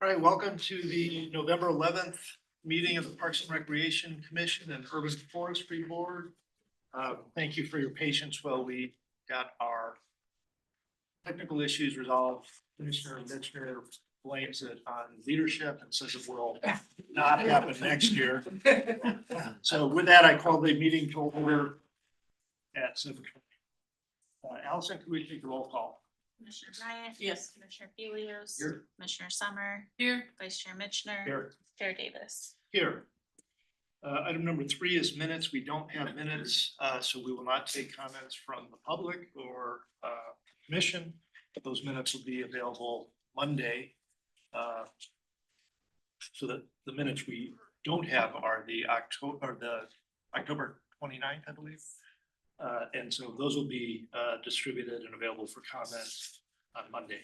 All right, welcome to the November 11th meeting of the Parks and Recreation Commission and Urban Forestry Board. Thank you for your patience while we got our technical issues resolved. Commissioner Mitchner blames it on leadership and says it will not happen next year. So with that, I call the meeting to order at 7:20. Allison, can we take the roll call? Commissioner Bryant? Yes. Commissioner Helios? Here. Commissioner Summer? Here. Vice Chair Mitchner? Here. Chair Davis? Here. Item number 3 is minutes. We don't have minutes, so we will not take comments from the public or commission. Those minutes will be available Monday. So that the minutes we don't have are the October 29th, I believe. And so those will be distributed and available for comment on Monday.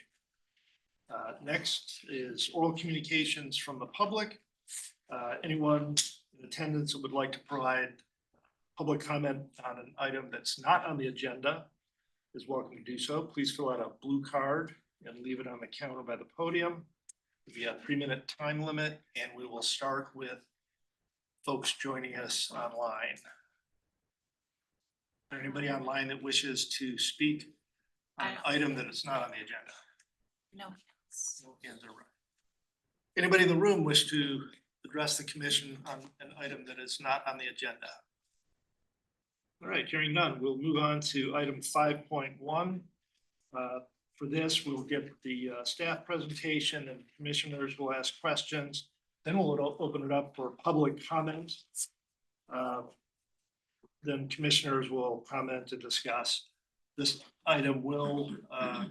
Next is oral communications from the public. Anyone in attendance that would like to provide public comment on an item that's not on the agenda is welcome to do so. Please fill out a blue card and leave it on the counter by the podium. There'll be a 3-minute time limit, and we will start with folks joining us online. Is there anybody online that wishes to speak on an item that is not on the agenda? No. No hands are up. Anybody in the room wish to address the commission on an item that is not on the agenda? All right, hearing none, we'll move on to item 5.1. For this, we'll get the staff presentation and commissioners will ask questions. Then we'll open it up for public comment. Then commissioners will comment and discuss. This item will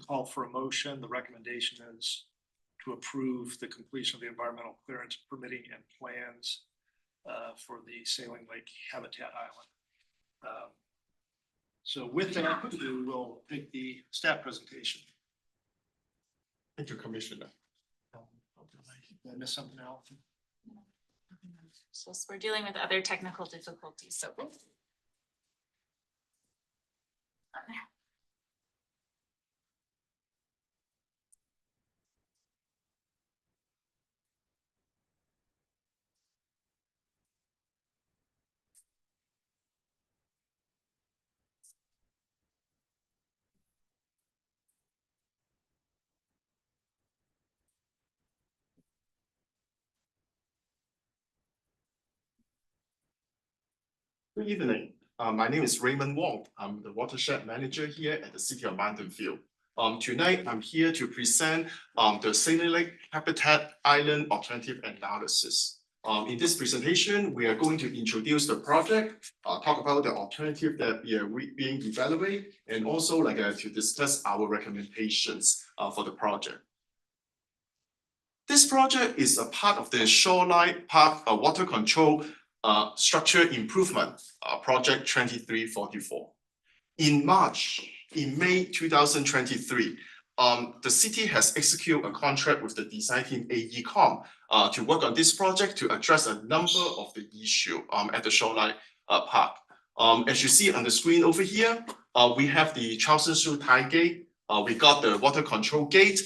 call for a motion. The recommendation is to approve the completion of the environmental clearance permitting and plans for the Sailing Lake Habitat Island. So with that, we will take the staff presentation. Thank you, Commissioner. Did I miss something else? It's just we're dealing with other technical difficulties, so. Good evening. My name is Raymond Wong. I'm the watershed manager here at the City of Mountain View. Tonight, I'm here to present the Sailing Lake Habitat Island Alternative Analysis. In this presentation, we are going to introduce the project, talk about the alternative that we are being evaluated, and also to discuss our recommendations for the project. This project is a part of the Shoreline Park Water Control Structure Improvement Project 2344. In May 2023, the city has executed a contract with the design team AECOM to work on this project to address a number of the issues at the Shoreline Park. As you see on the screen over here, we have the Charleston Street Tie Gate. We got the water control gate,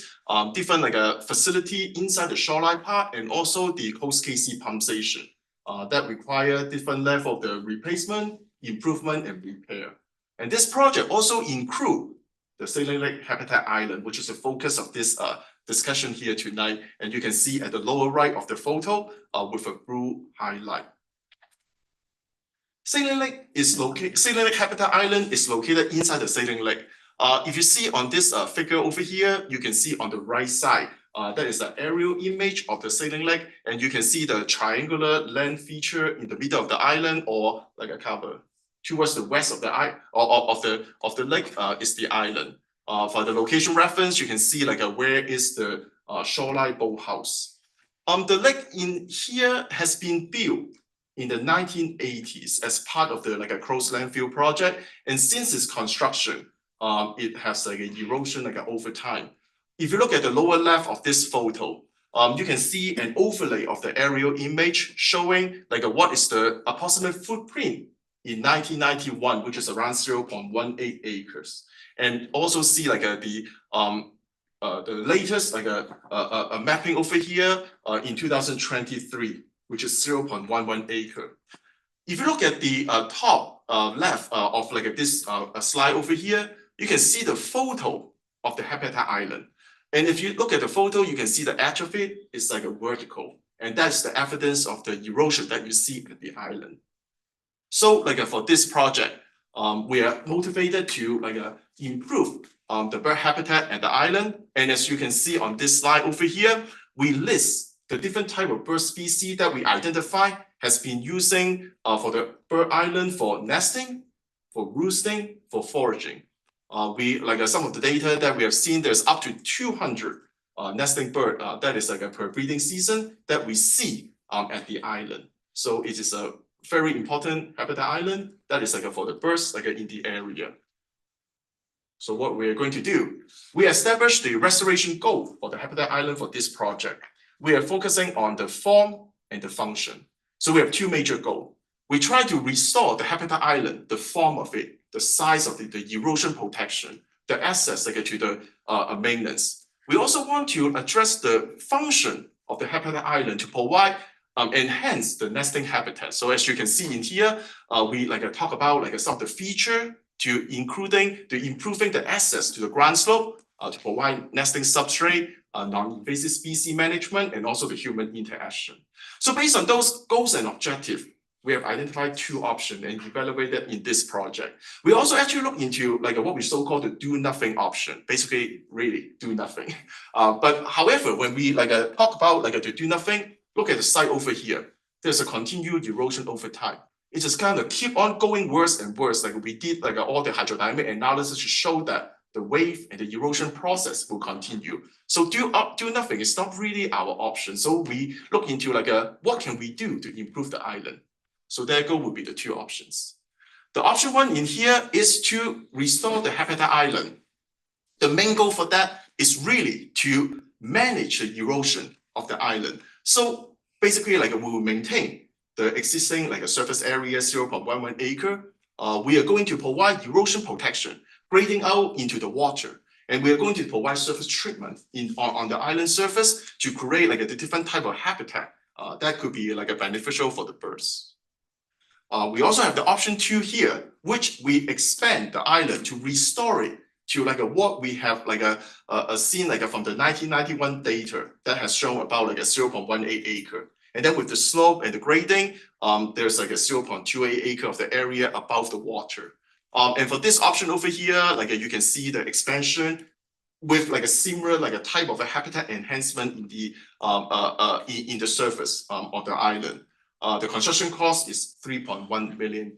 different facility inside the Shoreline Park, and also the Coast KC pump station that require different level of the replacement, improvement, and repair. And this project also include the Sailing Lake Habitat Island, which is the focus of this discussion here tonight. And you can see at the lower right of the photo with a blue highlight. Sailing Lake Habitat Island is located inside the Sailing Lake. If you see on this figure over here, you can see on the right side, that is an aerial image of the Sailing Lake, and you can see the triangular land feature in the middle of the island, or like a cover towards the west of the lake is the island. For the location reference, you can see where is the shoreline boathouse. The lake in here has been built in the 1980s as part of the closed landfill project, and since its construction, it has an erosion over time. If you look at the lower left of this photo, you can see an overlay of the aerial image showing what is the approximate footprint in 1991, which is around 0.18 acres. And also see the the latest a mapping over here in 2023, which is 0.11 acre. If you look at the top left of like this slide over here, you can see the photo of the habitat island. And if you look at the photo, you can see the edge of it is like a vertical. And that's the evidence of the erosion that you see at the island. So like for this project, we are motivated to improve the bird habitat at the island. And as you can see on this slide over here, we list the different type of bird species that we identify has been using for the bird island for nesting, for roosting, for foraging. We some of the data that we have seen, there's up to 200 nesting bird that is per breeding season that we see at the island. So it is a very important habitat island that is for the birds in the area. So what we are going to do, we established the restoration goal for the habitat island for this project. We are focusing on the form and the function. So we have two major goals. We try to restore the habitat island, the form of it, the size of it, the erosion protection, the access to the maintenance. We also want to address the function of the habitat island to provide enhance the nesting habitat. So as you can see in here, we talk about some of the feature to improving the access to the ground slope to provide nesting substrate, non-invasive species management, and also the human interaction. So based on those goals and objectives, we have identified two options and evaluated in this project. We also actually look into what we so-called the do nothing option, basically really do nothing. But however, when we talk about the do nothing, look at the site over here. There's a continued erosion over time. It just kind of keep on going worse and worse. We did all the hydrodynamic analysis to show that the wave and the erosion process will continue. So do nothing is not really our option. So we look into what can we do to improve the island. So there would be the two options. The option one in here is to restore the habitat island. The main goal for that is really to manage the erosion of the island. So basically we will maintain the existing surface area 0.11 acre. We are going to provide erosion protection, grading out into the water. And we are going to provide surface treatment on the island surface to create the different type of habitat that could be beneficial for the birds. We also have the option 2 here, which we expand the island to restore it to what we have seen from the 1991 data that has shown about 0.18 acre. And then with the slope and the grading, there's a 0.28 acre of the area above the water. And for this option over here, you can see the expansion with a similar type of a habitat enhancement in the surface of the island. The construction cost is $3.1 million.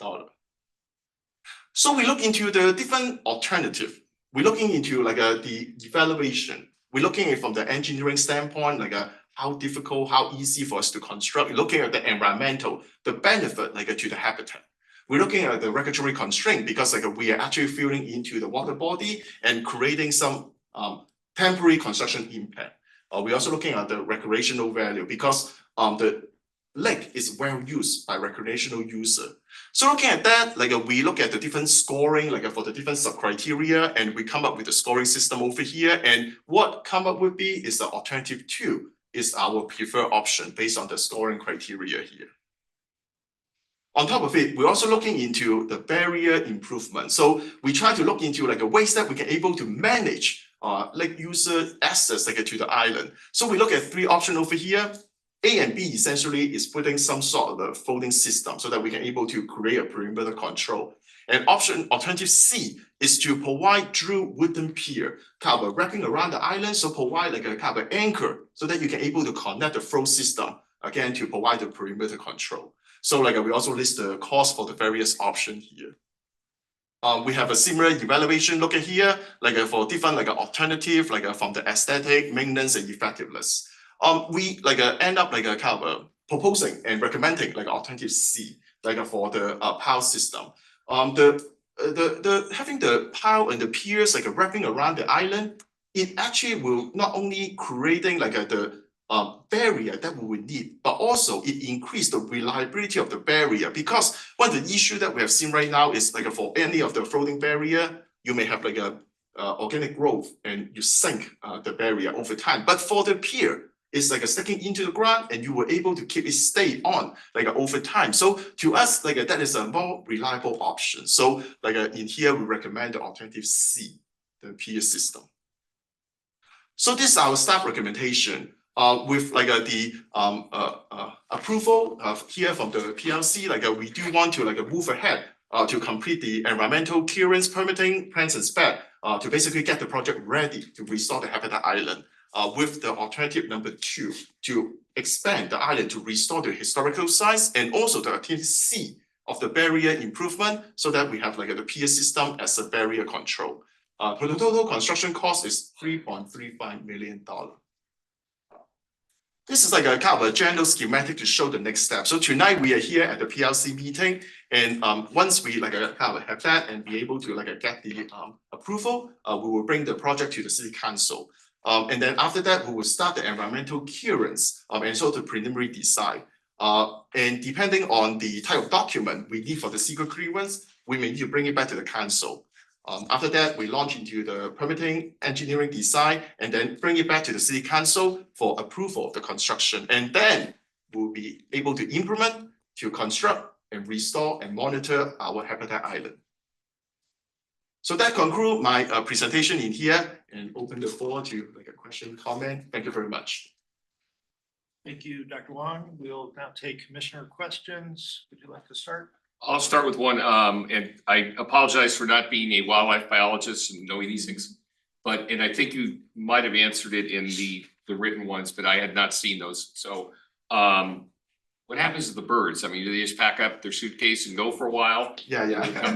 So we look into the different alternative. We're looking into the evaluation. We're looking at it from the engineering standpoint, how difficult, how easy for us to construct. We're looking at the environmental, the benefit to the habitat. We're looking at the regulatory constraint because we are actually filling into the water body and creating some temporary construction impact. We're also looking at the recreational value because the lake is well used by recreational user. So looking at that, we look at the different scoring, for the different sub-criteria, and we come up with a scoring system over here. And what come up would be is the alternative 2 is our preferred option based on the scoring criteria here. On top of it, we're also looking into the barrier improvement. So we try to look into ways that we can able to manage lake user access to the island. So we look at 3 options over here. A and B essentially is putting some sort of a folding system so that we can able to create a perimeter control. And alternative C is to provide drill wooden pier, kind of wrapping around the island, so provide a kind of an anchor so that you can able to connect the flow system again to provide the perimeter control. So we also list the cost for the various options here. We have a similar evaluation look at here, for different alternative, from the aesthetic, maintenance, and effectiveness. We end up kind of proposing and recommending alternative C, for the pile system. Having the pile and the piers wrapping around the island, it actually will not only creating the barrier that we would need, but also it increase the reliability of the barrier, because one of the issue that we have seen right now is for any of the floating barrier, you may have organic growth and you sink the barrier over time. But for the pier, it's like a sticking into the ground and you were able to keep it stay on like over time. So to us, like that is a more reliable option. So like in here, we recommend the alternative C, the pier system. So this is our staff recommendation. With like the approval of here from the PLC, like we do want to like move ahead to complete the environmental clearance permitting plans and spec to basically get the project ready to restore the habitat island. With the alternative number 2 to expand the island to restore the historical size and also the alternative C of the barrier improvement so that we have like the pier system as a barrier control. The total construction cost is $3.35 million. This is like a kind of a general schematic to show the next step. So tonight we are here at the PLC meeting, and once we like kind of have that and be able to like get the approval, we will bring the project to the city council. And then after that, we will start the environmental clearance and so the preliminary design. And depending on the type of document we need for the secret clearance, we may need to bring it back to the council. After that, we launch into the permitting, engineering design, and then bring it back to the city council for approval of the construction. And then we'll be able to implement, to construct and restore and monitor our habitat island. So that concludes my presentation in here and open the floor to like a question, comment. Thank you very much. Thank you, Dr. Wong. We'll now take commissioner questions. Would you like to start? I'll start with one, and I apologize for not being a wildlife biologist and knowing these things. And I think you might have answered it in the written ones, but I had not seen those. So what happens to the birds? I mean, do they just pack up their suitcase and go for a while? Yeah.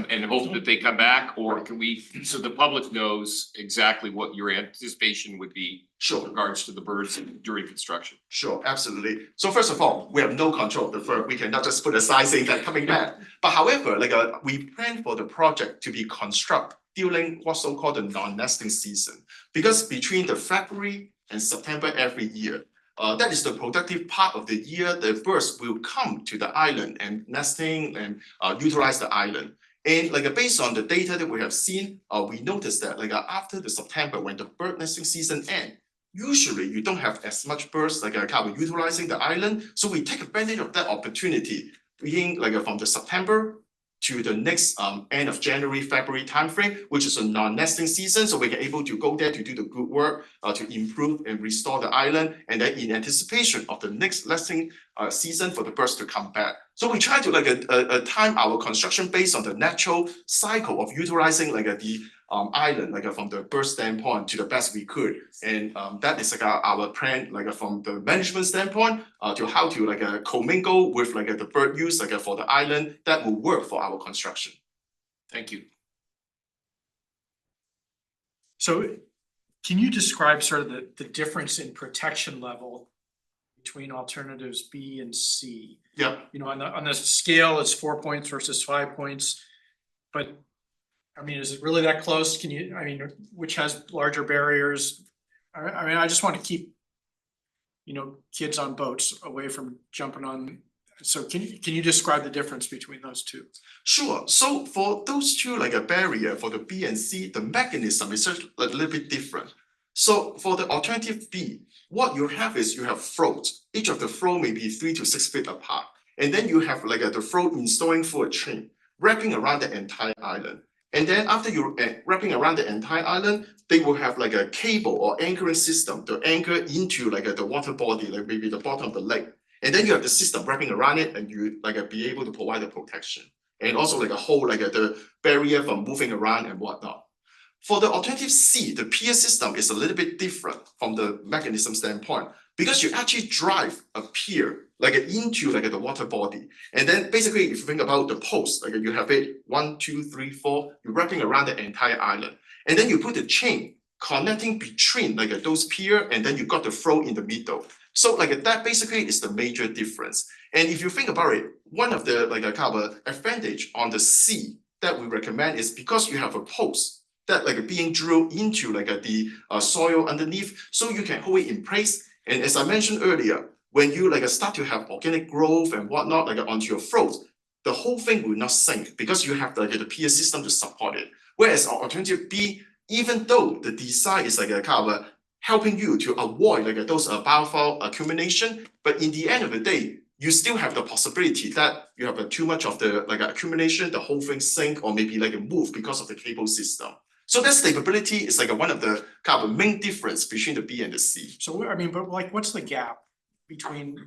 And hope that they come back, or can we, so the public knows exactly what your anticipation would be Sure. in regards to the birds during construction? Sure, absolutely. So first of all, we have no control of the bird. We cannot just put a sign saying that coming back. But however, like we plan for the project to be constructed during what's so-called the non-nesting season. Because between the February and September every year, that is the productive part of the year. The birds will come to the island and nesting and utilize the island. And like based on the data that we have seen, we noticed that like after the September, when the bird nesting season ends, usually you don't have as much birds like kind of utilizing the island. So we take advantage of that opportunity, being like from the September to the next end of January, February timeframe, which is a non-nesting season. So we can able to go there to do the good work, to improve and restore the island. And then in anticipation of the next nesting season for the birds to come back. So we try to like time our construction based on the natural cycle of utilizing like the island, like from the bird standpoint to the best we could. And that is like our plan, like from the management standpoint, to how to like commingle with like the bird use like for the island that will work for our construction. Thank you. So can you describe sort of the difference in protection level between alternatives B and C? Yeah. You know, on the scale, it's 4 points versus 5 points. But I mean, is it really that close? Can you, I mean, which has larger barriers? I mean, I just want to keep, you know, kids on boats away from jumping on. So can you describe the difference between those two? Sure. So for those two, like a barrier for the B and C, the mechanism is just a little bit different. So for the alternative B, what you have is you have float. Each of the float may be 3 to 6 feet apart. And then you have like the float installing through a chain, wrapping around the entire island. And then after you're wrapping around the entire island, they will have like a cable or anchoring system to anchor into like the water body, like maybe the bottom of the lake. And then you have the system wrapping around it and you like be able to provide the protection. And also like a whole like the barrier from moving around and whatnot. For the alternative C, the pier system is a little bit different from the mechanism standpoint because you actually drive a pier like into like the water body. And then basically if you think about the post, like you have it 1, 2, 3, 4, you're wrapping around the entire island. And then you put the chain connecting between like those pier and then you got the float in the middle. So like that basically is the major difference. And if you think about it, one of the like kind of advantage on the C that we recommend is because you have a post that like being drilled into like the soil underneath, so you can hold it in place. And as I mentioned earlier, when you like start to have organic growth and whatnot like onto your float, the whole thing will not sink because you have like the pier system to support it. Whereas alternative B, even though the design is like a kind of helping you to avoid like those biofouling accumulation, but in the end of the day, you still have the possibility that you have too much of the like accumulation, the whole thing sink or maybe like a move because of the cable system. So that stability is like one of the kind of main difference between the B and the C. So I mean, but like, what's the gap between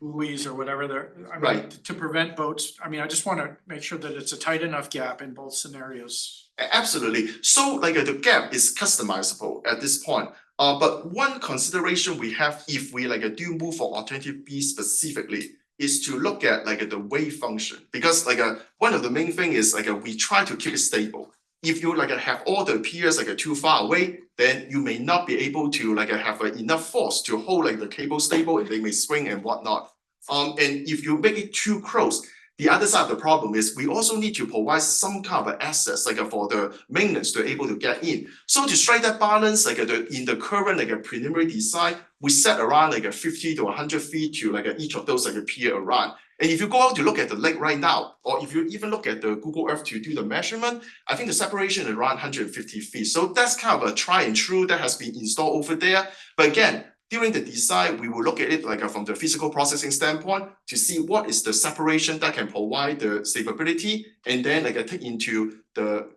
buoys or whatever they're, I mean, Right. to prevent boats? I mean, I just wanna make sure that it's a tight enough gap in both scenarios. Absolutely. So like the gap is customizable at this point. But one consideration we have if we like do move for alternative B specifically is to look at like the wave function, because like one of the main thing is like we try to keep it stable. If you like have all the piers like too far away, then you may not be able to like have enough force to hold like the cable stable and they may swing and whatnot. And if you make it too close, the other side of the problem is we also need to provide some kind of access like for the maintenance to able to get in. So to strike that balance, like in the current like a preliminary design, we set around like 50 to 100 feet to like each of those like a pier around. And if you go out to look at the lake right now, or if you even look at the Google Earth to do the measurement, I think the separation is around 150 feet. So that's kind of a try and true that has been installed over there. But again, during the design, we will look at it like from the physical processing standpoint to see what is the separation that can provide the stability, and then like take into the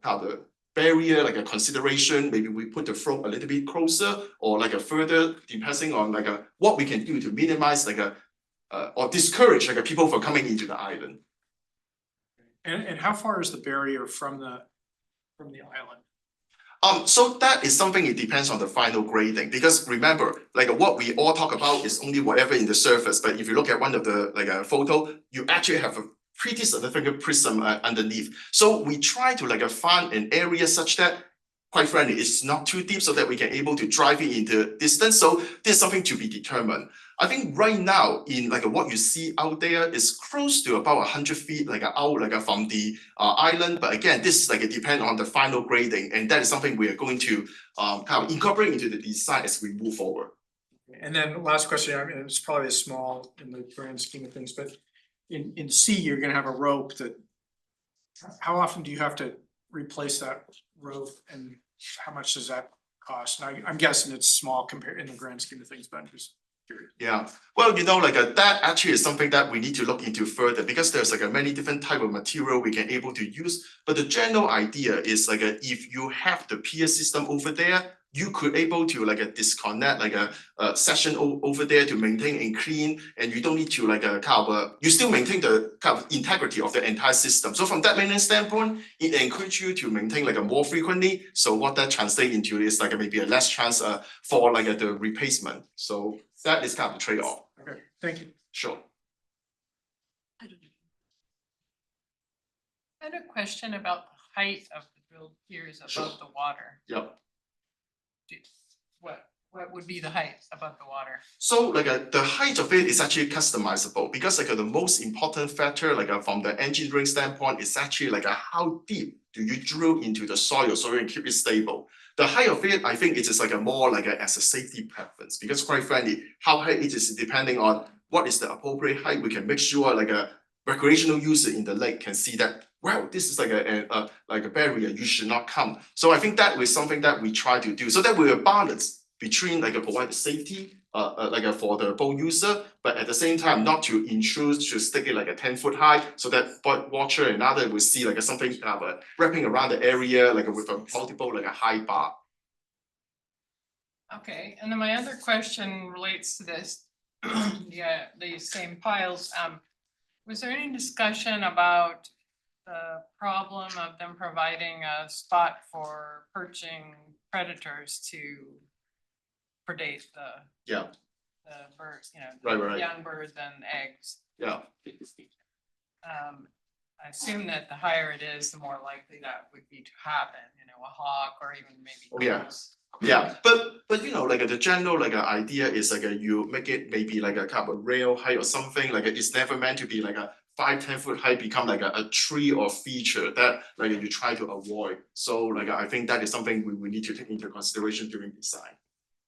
barrier like a consideration. Maybe we put the float a little bit closer or like a further, depending on like what we can do to minimize like or discourage like people from coming into the island. And how far is the barrier from the island? So that is something, it depends on the final grading, because remember, like what we all talk about is only whatever in the surface, but if you look at one of the like a photo, you actually have a pretty significant prism underneath. So we try to like find an area such that, quite frankly, it's not too deep so that we can able to drive it into distance. So there's something to be determined. I think right now in like what you see out there is close to about 100 feet like out like from the island. But again, this is like depend on the final grading, and that is something we are going to kind of incorporate into the design as we move forward. And then last question, I mean, it's probably small in the grand scheme of things, but in C, you're gonna have a rope that, how often do you have to replace that rope and how much does that cost? And I'm guessing it's small compared in the grand scheme of things, but I'm just curious. Yeah, well, you know, like that actually is something that we need to look into further, because there's like many different type of material we can able to use. But the general idea is like if you have the pier system over there, you could able to like disconnect like a section over there to maintain and clean, and you don't need to like kind of you still maintain the kind of integrity of the entire system. So from that maintenance standpoint, it encourages you to maintain like more frequently. So what that translates into is like maybe a less chance for like the replacement. So that is kind of the trade-off. Okay, thank you. Sure. I had a question about the height of the drilled piers above the water. Yep. What would be the height above the water? So like the height of it is actually customizable, because like the most important factor like from the engineering standpoint is actually like how deep do you drill into the soil so you can keep it stable. The height of it, I think it is like more like as a safety preference, because quite frankly, how high it is depending on what is the appropriate height. We can make sure like a recreational user in the lake can see that, wow, this is like a barrier, you should not come. So I think that was something that we try to do, so that we will balance between like provide the safety for the boat user, but at the same time not to intrude, to stick it like 10-foot high, so that boat watcher and other will see like something wrapping around the area like with a multiple like a high bar. Okay, and then my other question relates to this, yeah, these same piles. Was there any discussion about the problem of them providing a spot for perching predators to predate Yeah, the birds, you know, Right. young birds and eggs? yeah. I assume that the higher it is, the more likely that would be to happen, you know, a hawk or even maybe. Oh, yeah. crows. Yeah, but you know, like the general like idea is like you make it maybe like a kind of rail height or something, like it's never meant to be like a 5-10 foot height become like a tree or feature that like you try to avoid. So like I think that is something we need to take into consideration during design.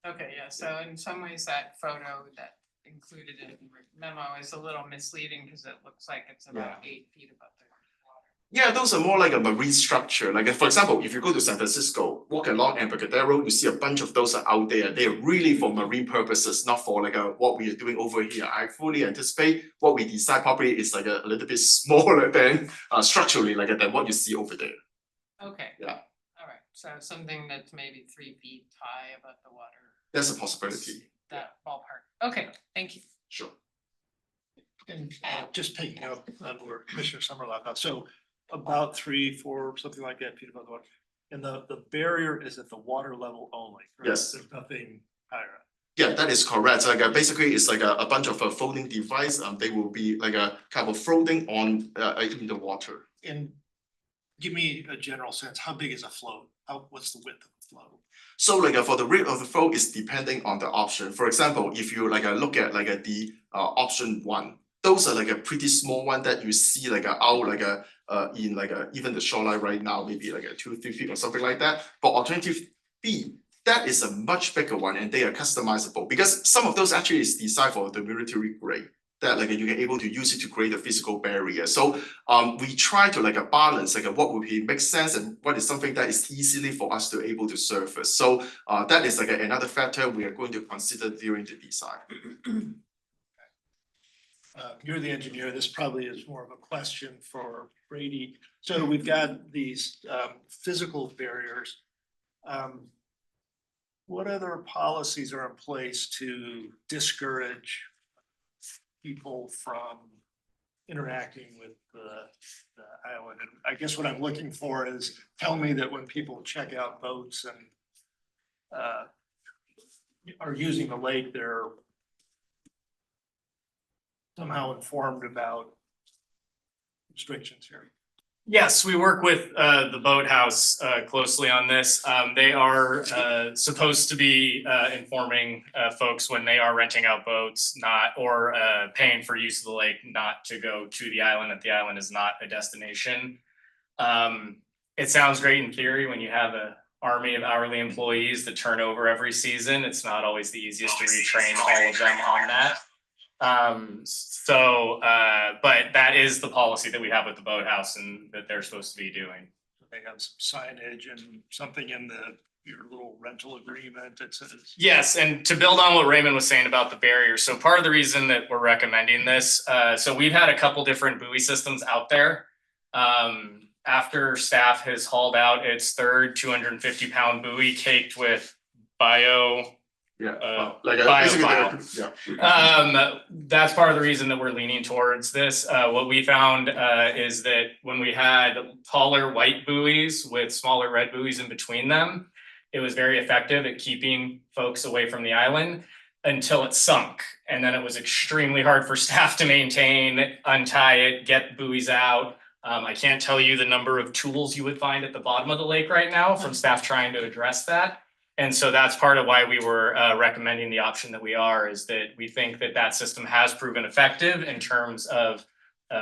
Okay, yeah, so in some ways that photo that included in the memo is a little misleading because it looks like it's about 8 feet above the water. Yeah, those are more like a marine structure. Like for example, if you go to San Francisco, walk along Embarcadero, you see a bunch of those are out there. They are really for marine purposes, not for like what we are doing over here. I fully anticipate what we design probably is like a little bit smaller than structurally like than what you see over there. Okay. Yeah. All right, so something that's maybe 3 feet high above the water, That's a possibility. that ballpark. Okay, thank you. Sure. And just picking up on where Commissioner Summer left off, so about 3, 4, something like that feet above the water. And the barrier is at the water level only, correct? Yes. There's nothing higher. Yeah, that is correct. Like basically, it's like a bunch of floating device. They will be like a kind of floating on in the water. And give me a general sense, how big is a float? What's the width of the float? So like for the width of the float is depending on the option. For example, if you like look at like the option 1, those are like a pretty small one that you see like out like in like even the shoreline right now, maybe like 2, 3 feet or something like that. For alternative B, that is a much bigger one and they are customizable because some of those actually is designed for the military grade that like you can able to use it to create a physical barrier. So we try to like balance like what would be make sense and what is something that is easily for us to able to surface. So that is like another factor we are going to consider during the design. You're the engineer, this probably is more of a question for Brady. So we've got these physical barriers. What other policies are in place to discourage people from interacting with the island? And I guess what I'm looking for is, tell me that when people check out boats and are using the lake, they're somehow informed about restrictions here. Yes, we work with the boathouse closely on this. They are supposed to be informing folks when they are renting out boats, not or paying for use of the lake, not to go to the island, if the island is not a destination. It sounds great in theory when you have an army of hourly employees that turn over every season. It's not always the easiest to retrain all of them on that. But that is the policy that we have with the boathouse and that they're supposed to be doing. They have some signage and something in your little rental agreement that says. Yes, and to build on what Raymond was saying about the barrier, so part of the reason that we're recommending this, so we've had a couple different buoy systems out there. After staff has hauled out its third 250-pound buoy caked with bio. Basically, That's part of the reason that we're leaning towards this. What we found is that when we had taller white buoys with smaller red buoys in between them, it was very effective at keeping folks away from the island until it sunk. And then it was extremely hard for staff to maintain, untie it, get buoys out. I can't tell you the number of tools you would find at the bottom of the lake right now from staff trying to address that. And so that's part of why we were recommending the option that we are, is that we think that that system has proven effective in terms of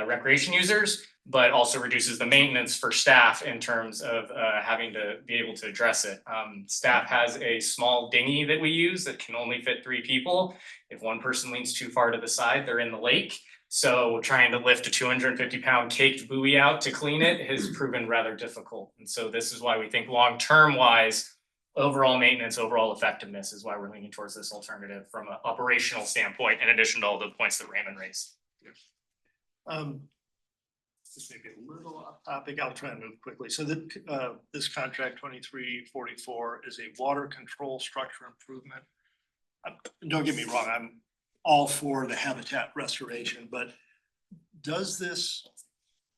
recreation users, but also reduces the maintenance for staff in terms of having to be able to address it. Staff has a small dinghy that we use that can only fit 3 people. If one person leans too far to the side, they're in the lake. So trying to lift a 250-pound caked buoy out to clean it has proven rather difficult. And so this is why we think long-term wise, overall maintenance, overall effectiveness is why we're leaning towards this alternative from an operational standpoint, in addition to all the points that Raymond raised. This may be a little off topic. I'll try and move quickly. So this contract 2344 is a water control structure improvement. Don't get me wrong, I'm all for the habitat restoration, but does this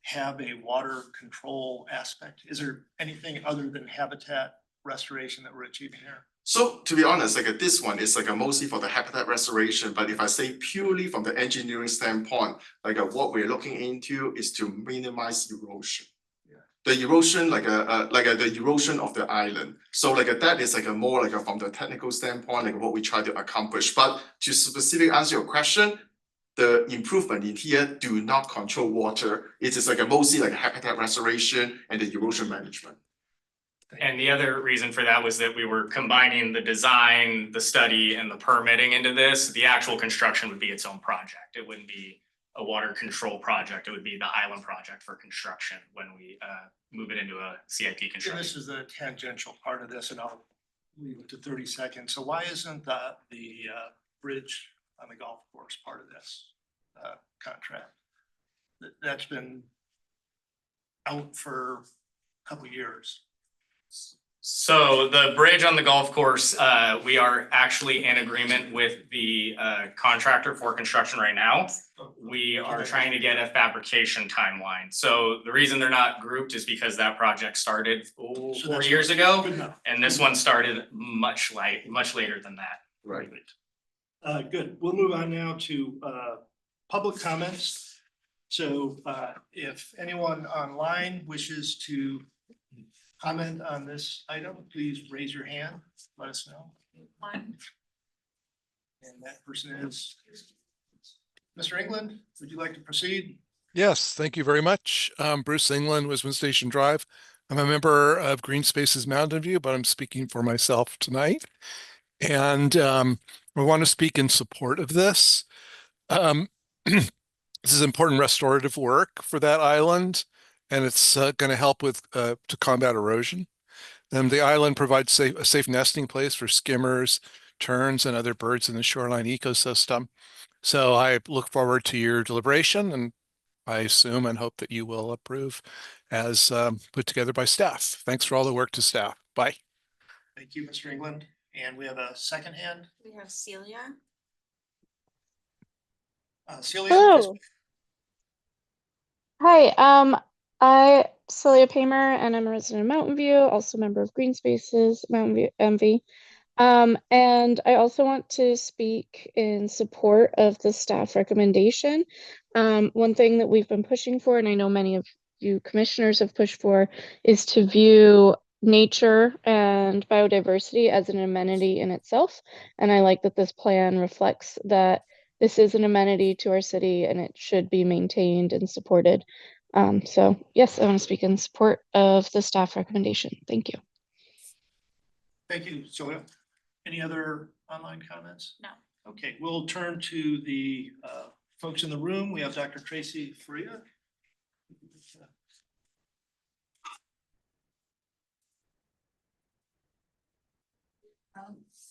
have a water control aspect? Is there anything other than habitat restoration that we're achieving here? So to be honest, like this one is like mostly for the habitat restoration. But if I say purely from the engineering standpoint, like what we're looking into is to minimize erosion. The erosion, the erosion of the island. So like that is like more like from the technical standpoint, like what we try to accomplish. But to specifically answer your question, the improvement in here do not control water. It is like mostly like habitat restoration and the erosion management. And the other reason for that was that we were combining the design, the study, and the permitting into this. The actual construction would be its own project. It wouldn't be a water control project. It would be the island project for construction when we move it into a CIP And construction. this is the tangential part of this, and I'll leave it to 30 seconds. So why isn't the bridge on the golf course part of this contract? That's been out for a couple of years. So the bridge on the golf course, we are actually in agreement with the contractor for construction right now. We are trying to get a fabrication timeline. So the reason they're not grouped is because that project started So 4 that's years ago. Good enough. And this one started much later than that. Right. Good. We'll move on now to public comments. So if anyone online wishes to comment on this item, please raise your hand. Let us know. One. And that person is Mr. England. Would you like to proceed? Yes, thank you very much. Bruce England, Wisman Station Drive. I'm a member of Green Spaces Mountain View, but I'm speaking for myself tonight. And we want to speak in support of this. This is important restorative work for that island, and it's going to help with to combat erosion. The island provides a safe nesting place for skimmers, terns, and other birds in the shoreline ecosystem. So I look forward to your deliberation, and I assume and hope that you will approve as put together by staff. Thanks for all the work to staff. Bye. Thank you, Mr. England. And we have a second hand. We have Celia. Celia. Hello. Hi, Celia Paymer, and I'm a resident of Mountain View, also a member of Green Spaces, Mountain View MV. And I also want to speak in support of the staff recommendation. One thing that we've been pushing for, and I know many of you commissioners have pushed for, is to view nature and biodiversity as an amenity in itself. And I like that this plan reflects that this is an amenity to our city and it should be maintained and supported. So yes, I want to speak in support of the staff recommendation. Thank you. Thank you, Celia. Any other online comments? No. Okay, we'll turn to the folks in the room. We have Dr. Tracy Faria.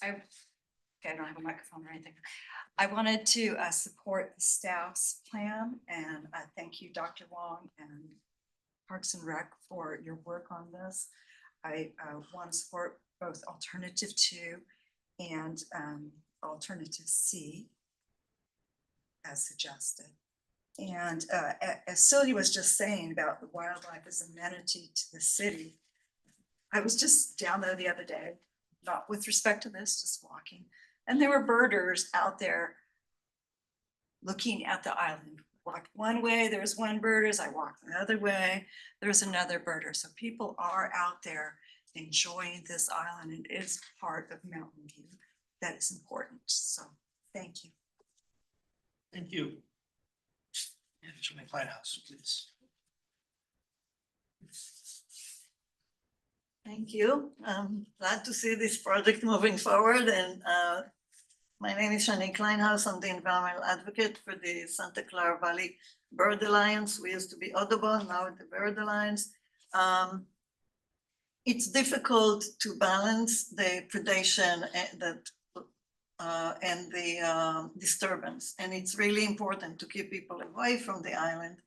I don't have a microphone or anything. I wanted to support the staff's plan, and thank you, Dr. Wong and Parks and Rec, for your work on this. I want to support both alternative 2 and alternative C as suggested. And as Celia was just saying about the wildlife as amenity to the city, I was just down there the other day, not with respect to this, just walking. And there were birders out there looking at the island. Walked one way, there was one birder. I walked the other way, there's another birder. So people are out there enjoying this island, and it is part of Mountain View. That is important. So thank you. Thank you. And Jimmy Kleinhaus, please. Thank you. I'm glad to see this project moving forward, and my name is Shani Kleinhaus. I'm the environmental advocate for the Santa Clara Valley Bird Alliance. We used to be Audubon, now the Bird Alliance. It's difficult to balance the predation and the disturbance, and it's really important to keep people away from the island.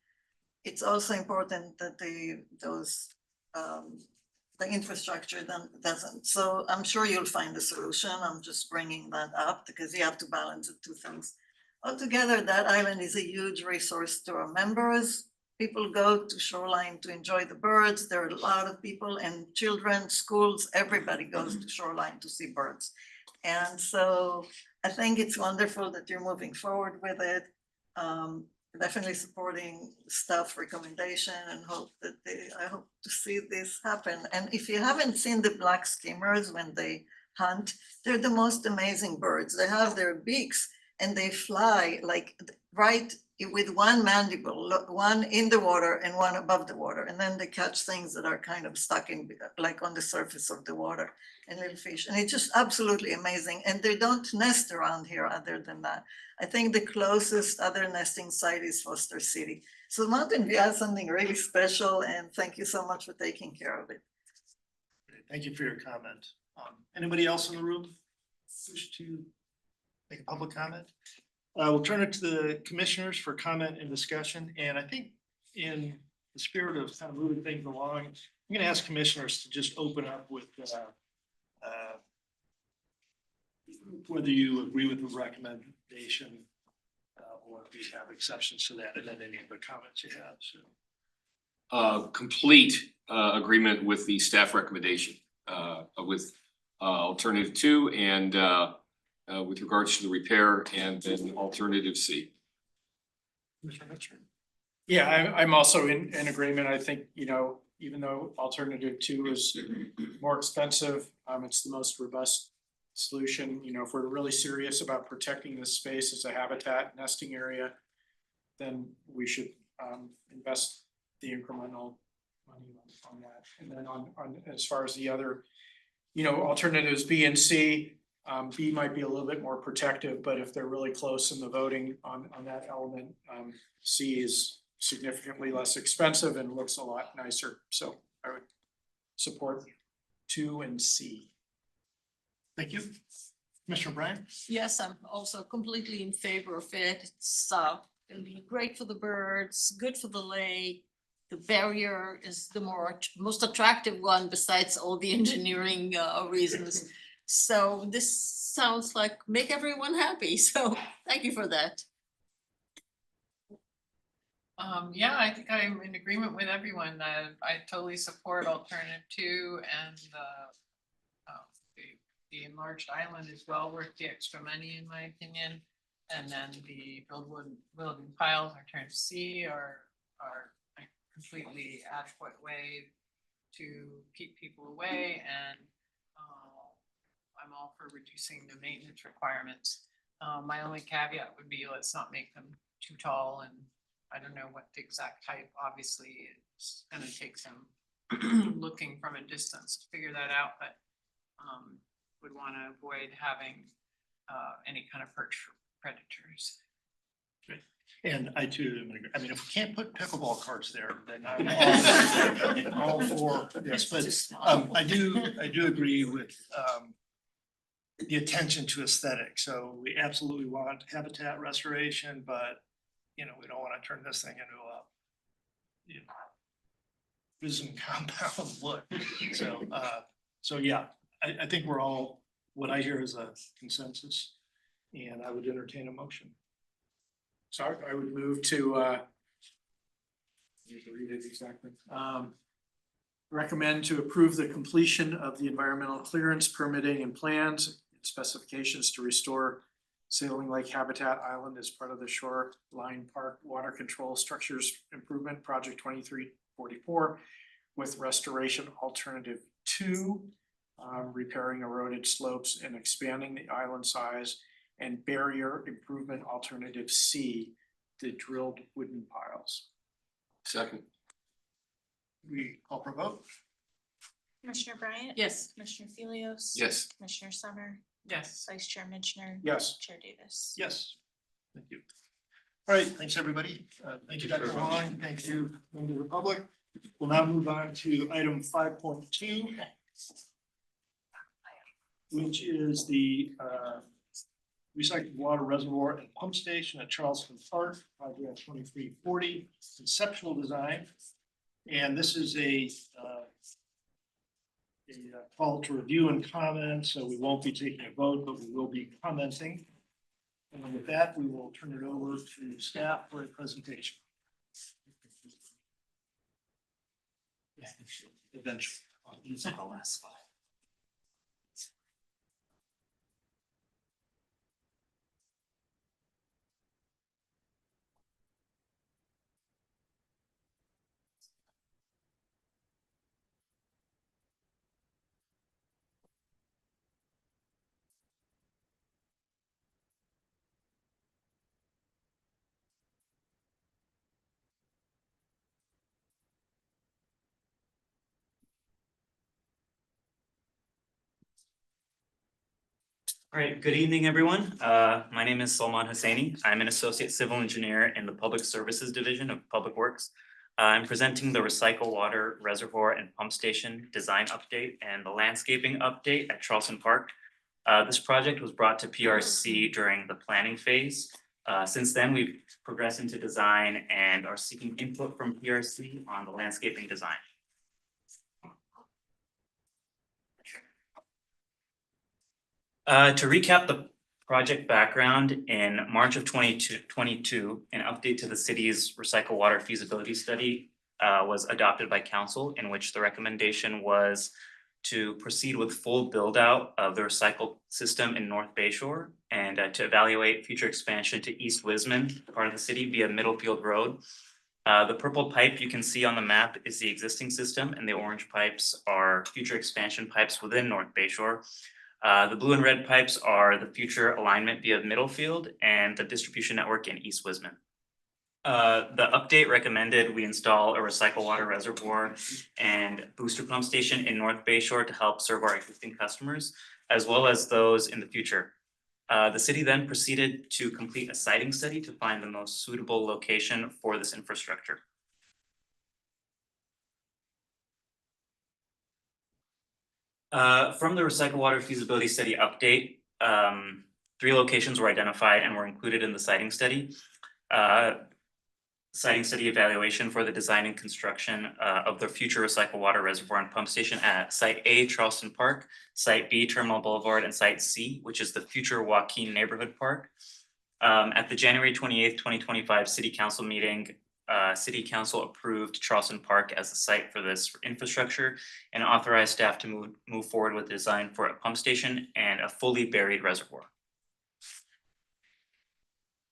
It's also important that the infrastructure doesn't. So I'm sure you'll find a solution. I'm just bringing that up because you have to balance the two things. Altogether, that island is a huge resource to our members. People go to Shoreline to enjoy the birds. There are a lot of people and children, schools, everybody goes to Shoreline to see birds. And so I think it's wonderful that you're moving forward with it. Definitely supporting staff recommendation, and I hope to see this happen. And if you haven't seen the black skimmers when they hunt, they're the most amazing birds. They have their beaks and they fly like right with one mandible, one in the water and one above the water. And then they catch things that are kind of stuck in, like on the surface of the water, and little fish. And it's just absolutely amazing. And they don't nest around here other than that. I think the closest other nesting site is Foster City. So Mountain View has something really special, and thank you so much for taking care of it. Thank you for your comment. Anybody else in the room wish to make a public comment? We'll turn it to the commissioners for comment and discussion. And I think in the spirit of kind of moving things along, I'm gonna ask commissioners to just open up with whether you agree with the recommendation or if you have exceptions to that, and then any other comments you have, so. Complete agreement with the staff recommendation with alternative 2 and with regards to the repair, and then alternative C. Commissioner Mitchell? Yeah, I'm also in agreement. I think, you know, even though alternative 2 is more expensive, it's the most robust solution. You know, if we're really serious about protecting this space as a habitat nesting area, then we should invest the incremental money on that. And then on as far as the other, you know, alternatives B and C, B might be a little bit more protective, but if they're really close in the voting on that element, C is significantly less expensive and looks a lot nicer. So I would support 2 and C. Thank you. Commissioner Bryant? Yes, I'm also completely in favor of it. It's it'll be great for the birds, good for the lake. The barrier is the most attractive one besides all the engineering reasons. So this sounds like make everyone happy. So thank you for that. Yeah, I think I'm in agreement with everyone. I totally support alternative 2, and the enlarged island is well worth the extra money, in my opinion. And then the building piles, alternative C, are a completely adequate way to keep people away, and I'm all for reducing the maintenance requirements. My only caveat would be, let's not make them too tall, and I don't know what the exact height, obviously it's gonna take some looking from a distance to figure that out, but would wanna avoid having any kind of perch predators. And I too, am in agree- I mean, if we can't put pickleball carts there, then I'm all for this, but I do agree with the attention to aesthetic. So we absolutely want habitat restoration, but you know, we don't want to turn this thing into a you know, prison compound look. So yeah, I think we're all, what I hear is a consensus, and I would entertain a motion. So I would move to need to read it exactly. Recommend to approve the completion of the environmental clearance permitting and plans and specifications to restore Sailing Lake Habitat Island as part of the Shoreline Park Water Control Structures Improvement Project 2344 with restoration alternative 2, repairing eroded slopes and expanding the island size, and barrier improvement alternative C, the drilled wooden piles. Second. We call for a vote? Commissioner Bryant? Yes. Commissioner Felios? Yes. Commissioner Summer? Yes. Vice Chair Mitchner? Yes. Chair Davis? Yes. Thank you. All right, thanks, everybody. Thank you, Dr. Wong. Thank you, members of the public. We'll now move on to item 5.2, which is the recycled water reservoir and pump station at Charleston Park, project 2340, conceptual design. And this is a call to review and comment, so we won't be taking a vote, but we will be commenting. And with that, we will turn it over to staff for a presentation. Eventually. These are the last slide. All right, good evening, everyone. My name is Salman Hosseini. I'm an associate civil engineer in the Public Services Division of Public Works. I'm presenting the recycle water reservoir and pump station design update and the landscaping update at Charleston Park. This project was brought to PRC during the planning phase. Since then, we've progressed into design and are seeking input from PRC on the landscaping design. To recap the project background, in March of 2022, an update to the city's recycle water feasibility study was adopted by council, in which the recommendation was to proceed with full build out of the recycle system in North Bayshore and to evaluate future expansion to East Wisman, part of the city, via Middlefield Road. The purple pipe you can see on the map is the existing system, and the orange pipes are future expansion pipes within North Bayshore. The blue and red pipes are the future alignment via Middlefield and the distribution network in East Wisman. The update recommended we install a recycle water reservoir and booster pump station in North Bayshore to help serve our existing customers, as well as those in the future. The city then proceeded to complete a siting study to find the most suitable location for this infrastructure. From the recycle water feasibility study update, 3 locations were identified and were included in the siting study. Siting study evaluation for the design and construction of the future recycle water reservoir and pump station at Site A, Charleston Park, Site B, Terminal Boulevard, and Site C, which is the future Joaquin Neighborhood Park. At the January 28th, 2025 City Council meeting, City Council approved Charleston Park as the site for this infrastructure and authorized staff to move forward with design for a pump station and a fully buried reservoir.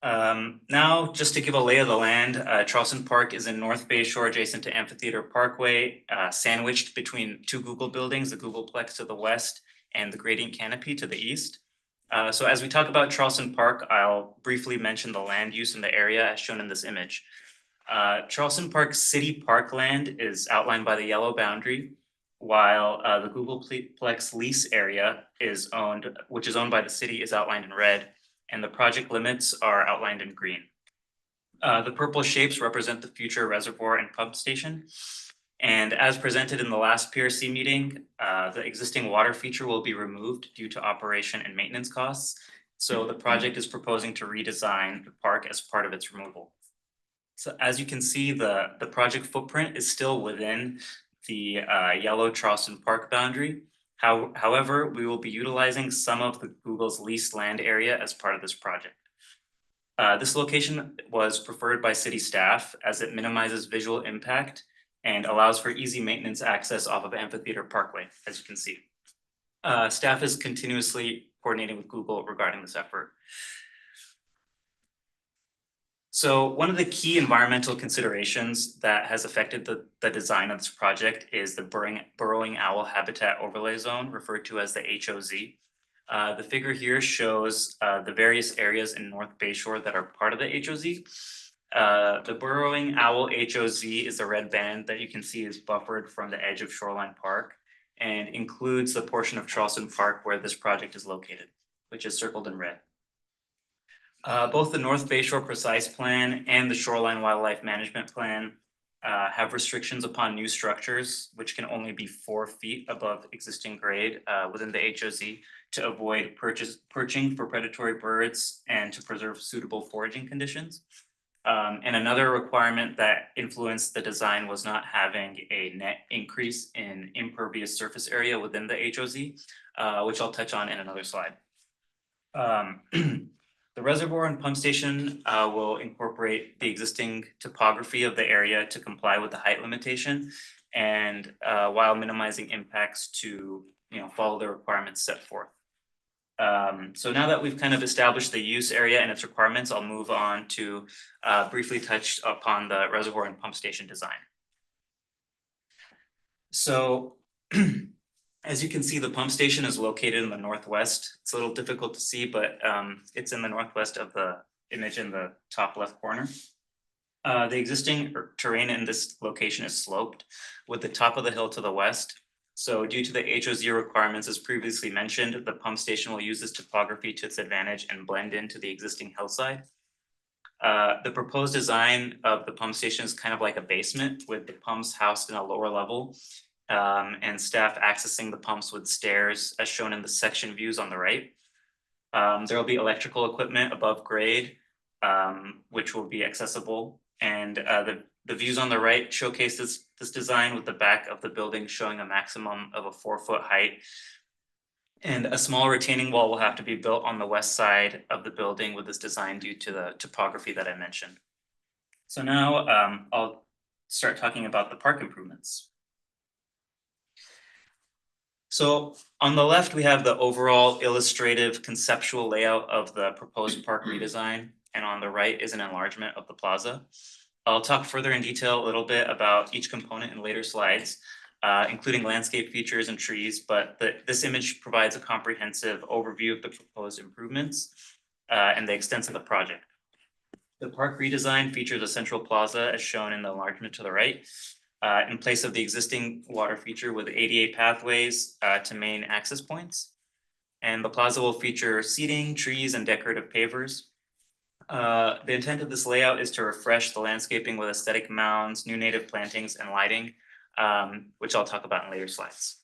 Now, just to give a lay of the land, Charleston Park is in North Bayshore, adjacent to Amphitheater Parkway, sandwiched between 2 Google buildings, the Googleplex to the west and the Gradient Canopy to the east. So as we talk about Charleston Park, I'll briefly mention the land use in the area as shown in this image. Charleston Park City Parkland is outlined by the yellow boundary, while the Googleplex lease area is owned, which is owned by the city, is outlined in red, and the project limits are outlined in green. The purple shapes represent the future reservoir and pump station. And as presented in the last PRC meeting, the existing water feature will be removed due to operation and maintenance costs. So the project is proposing to redesign the park as part of its removal. So as you can see, the project footprint is still within the yellow Charleston Park boundary. However, we will be utilizing some of the Google's leased land area as part of this project. This location was preferred by city staff as it minimizes visual impact and allows for easy maintenance access off of Amphitheater Parkway, as you can see. Staff is continuously coordinating with Google regarding this effort. So one of the key environmental considerations that has affected the design of this project is the burrowing owl habitat overlay zone, referred to as the HOZ. The figure here shows the various areas in North Bayshore that are part of the HOZ. The burrowing owl HOZ is the red band that you can see is buffered from the edge of Shoreline Park and includes the portion of Charleston Park where this project is located, which is circled in red. Both the North Bayshore Precise Plan and the Shoreline Wildlife Management Plan have restrictions upon new structures, which can only be 4 feet above existing grade within the HOZ to avoid perching for predatory birds and to preserve suitable foraging conditions. And another requirement that influenced the design was not having a net increase in impervious surface area within the HOZ, which I'll touch on in another slide. The reservoir and pump station will incorporate the existing topography of the area to comply with the height limitation, and while minimizing impacts to follow the requirements set forth. So now that we've kind of established the use area and its requirements, I'll move on to briefly touch upon the reservoir and pump station design. So as you can see, the pump station is located in the northwest. It's a little difficult to see, but it's in the northwest of the image in the top left corner. The existing terrain in this location is sloped, with the top of the hill to the west. So due to the HOZ requirements as previously mentioned, the pump station will use this topography to its advantage and blend into the existing hillside. The proposed design of the pump station is kind of like a basement with the pumps housed in a lower level. And staff accessing the pumps with stairs as shown in the section views on the right. There will be electrical equipment above grade, which will be accessible. And the views on the right showcase this design with the back of the building showing a maximum of a 4-foot height. And a small retaining wall will have to be built on the west side of the building with this design due to the topography that I mentioned. So now I'll start talking about the park improvements. So on the left, we have the overall illustrative conceptual layout of the proposed park redesign, and on the right is an enlargement of the plaza. I'll talk further in detail a little bit about each component in later slides, including landscape features and trees, but this image provides a comprehensive overview of the proposed improvements and the extent of the project. The park redesign features a central plaza as shown in the enlargement to the right. In place of the existing water feature with ADA pathways to main access points. And the plaza will feature seating, trees, and decorative pavers. The intent of this layout is to refresh the landscaping with aesthetic mounds, new native plantings, and lighting, which I'll talk about in later slides.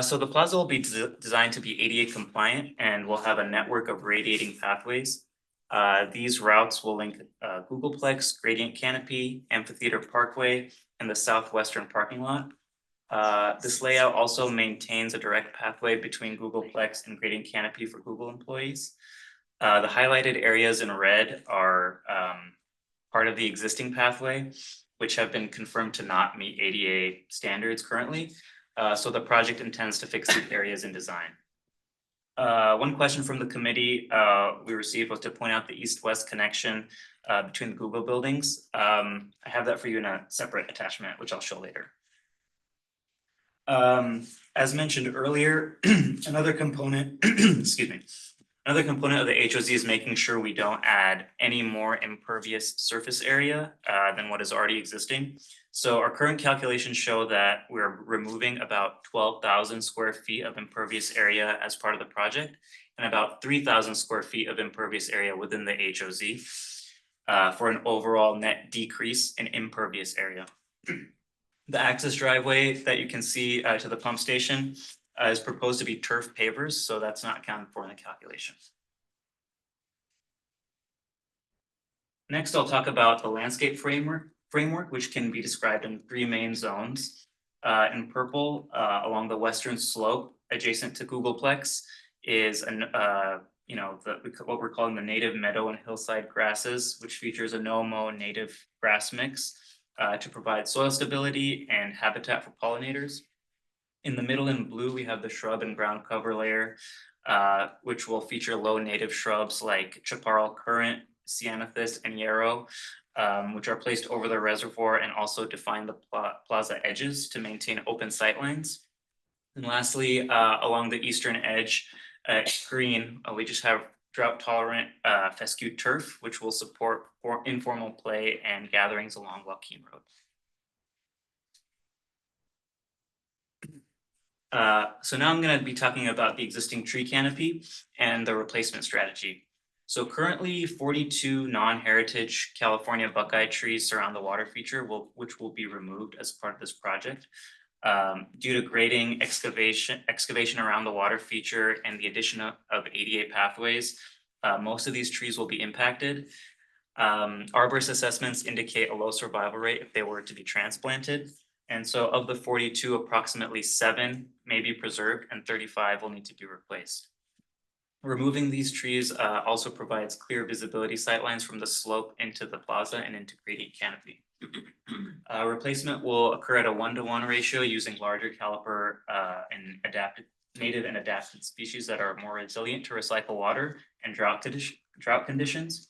So the plaza will be designed to be ADA compliant and will have a network of radiating pathways. These routes will link Googleplex, Gradient Canopy, Amphitheater Parkway, and the southwestern parking lot. This layout also maintains a direct pathway between Googleplex and Gradient Canopy for Google employees. The highlighted areas in red are part of the existing pathway, which have been confirmed to not meet ADA standards currently. So the project intends to fix these areas in design. One question from the committee we received was to point out the east-west connection between the Google buildings. I have that for you in a separate attachment, which I'll show later. As mentioned earlier, another component, excuse me, another component of the HOZ is making sure we don't add any more impervious surface area than what is already existing. So our current calculations show that we're removing about 12,000 square feet of impervious area as part of the project and about 3,000 square feet of impervious area within the HOZ for an overall net decrease in impervious area. The access driveway that you can see to the pump station is proposed to be turf pavers, so that's not accounted for in the calculation. Next, I'll talk about the landscape framework, which can be described in 3 main zones. In purple, along the western slope adjacent to Googleplex is what we're calling the native meadow and hillside grasses, which features a no-mow native grass mix to provide soil stability and habitat for pollinators. In the middle in blue, we have the shrub and ground cover layer, which will feature low native shrubs like chaparral currant, ceanothus, and yarrow, which are placed over the reservoir and also define the plaza edges to maintain open sightlines. And lastly, along the eastern edge, green, we just have drought tolerant fescue turf, which will support informal play and gatherings along Joaquin Road. So now I'm going to be talking about the existing tree canopy and the replacement strategy. So currently 42 non-heritage California buckeye trees surround the water feature, which will be removed as part of this project. Due to grading, excavation around the water feature and the addition of ADA pathways, most of these trees will be impacted. Arborist assessments indicate a low survival rate if they were to be transplanted. And so of the 42, approximately 7 may be preserved and 35 will need to be replaced. Removing these trees also provides clear visibility sightlines from the slope into the plaza and into Gradient Canopy. Replacement will occur at a 1-to-1 ratio using larger caliper and native and adapted species that are more resilient to recycle water and drought conditions.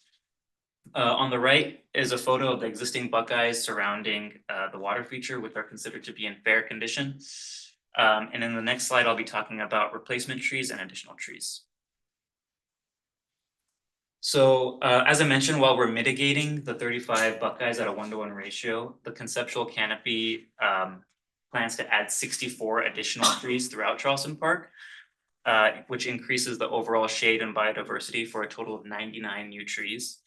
On the right is a photo of the existing buckeyes surrounding the water feature, which are considered to be in fair condition. And in the next slide, I'll be talking about replacement trees and additional trees. So as I mentioned, while we're mitigating the 35 Buckeyes at a 1-to-1 ratio, the conceptual canopy plans to add 64 additional trees throughout Charleston Park, which increases the overall shade and biodiversity for a total of 99 new trees.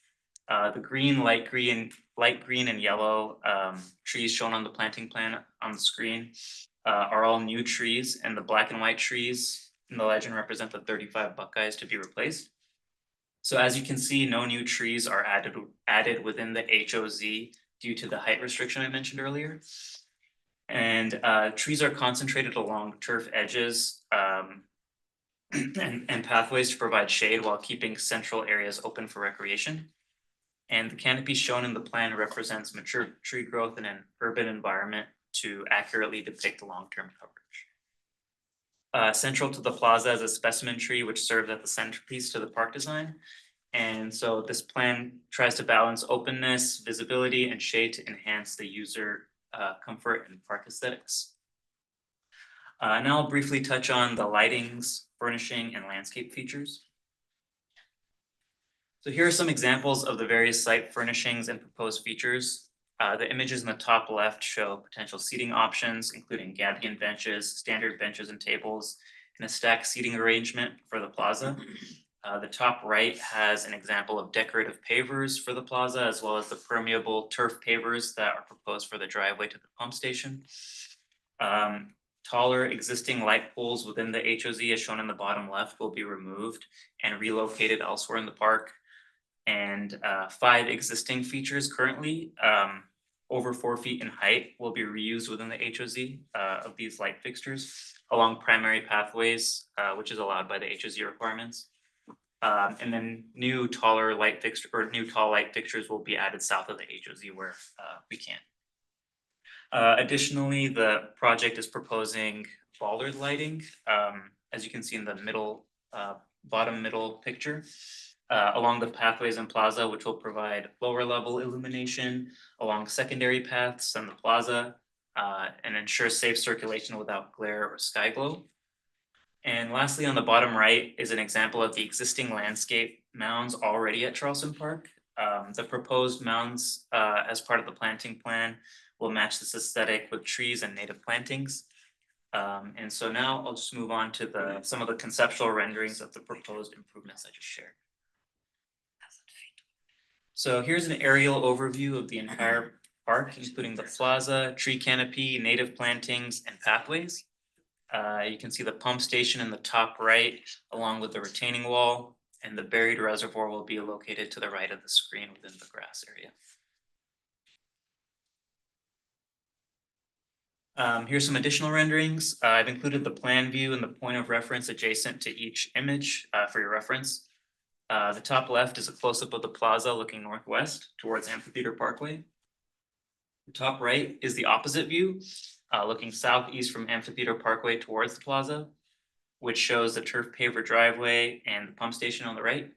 The green, light green and yellow trees shown on the planting plan on the screen are all new trees, and the black and white trees in the legend represent the 35 Buckeyes to be replaced. So as you can see, no new trees are added within the HOZ due to the height restriction I mentioned earlier. And trees are concentrated along turf edges and pathways to provide shade while keeping central areas open for recreation. And the canopy shown in the plan represents mature tree growth in an urban environment to accurately depict long-term coverage. Central to the plaza is a specimen tree which serves as the centerpiece to the park design. And so this plan tries to balance openness, visibility, and shade to enhance the user comfort and park aesthetics. Now I'll briefly touch on the lightings, furnishing, and landscape features. So here are some examples of the various site furnishings and proposed features. The images in the top left show potential seating options, including gabion benches, standard benches and tables, and a stacked seating arrangement for the plaza. The top right has an example of decorative pavers for the plaza, as well as the permeable turf pavers that are proposed for the driveway to the pump station. Taller existing light poles within the HOZ, as shown in the bottom left, will be removed and relocated elsewhere in the park. And 5 existing features currently over 4 feet in height will be reused within the HOZ of these light fixtures along primary pathways, which is allowed by the HOZ requirements. And then new taller light fixture or new tall light fixtures will be added south of the HOZ where we can. Additionally, the project is proposing bollard lighting, as you can see in the middle, bottom middle picture, along the pathways and plaza, which will provide lower level illumination along secondary paths and the plaza, and ensure safe circulation without glare or sky glow. And lastly, on the bottom right is an example of the existing landscape mounds already at Charleston Park. The proposed mounds as part of the planting plan will match this aesthetic with trees and native plantings. And so now I'll just move on to some of the conceptual renderings of the proposed improvements I just shared. So here's an aerial overview of the entire park, including the plaza, tree canopy, native plantings, and pathways. You can see the pump station in the top right, along with the retaining wall, and the buried reservoir will be located to the right of the screen within the grass area. Here's some additional renderings. I've included the plan view and the point of reference adjacent to each image for your reference. The top left is a close-up of the plaza looking northwest towards Amphitheater Parkway. The top right is the opposite view, looking southeast from Amphitheater Parkway towards the plaza, which shows the turf paver driveway and the pump station on the right.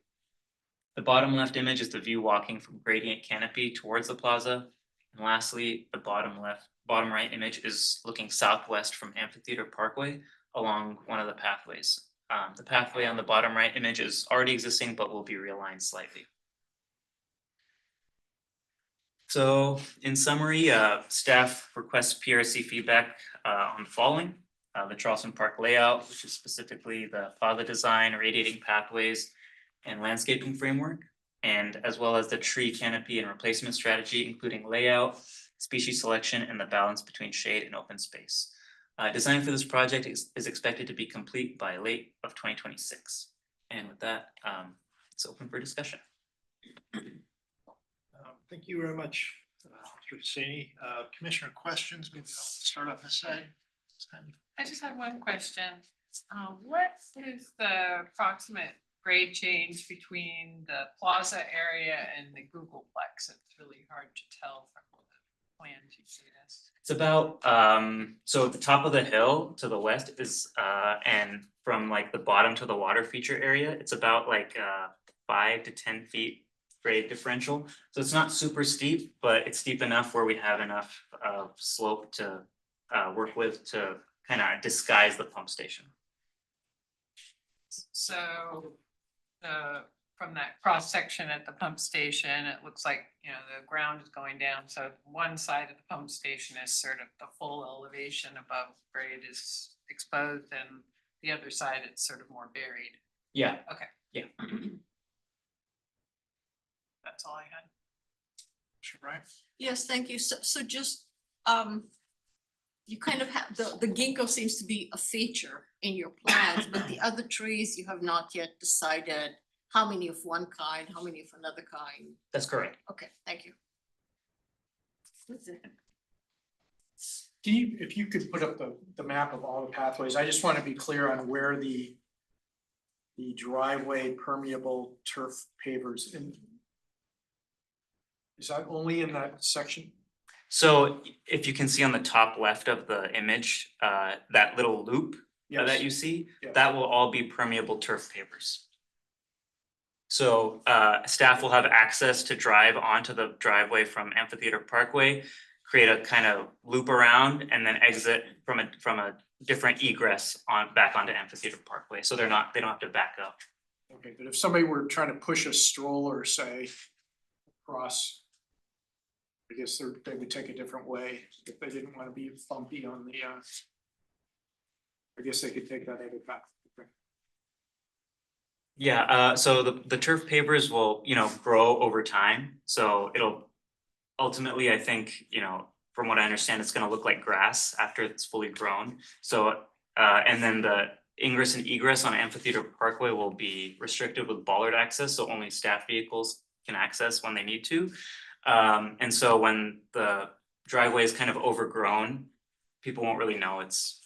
The bottom left image is the view walking from gradient canopy towards the plaza. And lastly, the bottom right image is looking southwest from Amphitheater Parkway along one of the pathways. The pathway on the bottom right image is already existing, but will be realigned slightly. So in summary, staff requests PRC feedback on the following. The Charleston Park layout, which is specifically the plaza design, radiating pathways, and landscaping framework, and as well as the tree canopy and replacement strategy, including layout, species selection, and the balance between shade and open space. Design for this project is expected to be complete by late of 2026. And with that, it's open for discussion. Thank you very much, Mr. Cassini. Commissioner questions, maybe I'll start off this side. I just had one question. What is the approximate grade change between the plaza area and the Googleplex? It's really hard to tell from the plans you see this. It's about, so at the top of the hill to the west is, and from like the bottom to the water feature area, it's about like 5 to 10 feet grade differential. So it's not super steep, but it's steep enough where we have enough slope to work with to kind of disguise the pump station. So the from that cross section at the pump station, it looks like, you know, the ground is going down. So one side of the pump station is sort of the full elevation above grade is exposed and the other side it's sort of more buried. Yeah, Okay. Yeah. That's all I had. Sure, right? Yes, thank you. So just, you kind of have, the ginkgo seems to be a feature in your plans, but the other trees, you have not yet decided how many of one kind, how many of another kind. that's correct. Okay, thank you. That's it. Can you, if you could put up the map of all the pathways, I just want to be clear on where the driveway permeable turf pavers in. Is that only in that section? So if you can see on the top left of the image, that little loop that Yes. you see, Yeah. that will all be permeable turf pavers. So staff will have access to drive onto the driveway from Amphitheater Parkway, create a kind of loop around and then exit from a different egress back onto Amphitheater Parkway. So they don't have to back up. Okay, but if somebody were trying to push a stroller, say, across, I guess they would take a different way if they didn't want to be bumpy on the, I guess they could take that other path. Okay. Yeah, so the turf pavers will, you know, grow over time. So it'll ultimately, I think, you know, from what I understand, it's gonna look like grass after it's fully grown. So, and then the ingress and egress on Amphitheater Parkway will be restricted with bollard access, so only staff vehicles can access when they need to. And so when the driveway is kind of overgrown, people won't really know it's.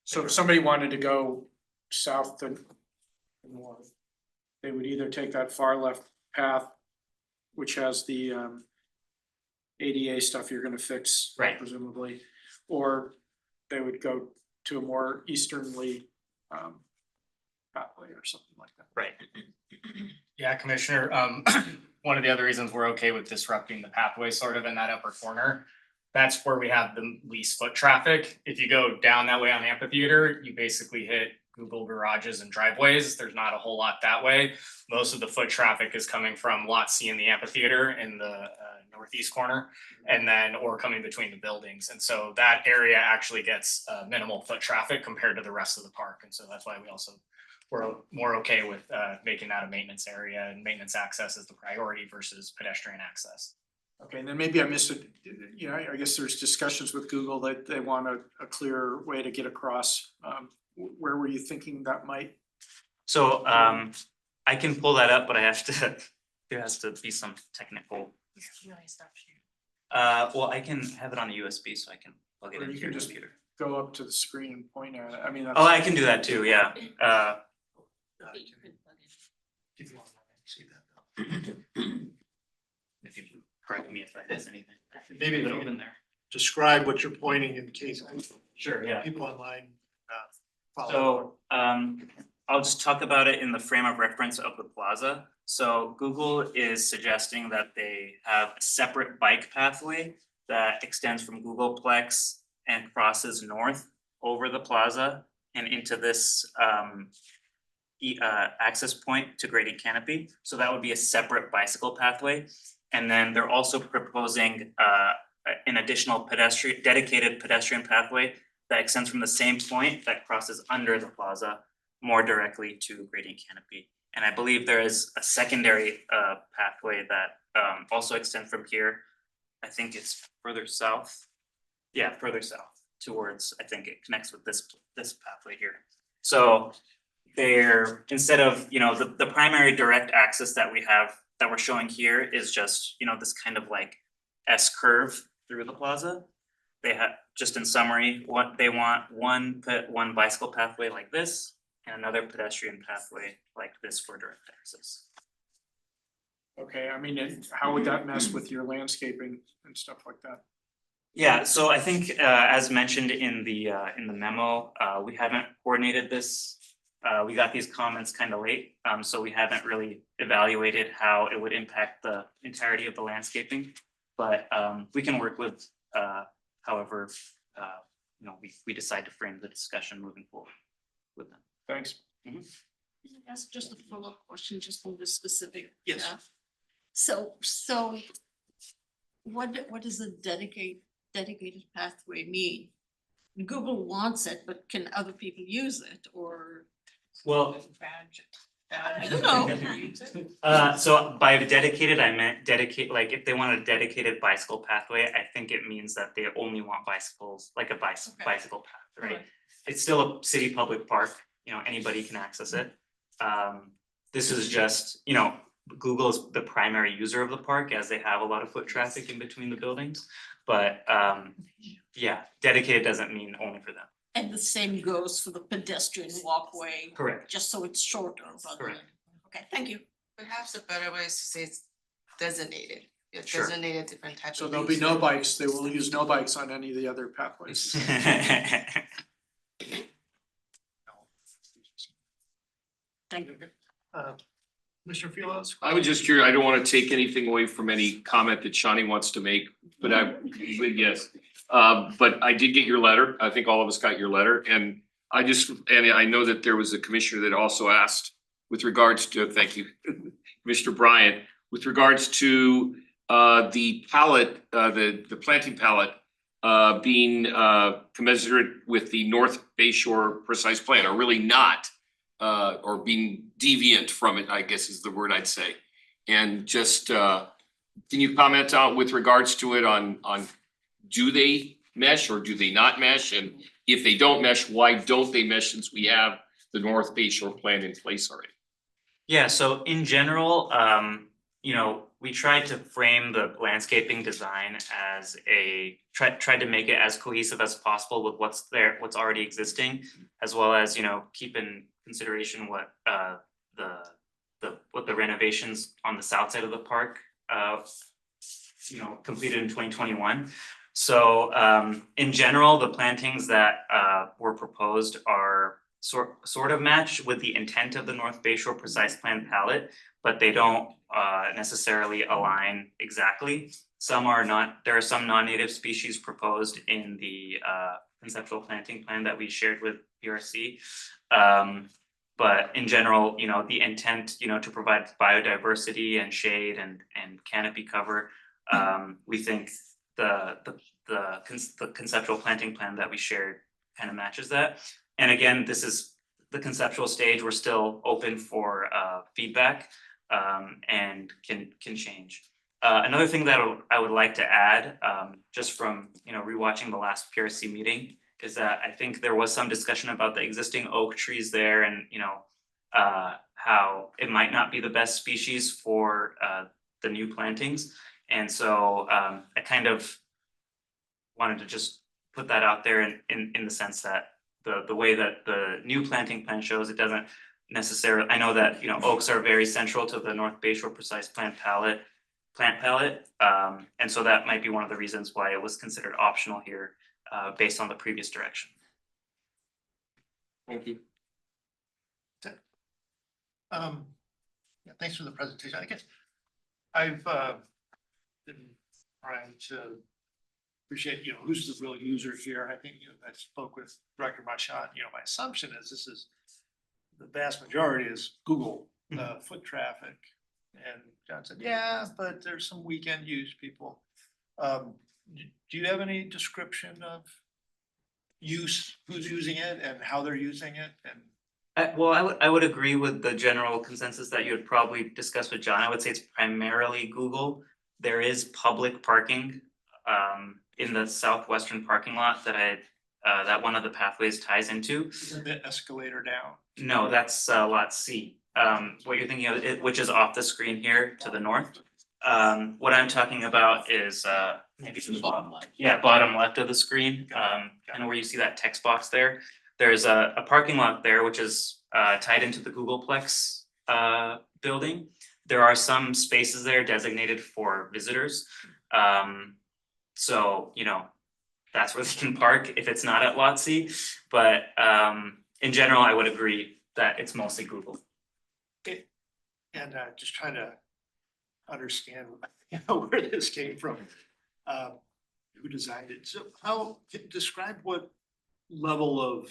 So if somebody wanted to go south to north, they would either take that far left path, which has the ADA stuff you're gonna fix, Right. presumably, or they would go to a more easternly pathway or something like that. Right. Yeah, Commissioner, one of the other reasons we're okay with disrupting the pathway sort of in that upper corner. That's where we have the least foot traffic. If you go down that way on Amphitheater, you basically hit Google garages and driveways. There's not a whole lot that way. Most of the foot traffic is coming from Lot C in the Amphitheater in the northeast corner, and then or coming between the buildings. And so that area actually gets minimal foot traffic compared to the rest of the park. And so that's why we're more okay with making that a maintenance area and maintenance access as the priority versus pedestrian access. Okay, and then maybe I missed it, you know, I guess there's discussions with Google that they want a clear way to get across. Where were you thinking that might? So I can pull that up, but I have to, there has to be some technical. Well, I can have it on a USB so I can plug it Or into you your can just computer. go up to the screen and point at it, I mean, that's. Oh, I can do that too, yeah. If you want to see that. If you can correct me if I miss anything. Maybe Leave if it you open can there. describe what you're pointing in case Sure, yeah. people online follow. So I'll just talk about it in the frame of reference of the plaza. So Google is suggesting that they have a separate bike pathway that extends from Googleplex and crosses north over the plaza and into this access point to Gradient Canopy. So that would be a separate bicycle pathway. And then they're also proposing an additional dedicated pedestrian pathway that extends from the same point that crosses under the plaza more directly to Gradient Canopy. And I believe there is a secondary pathway that also extends from here. I think it's further south. Yeah, further south towards, I think it connects with this pathway here. So they're, instead of, you know, the primary direct access that we have that we're showing here is just, you know, this kind of like S curve through the plaza. They have, just in summary, what they want, one bicycle pathway like this and another pedestrian pathway like this for direct access. Okay, I mean, and how would that mess with your landscaping and stuff like that? Yeah, so I think as mentioned in the memo, we haven't coordinated this. We got these comments kind of late, so we haven't really evaluated how it would impact the entirety of the landscaping. But we can work with however you know we decide to frame the discussion moving forward with them. Thanks. That's just a follow-up question, just on this specific. Yes. So what does a dedicated pathway mean? Google wants it, but can other people use it or? Well, Badge. I don't know. so by dedicated, I meant dedicate, like if they want a dedicated bicycle pathway, I think it means that they only want bicycles, like a Okay. bicycle path, right? Right. It's still a city public park, you know, anybody can access it. This is just, you know, Google is the primary user of the park as they have a lot of foot traffic in between the buildings. But yeah, dedicated doesn't mean only for them. And the same goes for the pedestrian walkway, Correct. just so it's shorter. rather Correct. than- Okay, thank you. Perhaps a better way is to say it's designated, it's Sure. designated different types So of. there'll be use. no bikes, they will use no bikes on any of the other pathways. Thank you. Mr. Philos? I was just curious, I don't wanna take anything away from any comment that Shawnee wants to make, but yes. But I did get your letter, I think all of us got your letter, and I know that there was a commissioner that also asked with regards to, thank you, Mr. Bryant, with regards to the palette, the planting palette being commensurate with the North Bay Shore precise plan, or really not. Or being deviant from it, I guess is the word I'd say. And just, can you comment on with regards to it on do they mesh or do they not mesh? And if they don't mesh, why don't they mesh since we have the North Bay Shore plan in place already? Yeah, so in general, you know, we tried to frame the landscaping design as tried to make it as cohesive as possible with what's there, what's already existing, as well as, you know, keep in consideration what the renovations on the south side of the park you know, completed in 2021. So in general, the plantings that were proposed are sort of match with the intent of the North Bay Shore precise plan palette, but they don't necessarily align exactly. There are some non-native species proposed in the conceptual planting plan that we shared with PRC. But in general, you know, the intent, you know, to provide biodiversity and shade and canopy cover, we think the conceptual planting plan that we shared kind of matches that. And again, this is the conceptual stage. We're still open for feedback and can change. Another thing that I would like to add, just from, you know, rewatching the last PRC meeting, is that I think there was some discussion about the existing oak trees there and, you know, how it might not be the best species for the new plantings. And so I kind of wanted to just put that out there in the sense that the way that the new planting plan shows, it doesn't necessarily, I know that, you know, oaks are very central to the North Bay Shore precise plant palette. And so that might be one of the reasons why it was considered optional here based on the previous direction. Thank you. Yeah, thanks for the presentation. I guess I've been trying to appreciate, you know, who's the real user here. I think, you know, I spoke with Director Marchand, you know, my assumption is this is the vast majority is Google foot traffic. And John said, yeah, but there's some weekend use people. Do you have any description of use, who's using it and how they're using it? And Well, I would agree with the general consensus that you would probably discuss with John. I would say it's primarily Google. There is public parking in the southwestern parking lot that that one of the pathways ties into. isn't the escalator down? No, that's lot C. What you're thinking of, which is off the screen here to the north. What I'm talking about is maybe to the bottom left. Yeah, bottom left of the screen, kind of where you see that text box there. There's a parking lot there, which is tied into the Googleplex building. There are some spaces there designated for visitors. So, you know, that's where they can park if it's not at Lot C. But in general, I would agree that it's mostly Google. And just trying to understand, you know, where this came from, who designed it. So how, describe what level of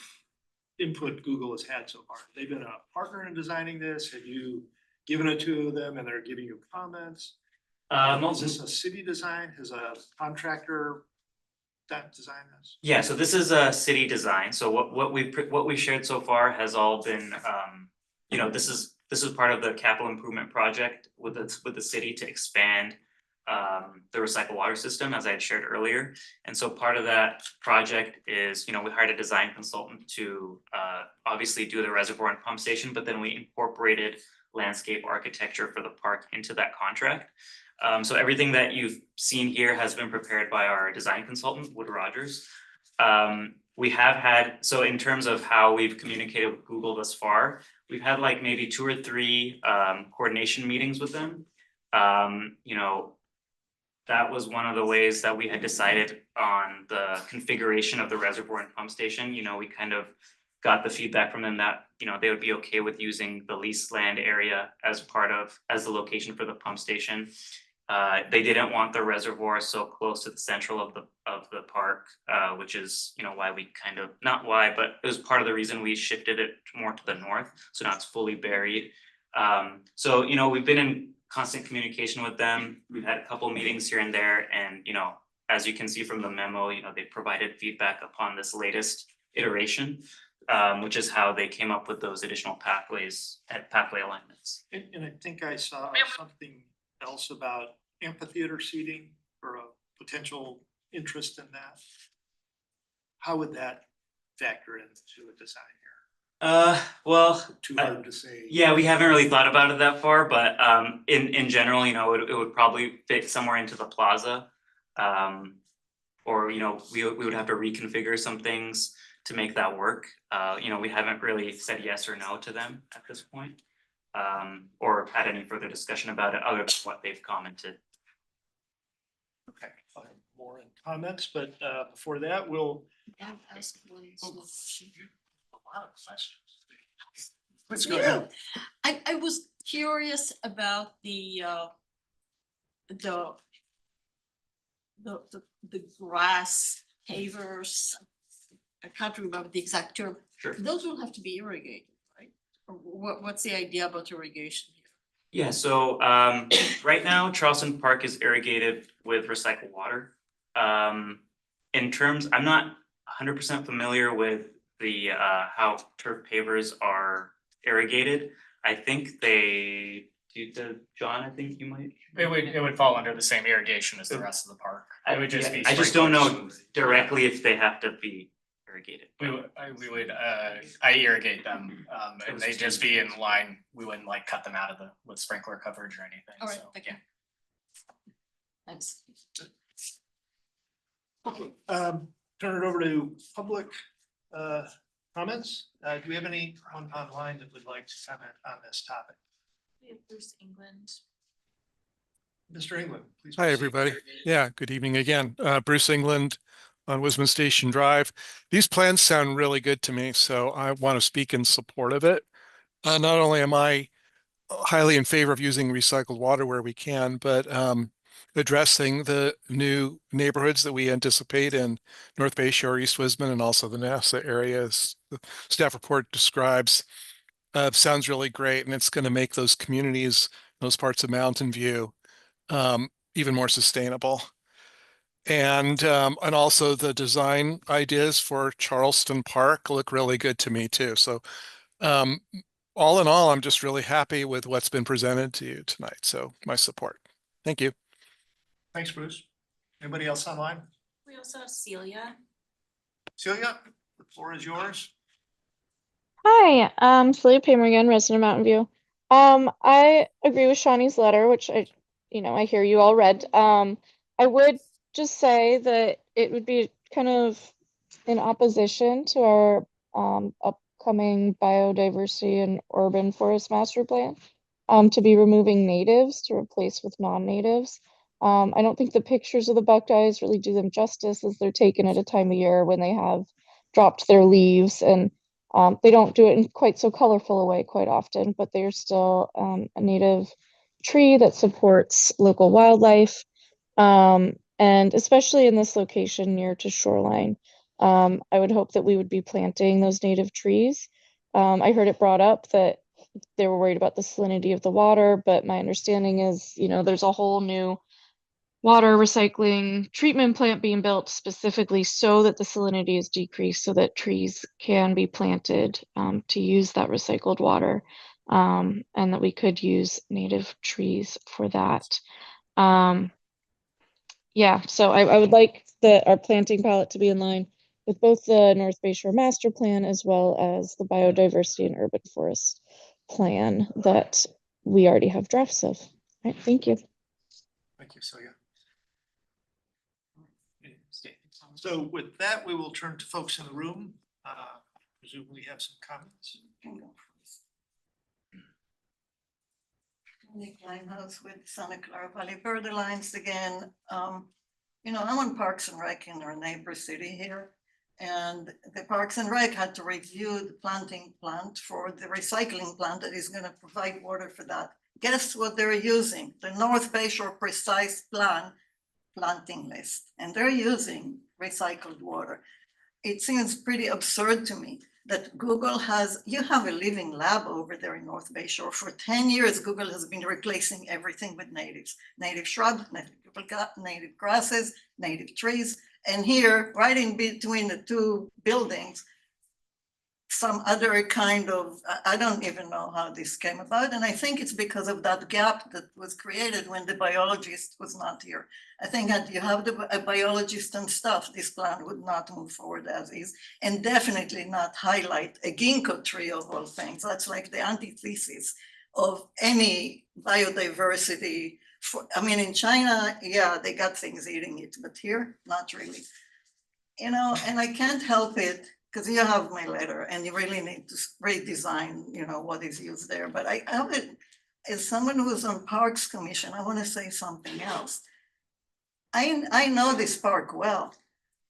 input Google has had so far? They've been a partner in designing this. Have you given it to them and they're giving you comments? Is this a city design? Has a contractor that designed this? Yeah, so this is a city design, so what we've shared so far has all been, you know, this is part of the capital improvement project with the city to expand the recycled water system, as I had shared earlier. And so part of that project is, you know, we hired a design consultant to obviously do the reservoir and pump station, but then we incorporated landscape architecture for the park into that contract. So everything that you've seen here has been prepared by our design consultant, Wood Rogers. We have had, so in terms of how we've communicated with Google thus far, we've had like maybe 2 or 3 coordination meetings with them. You know, that was one of the ways that we had decided on the configuration of the reservoir and pump station. You know, we kind of got the feedback from them that, you know, they would be okay with using the leased land area as the location for the pump station. They didn't want the reservoir so close to the central of the park, which is, you know, why we kind of, not why, but it was part of the reason we shifted it more to the north, so now it's fully buried. So, you know, we've been in constant communication with them. We've had a couple meetings here and there, and, you know, as you can see from the memo, you know, they provided feedback upon this latest iteration, which is how they came up with those additional pathway alignments. And I think I saw something else about amphitheater seating or a potential interest in that. How would that factor into a design here? Well, Too hard to say. yeah, we haven't really thought about it that far, but in general, you know, it would probably fit somewhere into the plaza. Or, you know, we would have to reconfigure some things to make that work. You know, we haven't really said yes or no to them at this point. Or had any further discussion about it other than what they've commented. Okay, fine, more in comments, but before that, we'll. Yeah, ask please. A lot of questions. Let's go ahead. I was curious about the grass pavers. I can't remember the exact term. Sure. Those will have to be irrigated, right? Or what's the idea about irrigation here? Yeah, so right now Charleston Park is irrigated with recycled water. In terms, I'm not 100% familiar with the how turf pavers are irrigated. I think they do John, I think you might. It would fall under the same irrigation as the rest of the park. It would just be. I just don't know sprinklers. directly if they have to be irrigated. I irrigate them, and they'd just be in line. We wouldn't like cut them out of with sprinkler coverage or anything, All right, so, okay. yeah. Thanks. Okay, turn it over to public comments. Do we have anyone online that would like to comment on this topic? We have Bruce England. Mr. England, please. Hi, proceed. everybody. Yeah, good evening again. Bruce England on Wisman Station Drive. These plans sound really good to me, so I want to speak in support of it. Not only am I highly in favor of using recycled water where we can, but addressing the new neighborhoods that we anticipate in North Bay Shore, East Wisman, and also the NASA areas. The staff report describes sounds really great, and it's going to make those communities, those parts of Mountain View, even more sustainable. And also the design ideas for Charleston Park look really good to me too. So all in all, I'm just really happy with what's been presented to you tonight. So my support. Thank you. Thanks, Bruce. Anybody else online? We also have Celia. Celia, the floor is yours. Hi, Celia Paymer again, resident of Mountain View. I agree with Shawnee's letter, which I hear you all read. I would just say that it would be kind of in opposition to our upcoming biodiversity and urban forest master plan, to be removing natives to replace with non-natives. I don't think the pictures of the buckeyes really do them justice, as they're taken at a time of year when they have dropped their leaves, and they don't do it in quite so colorful a way quite often, but they're still a native tree that supports local wildlife. And especially in this location near to shoreline, I would hope that we would be planting those native trees. I heard it brought up that they were worried about the salinity of the water, but my understanding is, there's a whole new water recycling treatment plant being built specifically so that the salinity is decreased so that trees can be planted to use that recycled water, and that we could use native trees for that. Yeah, so I would like our planting palette to be in line with both the North Bay Shore Master Plan as well as the Biodiversity and Urban Forest Plan that we already have drafts of. All right, thank you. Thank you, Celia. So with that, we will turn to folks in the room. Presumably have some comments. Nick Limehouse with Santa Clara Valley Bird Alliance again. I'm on Parks and Rec in our neighbor city here. And the Parks and Rec had to review the planting plant for the recycling plant that is gonna provide water for that. Guess what they're using? The North Bay Shore Precise Plan planting list, and they're using recycled water. It seems pretty absurd to me that Google you have a living lab over there in North Bay Shore. For 10 years, Google has been replacing everything with natives, native shrubs, native grasses, native trees. And here, right in between the two buildings, some other kind of, I don't even know how this came about. And I think it's because of that gap that was created when the biologist was not here. I think that you have a biologist and stuff, this plan would not move forward as is, and definitely not highlight a ginkgo tree of all things. That's like the antithesis of any biodiversity. In China, yeah, they got things eating it, but here, not really. And I can't help it, because you have my letter and you really need to redesign, what is used there. But I have it, as someone who's on Parks Commission, I want to say something else. I know this park well.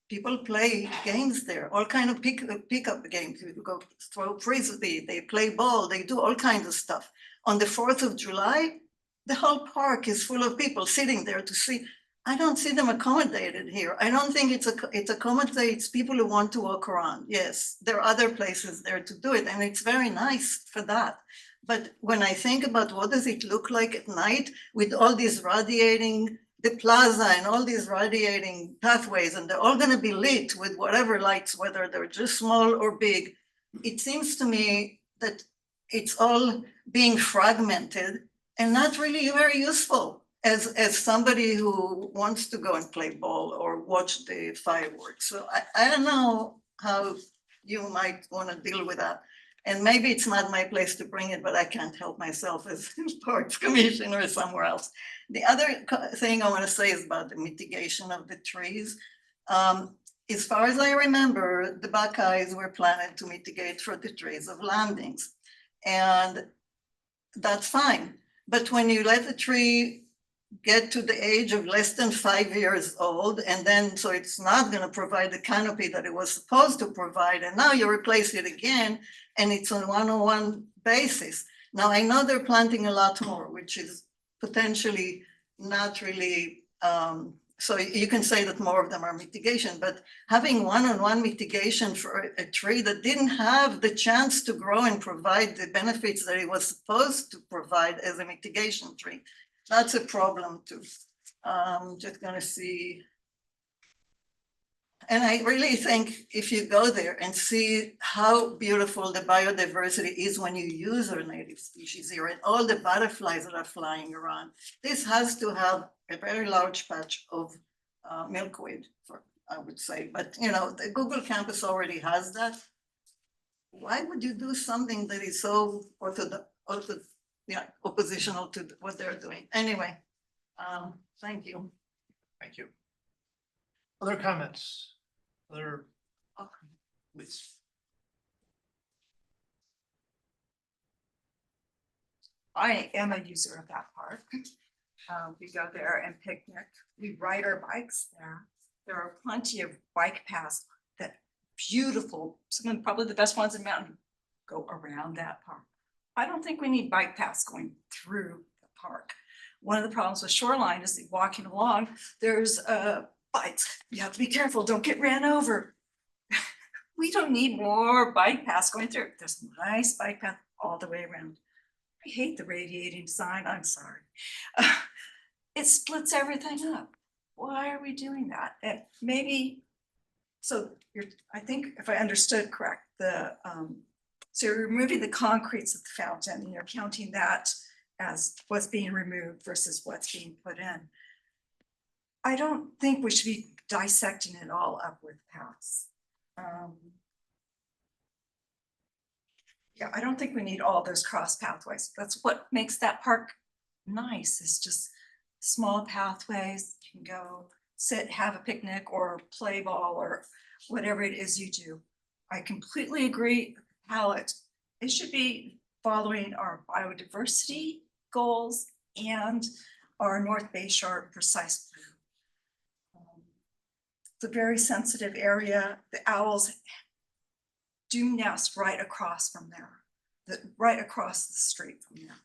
People play games there, all kind of pickup games. You go throw frisbee, they play ball, they do all kinds of stuff. On the 4th of July, the whole park is full of people sitting there to see. I don't see them accommodated here. I don't think it accommodates people who want to walk around. Yes, there are other places there to do it, and it's very nice for that. But when I think about what does it look like at night with all these radiating, the plaza and all these radiating pathways, and they're all gonna be lit with whatever lights, whether they're just small or big, it seems to me that it's all being fragmented and not really very useful. As somebody who wants to go and play ball or watch the fireworks. So I don't know how you might want to deal with that. And maybe it's not my place to bring it, but I can't help myself as Parks Commissioner or somewhere else. The other thing I want to say is about the mitigation of the trees. As far as I remember, the Buckeyes were planning to mitigate for the trees of landings. And that's fine. But when you let the tree get to the age of less than 5 years old, and then so it's not going to provide the canopy that it was supposed to provide, and now you replace it again, and it's on one-on-one basis. Now I know they're planting a lot more, which is potentially not really, so you can say that more of them are mitigation, but having one-on-one mitigation for a tree that didn't have the chance to grow and provide the benefits that it was supposed to provide as a mitigation tree, that's a problem too. Just gonna see. And I really think if you go there and see how beautiful the biodiversity is when you use our native species here and all the butterflies that are flying around, this has to have a very large patch of milkweed, I would say. But the Google campus already has that. Why would you do something that is so oppositional to what they're doing? Anyway, thank you. Thank you. Other comments? Please. I am a user of that park. We go there and picnic. We ride our bikes there. There are plenty of bike paths that beautiful, some of probably the best ones in Mountain go around that park. I don't think we need bike paths going through the park. One of the problems with Shoreline is that walking along, there's bikes. You have to be careful, don't get ran over. We don't need more bike paths going through. There's a nice bike path all the way around. I hate the radiating sign, I'm sorry. It splits everything up. Why are we doing that? And maybe, so I think if I understood correct, so you're removing the concretes of the fountain and you're counting that as what's being removed versus what's being put in. I don't think we should be dissecting it all up with paths. Yeah, I don't think we need all those cross pathways. That's what makes that park nice, is just small pathways. You can go sit, have a picnic or play ball or whatever it is you do. I completely agree with the palette. It should be following our biodiversity goals and our North Bay Shore precise plan. It's a very sensitive area. The owls do nest right across from there, right across the street from there.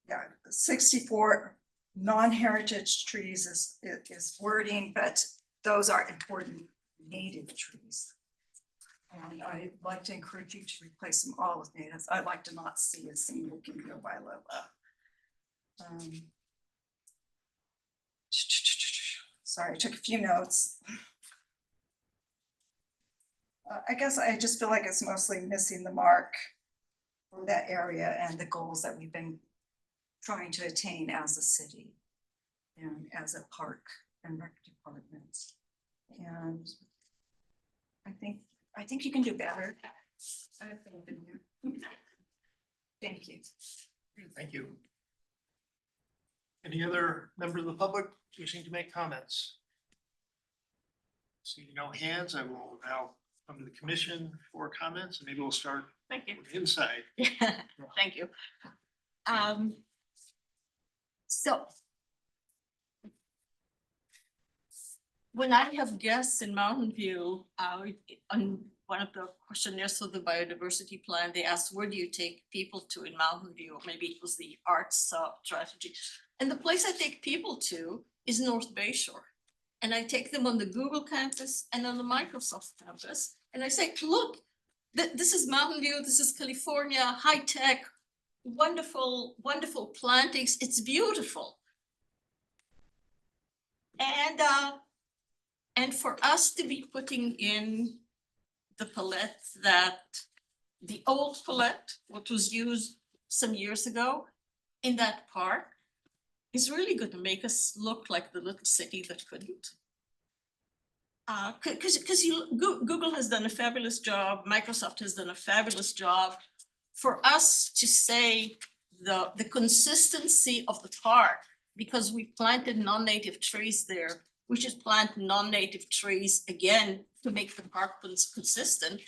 Yeah, 64 non-heritage trees is wording, but those are important native trees. And I'd like to encourage you to replace them all with natives. I'd like to not see a single ginkgo biloba. Sorry, I took a few notes. I guess I just feel like it's mostly missing the mark for that area and the goals that we've been trying to attain as a city and as a park and rec department. And I think you can do better. Thank you. Thank you. Any other members of the public wishing to make comments? Seeing no hands, I will now come to the commission for comments, and maybe we'll start Thank you. inside. Thank you. So when I have guests in Mountain View, on one of the questionnaires for the biodiversity plan, they asked, where do you take people to in Mountain View? Or maybe it was the arts strategy. And the place I take people to is North Bay Shore. And I take them on the Google campus and on the Microsoft campus. And I say, look, this is Mountain View, this is California, high tech, wonderful, wonderful plantings. It's beautiful. And for us to be putting in the palette that the old palette, what was used some years ago in that park, is really going to make us look like the little city that couldn't. Because Google has done a fabulous job, Microsoft has done a fabulous job. For us to say the consistency of the park, because we planted non-native trees there, we should plant non-native trees again to make the park consistent.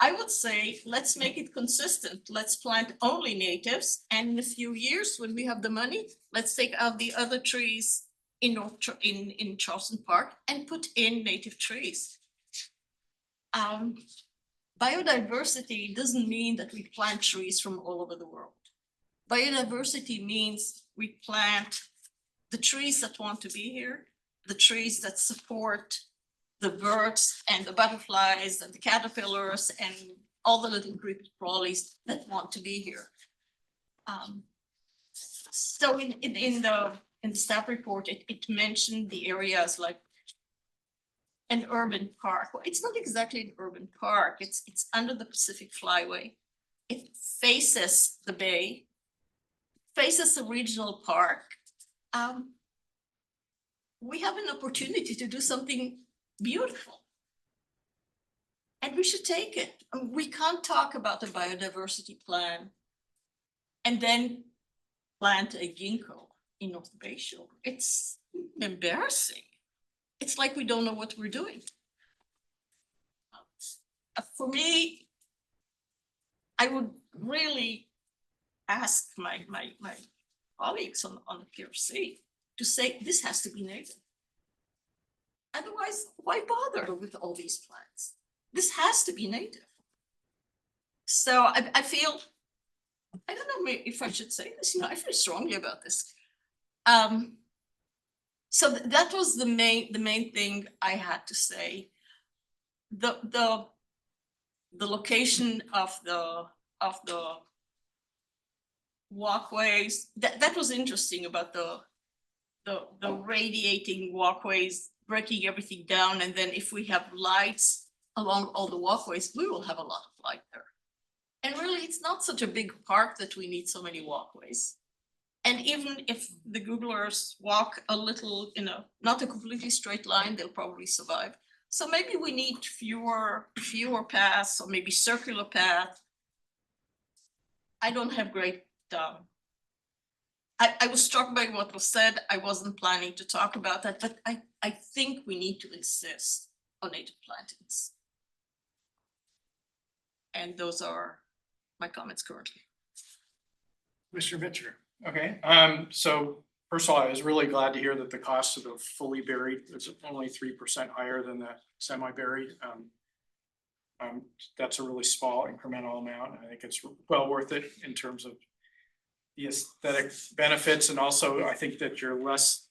I would say, let's make it consistent. Let's plant only natives. And in a few years, when we have the money, let's take out the other trees in Charleston Park and put in native trees. Biodiversity doesn't mean that we plant trees from all over the world. Biodiversity means we plant the trees that want to be here, the trees that support the birds and the butterflies and the caterpillars and all the little creepy crawlies that want to be here. So in the staff report, it mentioned the areas like an urban park. Well, it's not exactly an urban park. It's under the Pacific Flyway. It faces the bay, faces a regional park. We have an opportunity to do something beautiful. And we should take it. We can't talk about the biodiversity plan and then plant a ginkgo in North Bay Shore. It's embarrassing. It's like we don't know what we're doing. For me, I would really ask my colleagues on the PRC to say this has to be native. Otherwise, why bother with all these plants? This has to be native. So I feel, I don't know if I should say this, I feel strongly about this. So that was the main thing I had to say. the location of the walkways, that was interesting about the radiating walkways, breaking everything down, and then if we have lights along all the walkways, we will have a lot of light there. And really, it's not such a big park that we need so many walkways. And even if the Googlers walk a little, not a completely straight line, they'll probably survive. So maybe we need fewer paths, or maybe circular path. I don't have great, I was struck by what was said. I wasn't planning to talk about that, but I think we need to insist on native plantings. And those are my comments currently. Mr. Mitchell. Okay, so first of all, I was really glad to hear that the cost of the fully buried is only 3% higher than the semi-buried. That's a really small incremental amount. I think it's well worth it in terms of the aesthetic benefits, and also I think that you're less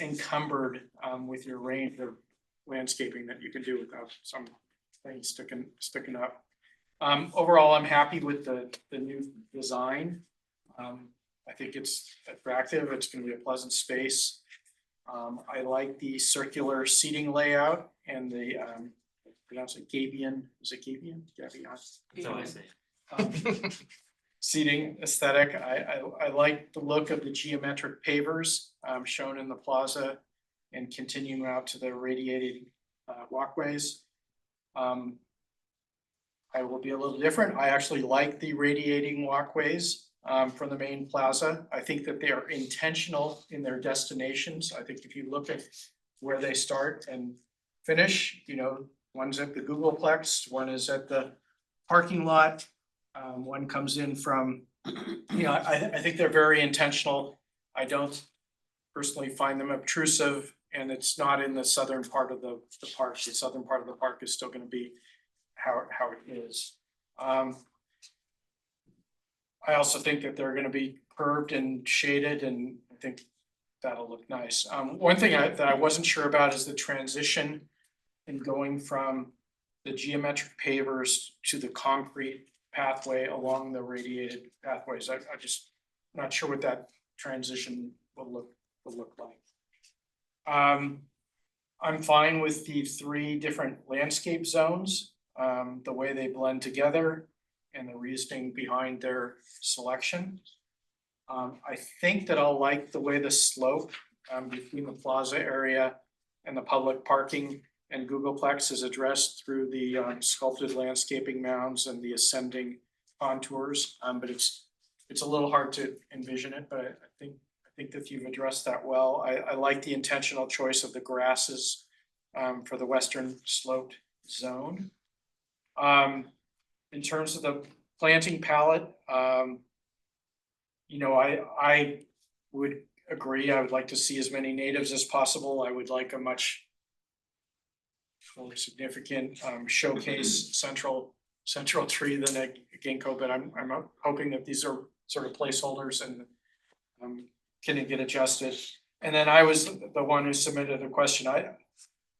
encumbered with your range of landscaping that you can do without some things sticking up. Overall, I'm happy with the new design. I think it's attractive. It's going to be a pleasant space. I like the circular seating layout and the pronounce it Gabion. Is it Gabion? Gabion. Seating aesthetic. I like the look of the geometric pavers shown in the plaza and continuing out to the radiated walkways. I will be a little different. I actually like the radiating walkways from the main plaza. I think that they are intentional in their destinations. I think if you look at where they start and finish, one's at the Googleplex, one is at the parking lot, one comes in from, I think they're very intentional. I don't personally find them obtrusive, and it's not in the southern part of the park. The southern part of the park is still going to be how it is. I also think that they're going to be curved and shaded, and I think that'll look nice. One thing that I wasn't sure about is the transition in going from the geometric pavers to the concrete pathway along the radiated pathways. I just not sure what that transition will look like. I'm fine with the 3 different landscape zones, the way they blend together and the reasoning behind their selection. I think that I'll like the way the slope between the plaza area and the public parking and Googleplex is addressed through the sculpted landscaping mounds and the ascending contours. But it's a little hard to envision it, but I think that you've addressed that well. I like the intentional choice of the grasses for the western sloped zone. In terms of the planting palette, I would agree. I would like to see as many natives as possible. I would like a much more significant showcase central tree than a ginkgo, but I'm hoping that these are sort of placeholders and can get adjusted. And then I was the one who submitted the question.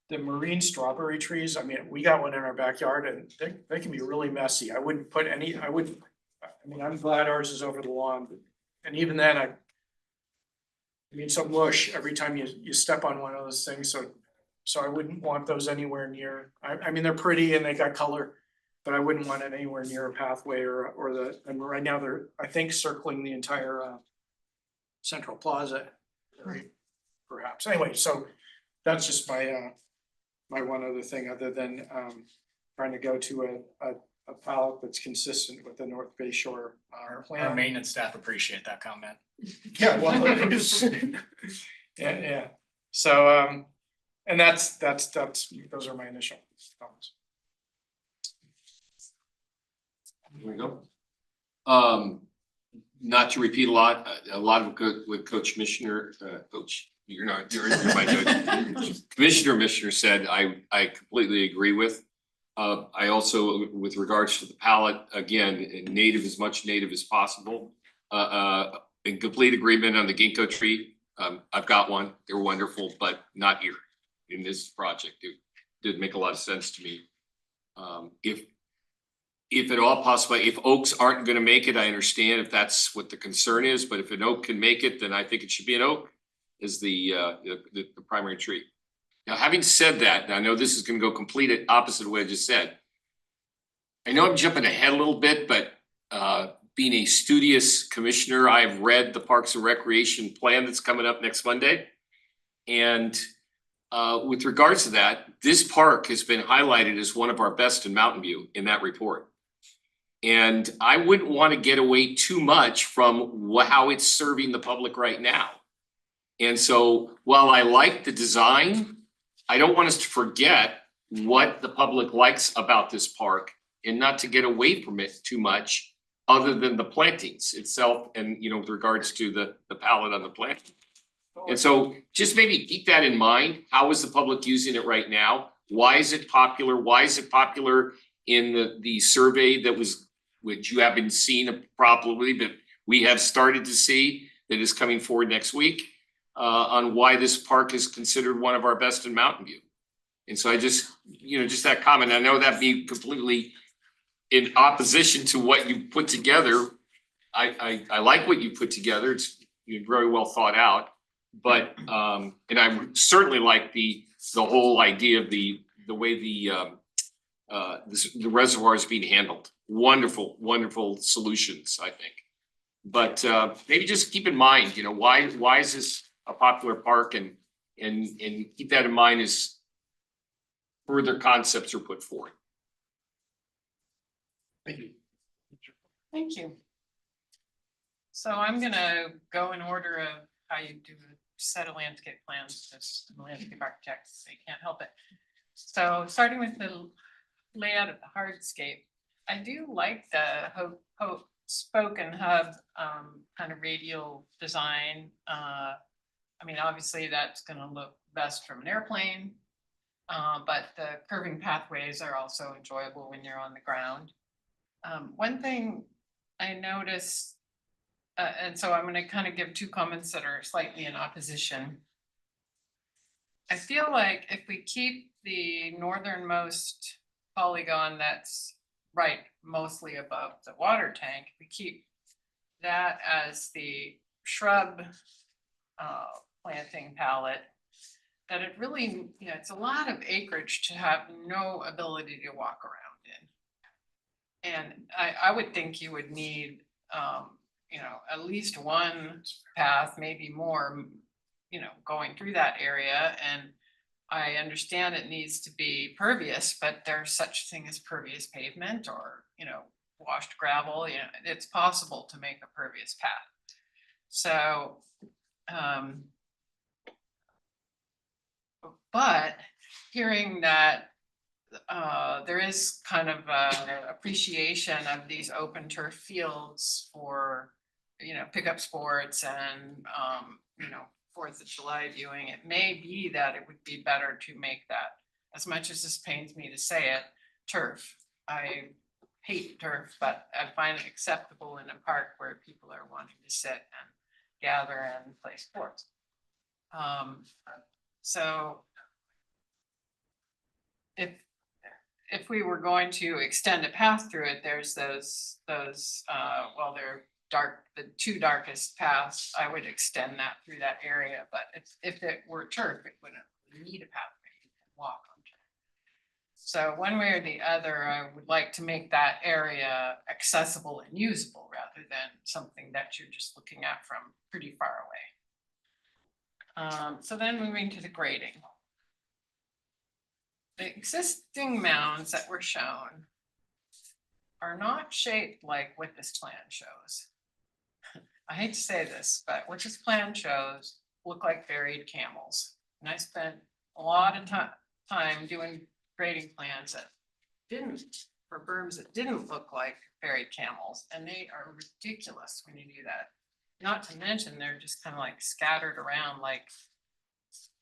The marine strawberry trees, I mean, we got one in our backyard and they can be really messy. I wouldn't put any, I'm glad ours is over the lawn, and even then some mush every time you step on one of those things. So I wouldn't want those anywhere near, I mean, they're pretty and they got color, but I wouldn't want it anywhere near a pathway and right now they're, I think, circling the entire Central Plaza area, perhaps. Anyway, so that's just my one other thing, other than trying to go to a palette that's consistent with the North Bay Shore plan. Our maintenance staff appreciate that comment. Yeah, well, it is. Yeah. So, and that's those are my initial comments. There we go. Not to repeat a lot of what Coach Missioner, you're my coach. Commissioner said, I completely agree with. I also, with regards to the palette, again, native, as much native as possible. In complete agreement on the ginkgo tree. I've got one, they're wonderful, but not here in this project. did make a lot of sense to me. If at all possible, if oaks aren't gonna make it, I understand if that's what the concern is, but if an oak can make it, then I think it should be an oak as the primary tree. Now, having said that, and I know this is gonna go complete opposite of what I just said. I know I'm jumping ahead a little bit, but being a studious commissioner, I've read the Parks and Recreation plan that's coming up next Monday. And with regards to that, this park has been highlighted as one of our best in Mountain View in that report. And I wouldn't want to get away too much from how it's serving the public right now. And so while I like the design, I don't want us to forget what the public likes about this park and not to get away from it too much, other than the plantings itself and, you know, with regards to the palette on the plant. And so just maybe keep that in mind. How is the public using it right now? Why is it popular? Why is it popular in the survey that was, which you haven't seen probably, but we have started to see that is coming forward next week on why this park is considered one of our best in Mountain View. And so I just, you know, just that comment, I know that'd be completely in opposition to what you put together. I like what you put together. It's very well thought out. But and I certainly like the whole idea of the way the reservoir is being handled. Wonderful solutions, I think. But maybe just keep in mind, you know, why is this a popular park, and keep that in mind as further concepts are put forward. Thank you. Thank you. So I'm gonna go in order of how you do a set of landscape plans, because I'm a landscape architect, so you can't help it. So starting with the layout of the hardscape, I do like the spoke and hub kind of radial design. I mean, obviously that's gonna look best from an airplane, but the curving pathways are also enjoyable when you're on the ground. One thing I noticed, and so I'm gonna kind of give two comments that are slightly in opposition. I feel like if we keep the northernmost polygon that's right mostly above the water tank, we keep that as the shrub planting palette, that it really, you know, it's a lot of acreage to have no ability to walk around in. And I would think you would need, you know, at least one path, maybe more, you know, going through that area. And I understand it needs to be pervious, but there's such thing as pervious pavement or, you know, washed gravel. You know, it's possible to make a pervious path. So, but hearing that there is kind of a appreciation of these open turf fields for, you know, pickup sports and, you know, 4th of July viewing, it may be that it would be better to make that, as much as this pains me to say it, turf. I hate turf, but I find it acceptable in a park where people are wanting to sit and gather and play sports. So if we were going to extend a path through it, there's those well, they're dark, the two darkest paths, I would extend that through that area, but if it were turf, it wouldn't need a pathway, you can walk on turf. So one way or the other, I would like to make that area accessible and usable rather than something that you're just looking at from pretty far away. So then moving to the grading. The existing mounds that were shown are not shaped like what this plan shows. I hate to say this, but what this plan shows look like buried camels. And I spent a lot of time doing grading plans that didn't, for berms that didn't look like buried camels, and they are ridiculous when you do that. Not to mention, they're just kind of like scattered around, like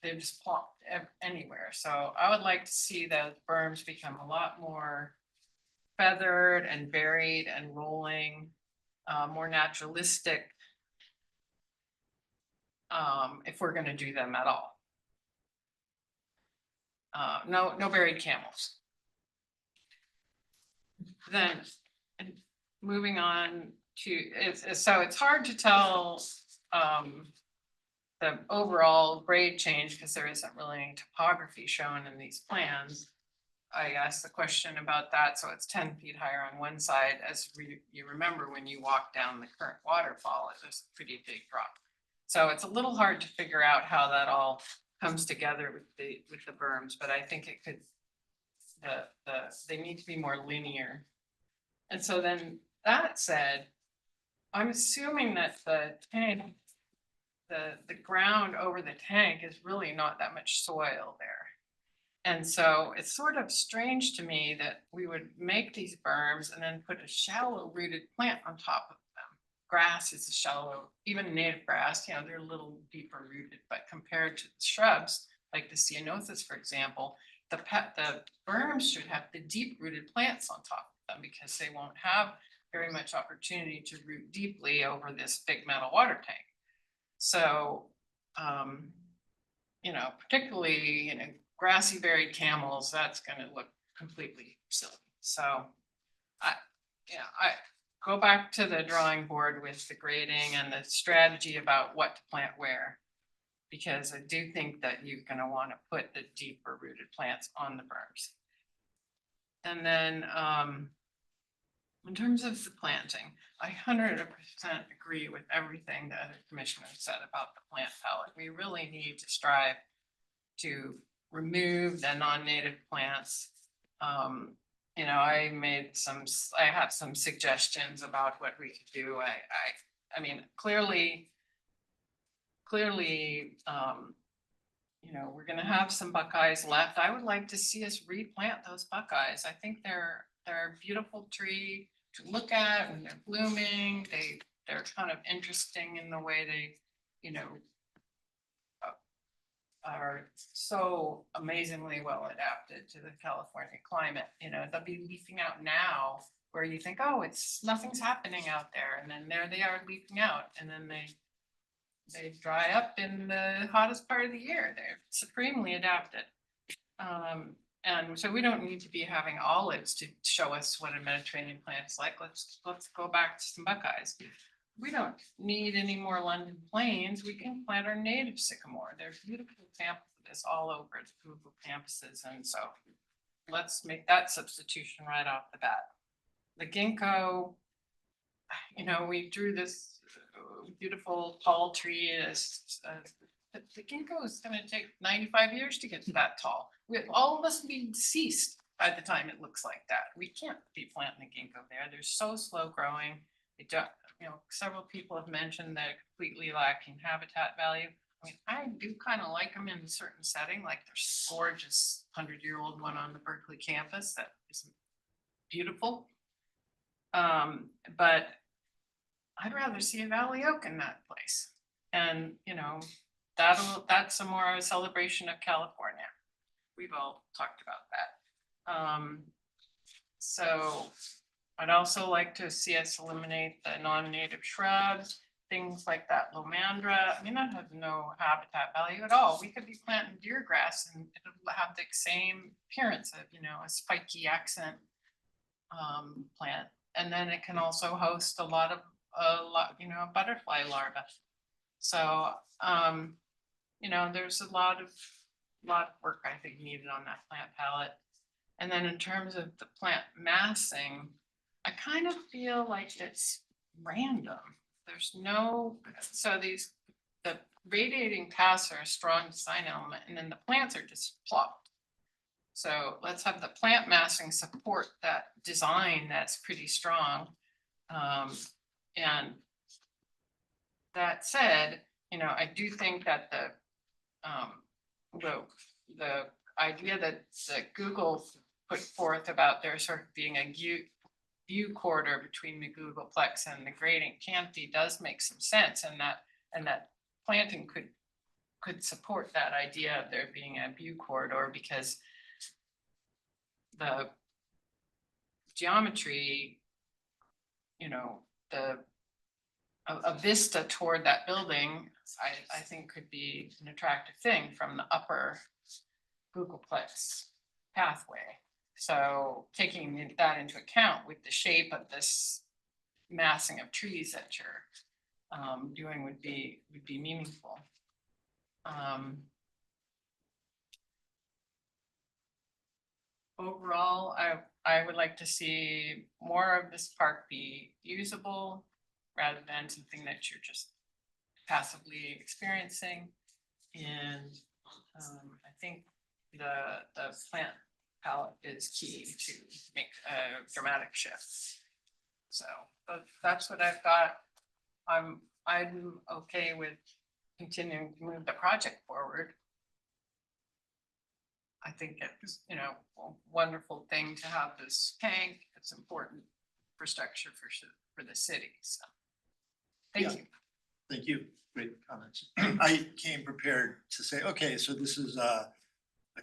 they've just plopped anywhere. So I would like to see those berms become a lot more feathered and buried and rolling, more naturalistic, if we're going to do them at all. no buried camels. Then, and moving on to, so it's hard to tell, the overall grade change, because there isn't really any topography shown in these plans. I asked the question about that, so it's 10 feet higher on one side, you remember when you walk down the current waterfall, there's a pretty big drop. So it's a little hard to figure out how that all comes together with the berms, but I think it could, they need to be more linear. And so then, that said, I'm assuming that the tank, the ground over the tank is really not that much soil there. And so it's sort of strange to me that we would make these berms and then put a shallow rooted plant on top of them. Grass is a shallow, even native grass, you know, they're a little deeper rooted, but compared to the shrubs, like the ceanothus, for example, the berms should have the deep rooted plants on top of them because they won't have very much opportunity to root deeply over this big metal water tank. So, you know, particularly, you know, grassy buried camels, that's gonna look completely silly. So I go back to the drawing board with the grading and the strategy about what to plant where. Because I do think that you're gonna wanna put the deeper rooted plants on the berms. And then, in terms of the planting, I 100% agree with everything the other commissioners said about the plant palette. We really need to strive to remove the non-native plants. You know, I have some suggestions about what we could do. I mean, clearly, you know, we're gonna have some buckeyes left. I would like to see us replant those buckeyes. I think they're a beautiful tree to look at when they're blooming. They're kind of interesting in the way they, you know, are so amazingly well adapted to the California climate. You know, they'll be leafing out now where you think, oh, nothing's happening out there. And then there they are leafing out, and then they dry up in the hottest part of the year. They're supremely adapted. And so we don't need to be having olives to show us what a Mediterranean plant is like. Let's go back to some buckeyes. We don't need any more London planes. We can plant our native sycamore. There's beautiful examples of this all over the Google campuses. And so let's make that substitution right off the bat. The ginkgo, you know, we drew this beautiful tall tree the ginkgo is going to take 95 years to get to that tall. All of us will be deceased by the time it looks like that. We can't be planting the ginkgo there. They're so slow growing. They don't, you know, several people have mentioned they're completely lacking habitat value. I mean, I do kind of like them in a certain setting, like there's gorgeous 100-year-old one on the Berkeley campus that is beautiful. But I'd rather see a valley oak in that place. And, you know, that's a more a celebration of California. We've all talked about that. So I'd also like to see us eliminate the non-native shrubs, things like that lomandra. I mean, that has no habitat value at all. We could be planting deer grass and it'll have the same appearance of, you know, a spiky accent plant. And then it can also host a lot, you know, butterfly larvae. So, you know, there's a lot of work I think needed on that plant palette. And then in terms of the plant massing, I kind of feel like it's random. There's no, so the radiating paths are a strong design element, and then the plants are just plopped. So let's have the plant massing support that design that's pretty strong. And that said, you know, I do think that the idea that Google put forth about there sort of being a view corridor between the Googleplex and the gradient canopy does make some sense, and that planting could support that idea of there being a view corridor, because the geometry, you know, a vista toward that building, I think could be an attractive thing from the upper Googleplex pathway. So taking that into account with the shape of this massing of trees that you're doing would be meaningful. Overall, I would like to see more of this park be usable rather than something that you're just passively experiencing. And I think the plant palette is key to make a dramatic shift. So, but that's what I've got. I'm okay with continuing to move the project forward. I think it's, you know, a wonderful thing to have this tank. It's important infrastructure for the city, so. Thank Yeah. you. Thank you. Great comments. I came prepared to say, okay, so this is a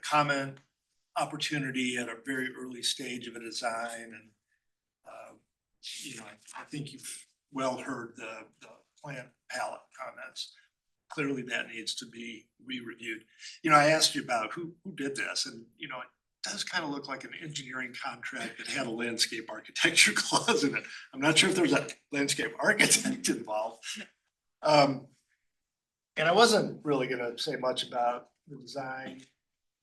comment opportunity at a very early stage of a design, and you know, I think you've well heard the plant palette comments. Clearly that needs to be re-reviewed. You know, I asked you about who did this, and you know, it does kind of look like an engineering contract that had a landscape architecture clause in it. I'm not sure if there's a landscape architect involved. And I wasn't really gonna say much about the design,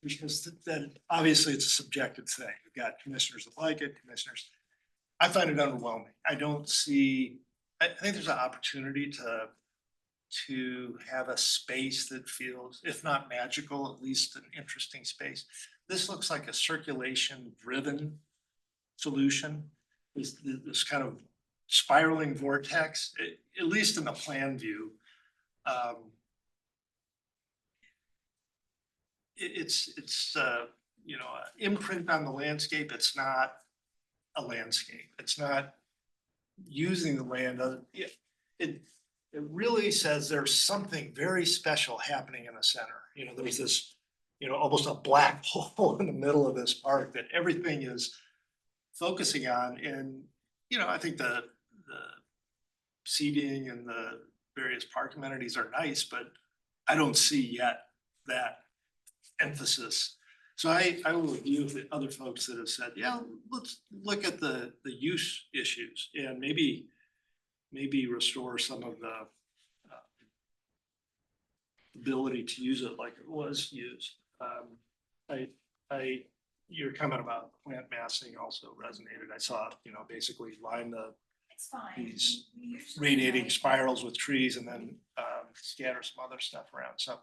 because then obviously it's a subjective thing. We've got commissioners that like it, commissioners. I find it underwhelming. I don't see, I think there's an opportunity to have a space that feels, if not magical, at least an interesting space. This looks like a circulation driven solution. This kind of spiraling vortex, at least in the plan view. It's you know, imprint on the landscape. It's not a landscape. It's not using the land. It really says there's something very special happening in the center. You know, there's this, you know, almost a black hole in the middle of this park that everything is focusing on. And, you know, I think the seating and the various park amenities are nice, but I don't see yet that emphasis. So I will review with the other folks that have said, yeah, let's look at the use issues and maybe restore some of the ability to use it like it was used. Your comment about plant massing also resonated. I saw, you know, basically line these radiating spirals with trees and then scatter some other stuff around. So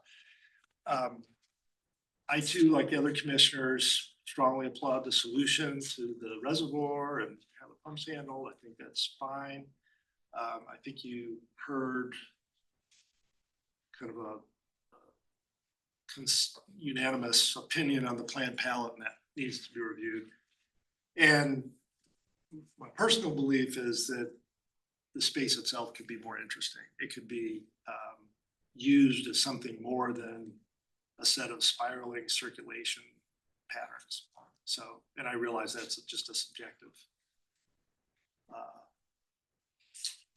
I too, like the other commissioners, strongly applaud the solution to the reservoir and how the pump's handled. I think that's fine. I think you heard kind of a unanimous opinion on the plan palette, and that needs to be reviewed. And my personal belief is that the space itself could be more interesting. It could be used as something more than a set of spiraling circulation patterns. So, and I realize that's just a subjective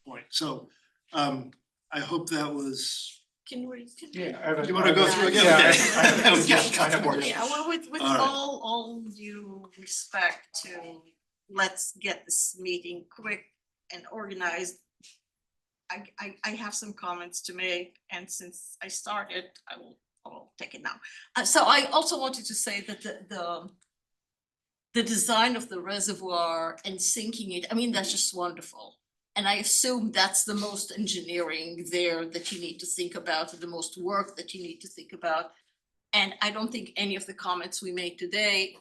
point. So I hope that was. Can we? Yeah. You want to go through again? Yeah. Okay. Yeah, kind of more. Yeah, well, with All right. all due respect to, let's get this meeting quick and organized. I have some comments to make, and since I started, I'll take it now. So I also wanted to say that the design of the reservoir and sinking it, I mean, that's just wonderful. And I assume that's the most engineering there that you need to think about, the most work that you need to think about. And I don't think any of the comments we made today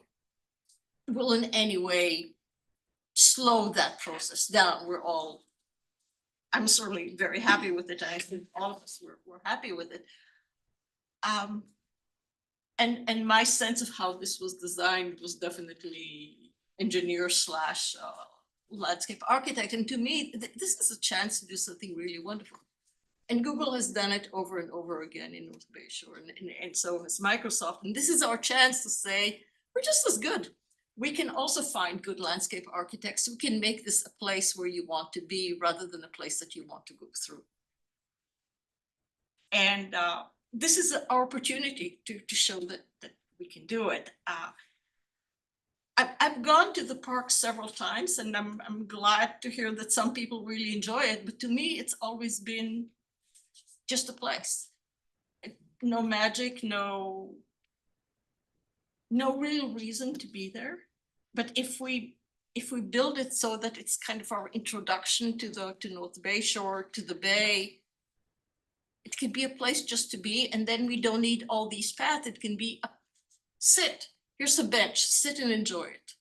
will in any way slow that process down. I'm certainly very happy with it. I think all of us were happy with it. And my sense of how this was designed was definitely engineer slash landscape architect. And to me, this is a chance to do something really wonderful. And Google has done it over and over again in North Bay Shore, and so has Microsoft. And this is our chance to say, we're just as good. We can also find good landscape architects who can make this a place where you want to be rather than a place that you want to go through. And this is our opportunity to show that we can do it. I've gone to the park several times and I'm glad to hear that some people really enjoy it, but to me, it's always been just a place. No magic, no real reason to be there. But if we build it so that it's kind of our introduction to North Bay Shore, to the bay, it can be a place just to be, and then we don't need all these paths. It can be sit, here's a bench, sit and enjoy it.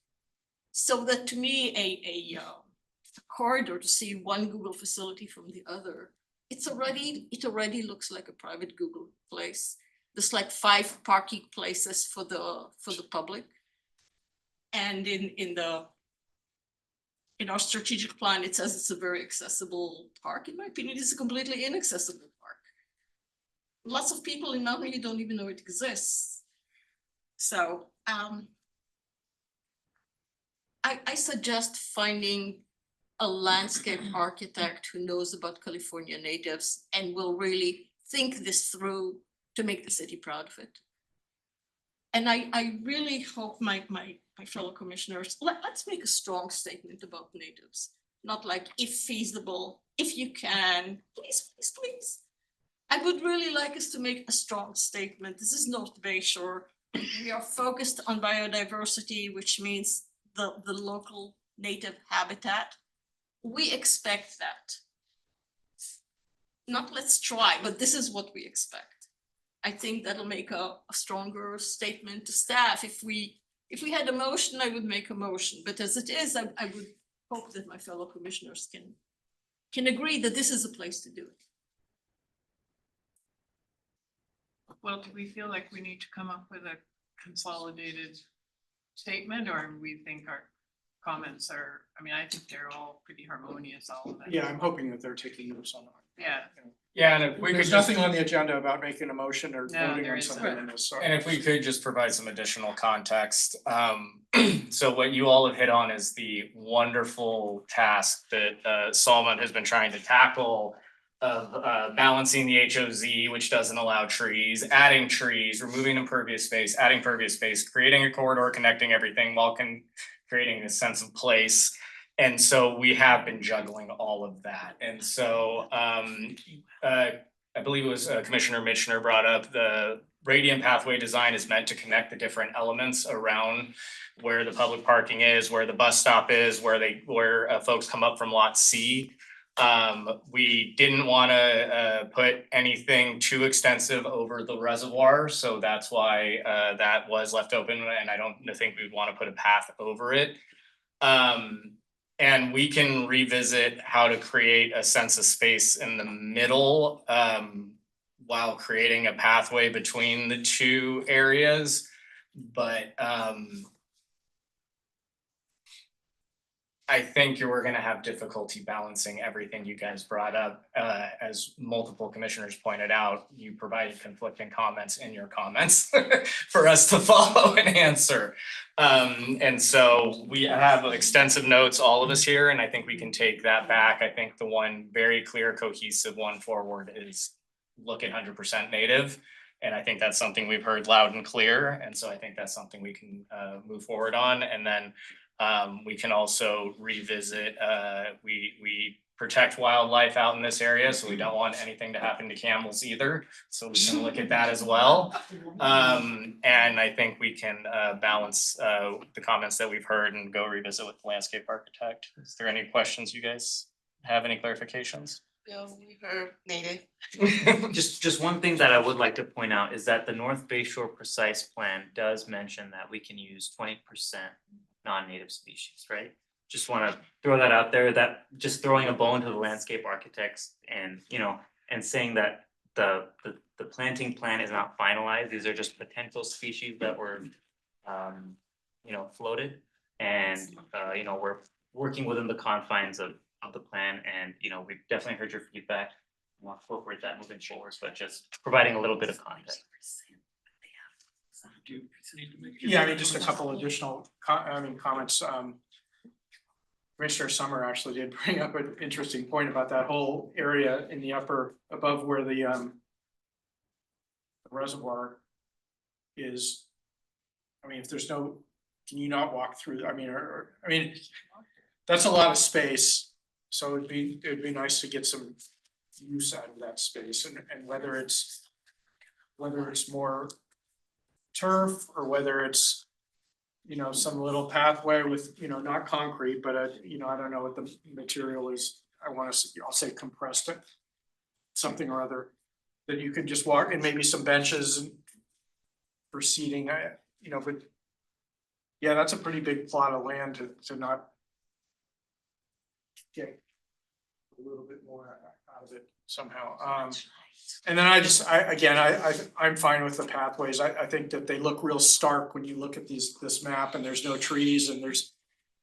So that to me, a corridor to see one Google facility from the other, it already looks like a private Google place. There's like 5 parking places for the public. And in our strategic plan, it says it's a very accessible park. In my opinion, it's a completely inaccessible park. Lots of people in Mountain View don't even know it exists. So I suggest finding a landscape architect who knows about California natives and will really think this through to make the city proud of it. And I really hope my fellow commissioners, let's make a strong statement about natives. Not like if feasible, if you can, please, please, please. I would really like us to make a strong statement. This is North Bay Shore. We are focused on biodiversity, which means the local native habitat. We expect that. Not let's try, but this is what we expect. I think that'll make a stronger statement to staff. If we had a motion, I would make a motion, but as it is, I would hope that my fellow commissioners can agree that this is a place to do it. Well, do we feel like we need to come up with a consolidated statement, or we think our comments are, I mean, I think they're all pretty harmonious, all of them. Yeah, I'm hoping that they're taking notes on it. Yeah. Yeah, and if we could There's just, nothing on the agenda about making a motion or No, voting there on isn't. something in this. So- and if we could just provide some additional context. So what you all have hit on is the wonderful task that Solomon has been trying to tackle of balancing the HOZ, which doesn't allow trees, adding trees, removing impervious space, adding pervious space, creating a corridor, connecting everything while creating a sense of place. And so we have been juggling all of that. And so I believe it was Commissioner Mitchner brought up the gradient pathway design is meant to connect the different elements around where the public parking is, where the bus stop is, where folks come up from lot C. We didn't want to put anything too extensive over the reservoir, so that's why that was left open, and I don't think we'd want to put a path over it. And we can revisit how to create a sense of space in the middle while creating a pathway between the two areas. But I think we're gonna have difficulty balancing everything you guys brought up. As multiple commissioners pointed out, you provided conflicting comments in your comments for us to follow and answer. And so we have extensive notes, all of us here, and I think we can take that back. I think the one very clear, cohesive one forward is look at 100% native. And I think that's something we've heard loud and clear. And so I think that's something we can move forward on. And then we can also revisit, we protect wildlife out in this area, so we don't want anything to happen to camels either. So we can look at that as well. And I think we can balance the comments that we've heard and go revisit with the landscape architect. Is there any questions you guys have, any clarifications? Bill, we heard native. Just one thing that I would like to point out is that the North Bay Shore Precise Plan does mention that we can use 20% non-native species, right? Just wanna throw that out there, that just throwing a bone to the landscape architects and, and saying that the planting plan is not finalized. These are just potential species that were, floated. And, we're working within the confines of the plan, and we've definitely heard your feedback. We'll incorporate that moving forward, but just providing a little bit of context. Yeah, I mean, just a couple additional comments. Commissioner Summer actually did bring up an interesting point about that whole area in the upper, above where the reservoir is. I mean, if there's no, can you not walk through, I mean, I mean, that's a lot of space. So it'd be nice to get some use out of that space and whether it's more turf or whether it's, you know, some little pathway with, you know, not concrete, but you know, I don't know what the material is. I'll say compressed it. Something or other that you could just walk and maybe some benches for seating, you know, but yeah, that's a pretty big plot of land to not get a little bit more out of it somehow. And then I'm fine with the pathways. I think that they look real stark when you look at this map and there's no trees and there's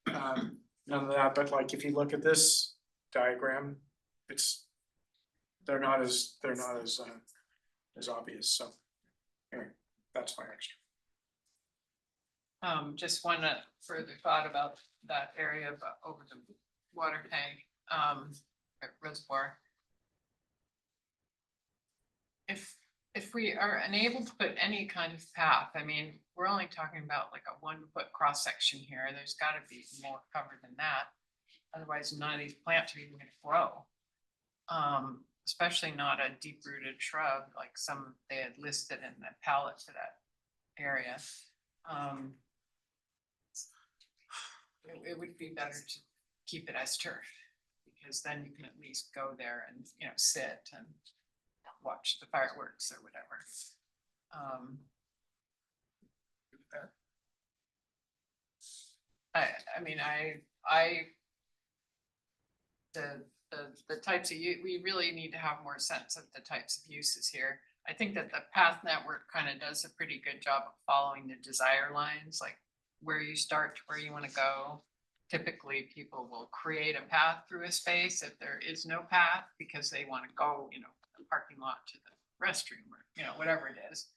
none of that, but like if you look at this diagram, they're not as obvious, so anyway, that's my extra. Just one further thought about that area over the water tank, at reservoir. If we are unable to put any kind of path, I mean, we're only talking about like a 1 foot cross section here. There's got to be more cover than that. Otherwise, none of these plants are even going to grow. Especially not a deep rooted shrub like some they had listed in the palette for that area. It would be better to keep it as turf because then you can at least go there and, you know, sit and watch the fireworks or whatever. I mean, the types of we really need to have more sense of the types of uses here. I think that the path network kind of does a pretty good job of following the desire lines, like where you start to where you want to go. Typically, people will create a path through a space if there is no path because they want to go, you know, the parking lot to the restroom or, you know, whatever it is.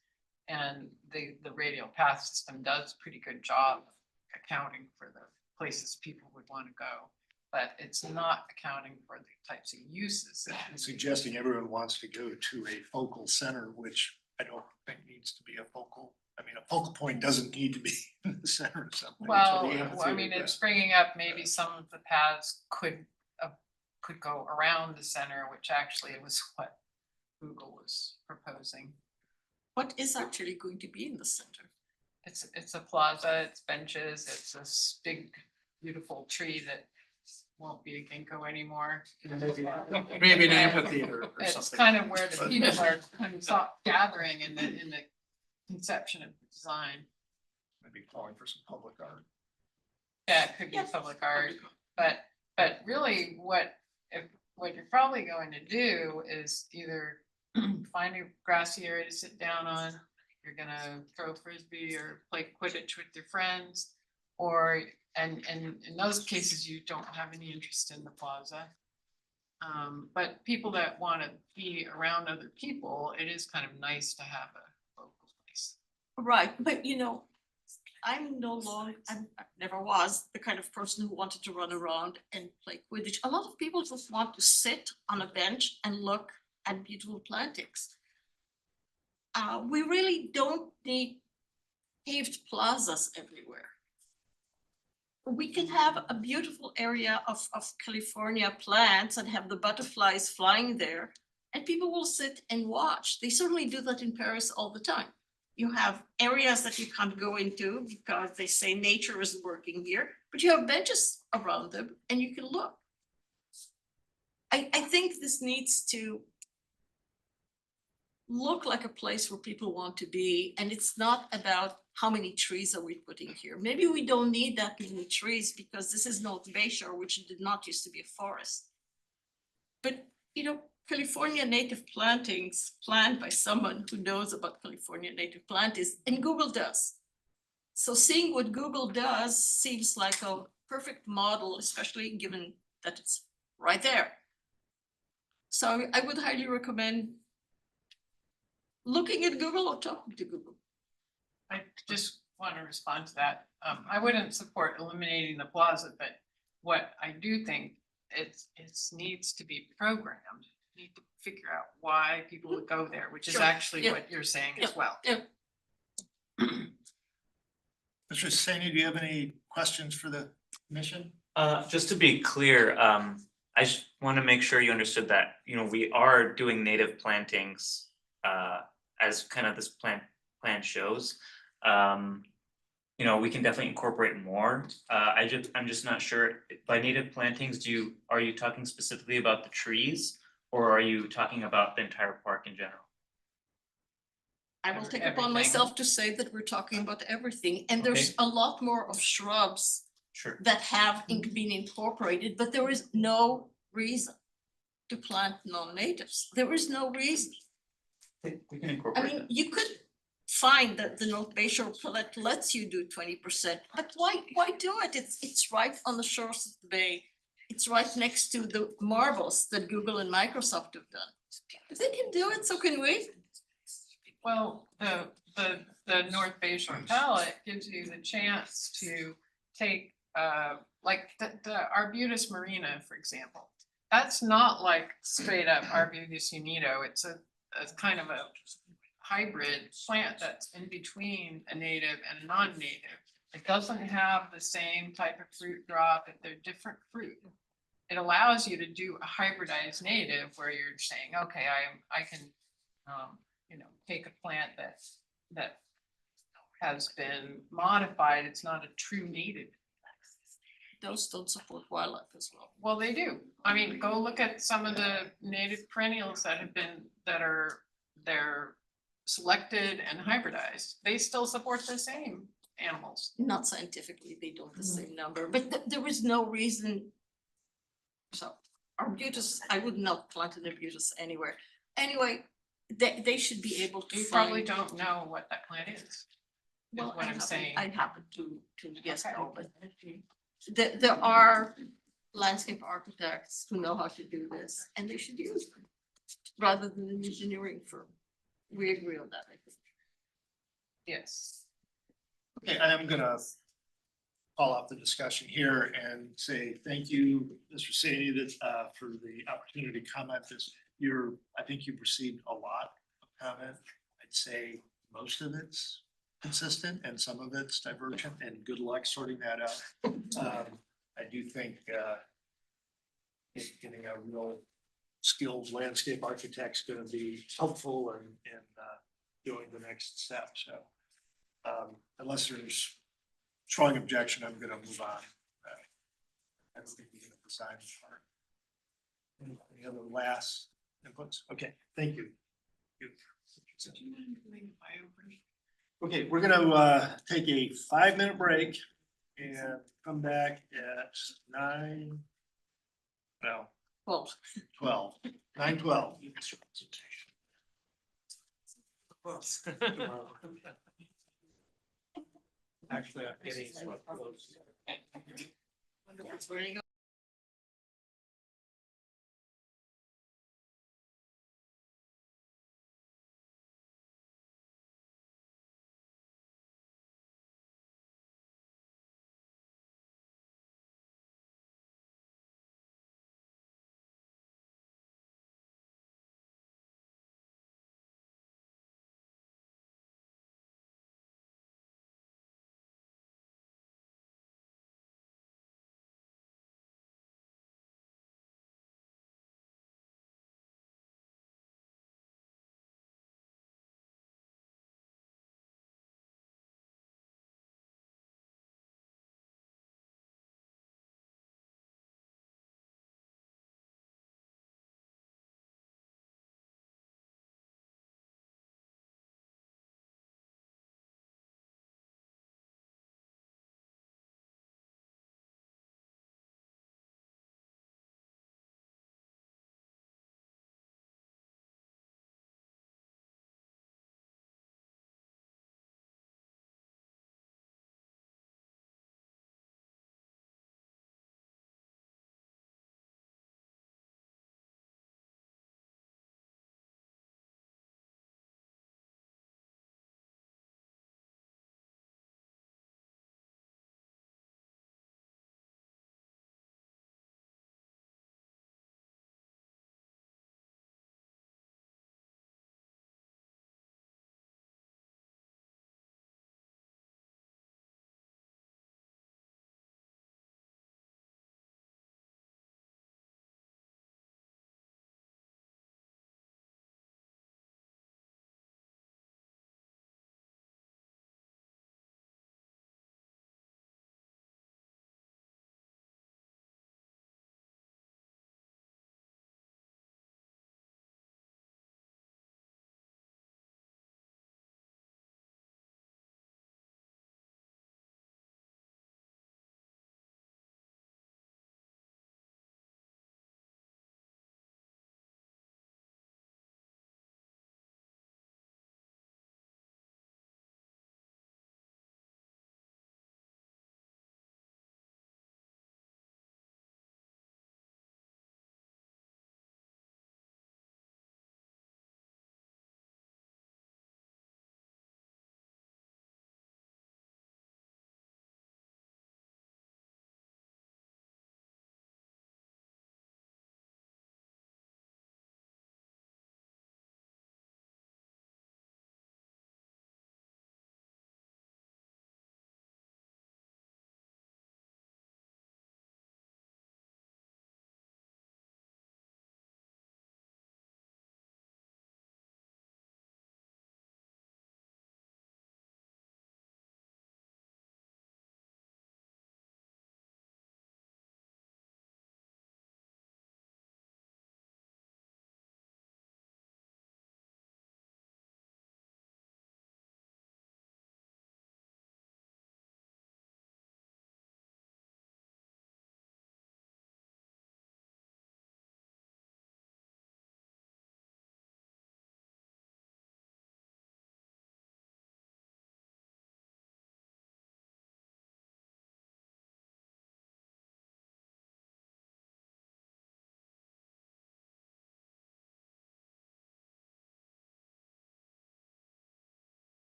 And the radial path system does a pretty good job of accounting for the places people would want to go. But it's not accounting for the types of uses. Suggesting everyone wants to go to a focal center, which I don't think needs to be a focal. I mean, a focal point doesn't need to be in the center of something. Well, I mean, it's bringing up maybe some of the paths could go around the center, which actually was what Google was proposing. What is actually going to be in the center? It's a plaza, it's benches, it's this big, beautiful tree that won't be a ginkgo anymore. Maybe an amphitheater or It's something. kind of where the people are kind of gathering in the conception of the design. Maybe calling for some public art. Yeah, it could be public art, but really what you're probably going to do is either find a grassy area to sit down on, you're gonna throw frisbee or play Quidditch with your friends, or and in those cases you don't have any interest in the plaza. But people that want to be around other people, it is kind of nice to have a local place. Right, but you know, I never was the kind of person who wanted to run around and play Quidditch. A lot of people just want to sit on a bench and look at beautiful plantings. We really don't need paved plazas everywhere. We can have a beautiful area of California plants and have the butterflies flying there, and people will sit and watch. They certainly do that in Paris all the time. You have areas that you can't go into because they say nature isn't working here, but you have benches around them and you can look. I think this needs to look like a place where people want to be, and it's not about how many trees are we putting here. Maybe we don't need that many trees because this is North Bayshore, which did not used to be a forest. But you know, California native plantings planted by someone who knows about California native plantings, and Google does. So seeing what Google does seems like a perfect model, especially given that it's right there. So I would highly recommend looking at Google or talking to Google. I just want to respond to that. I wouldn't support eliminating the plaza, but what I do think it needs to be programmed. You need to figure out why people would go there, which is Sure. actually Yeah. what you're saying as Yeah. well. Yeah. Mr. Sani, do you have any questions for the commission? Just to be clear, I just want to make sure you understood that, you know, we are doing native plantings, as kind of this plan shows. You know, we can definitely incorporate more. I'm just not sure, by native plantings, are you talking specifically about the trees? Or are you talking about the entire park in general? I will take upon Everything. myself to say that we're talking about everything, and there's Okay. a lot more of shrubs Sure. that have been incorporated, but there is no reason to plant non-natives. There is no reason. We can I incorporate mean, that. you could find that the North Bay Shore Select lets you do 20%, but why do it? It's right on the shores of the bay. It's right next to the marvels that Google and Microsoft have done. If they can do it, so can we. Well, the North Bay Shore palette gives you the chance to take, like the Arbutus marina, for example. That's not like straight up Arbutus unido, it's a kind of a hybrid plant that's in between a native and a non-native. It doesn't have the same type of fruit drop, they're different fruit. It allows you to do a hybridized native where you're saying, okay, I can, you know, take a plant that has been modified, it's not a true native. Those don't support wildlife as well. Well, they do. I mean, go look at some of the native perennials they're selected and hybridized. They still support the same animals. Not scientifically, they don't the same number, but there is no reason. So arbutus, I would not plant an arbutus anywhere. Anyway, they should be able to You find. probably don't know what that plant is. Well, what I'm saying. I happen to guess Okay. no, but there are landscape architects who know how to do this, and they should use them rather than an engineering firm. We agree on that, I think. Yes. Okay, I'm gonna call off the discussion here and say thank you, Mr. Sani, for the opportunity to comment this. I think you've received a lot of comment. I'd say most of it's consistent and some of it's divergent, and good luck sorting that out. I do think getting a real skilled landscape architect's gonna be helpful in doing the next step, so. Unless there's strong objection, I'm gonna move on. I don't think we can decide this part. Any other last inputs? Okay, thank you. Okay, we're gonna take a 5-minute break and come back at 12. 9:12. Actually, I'm getting close.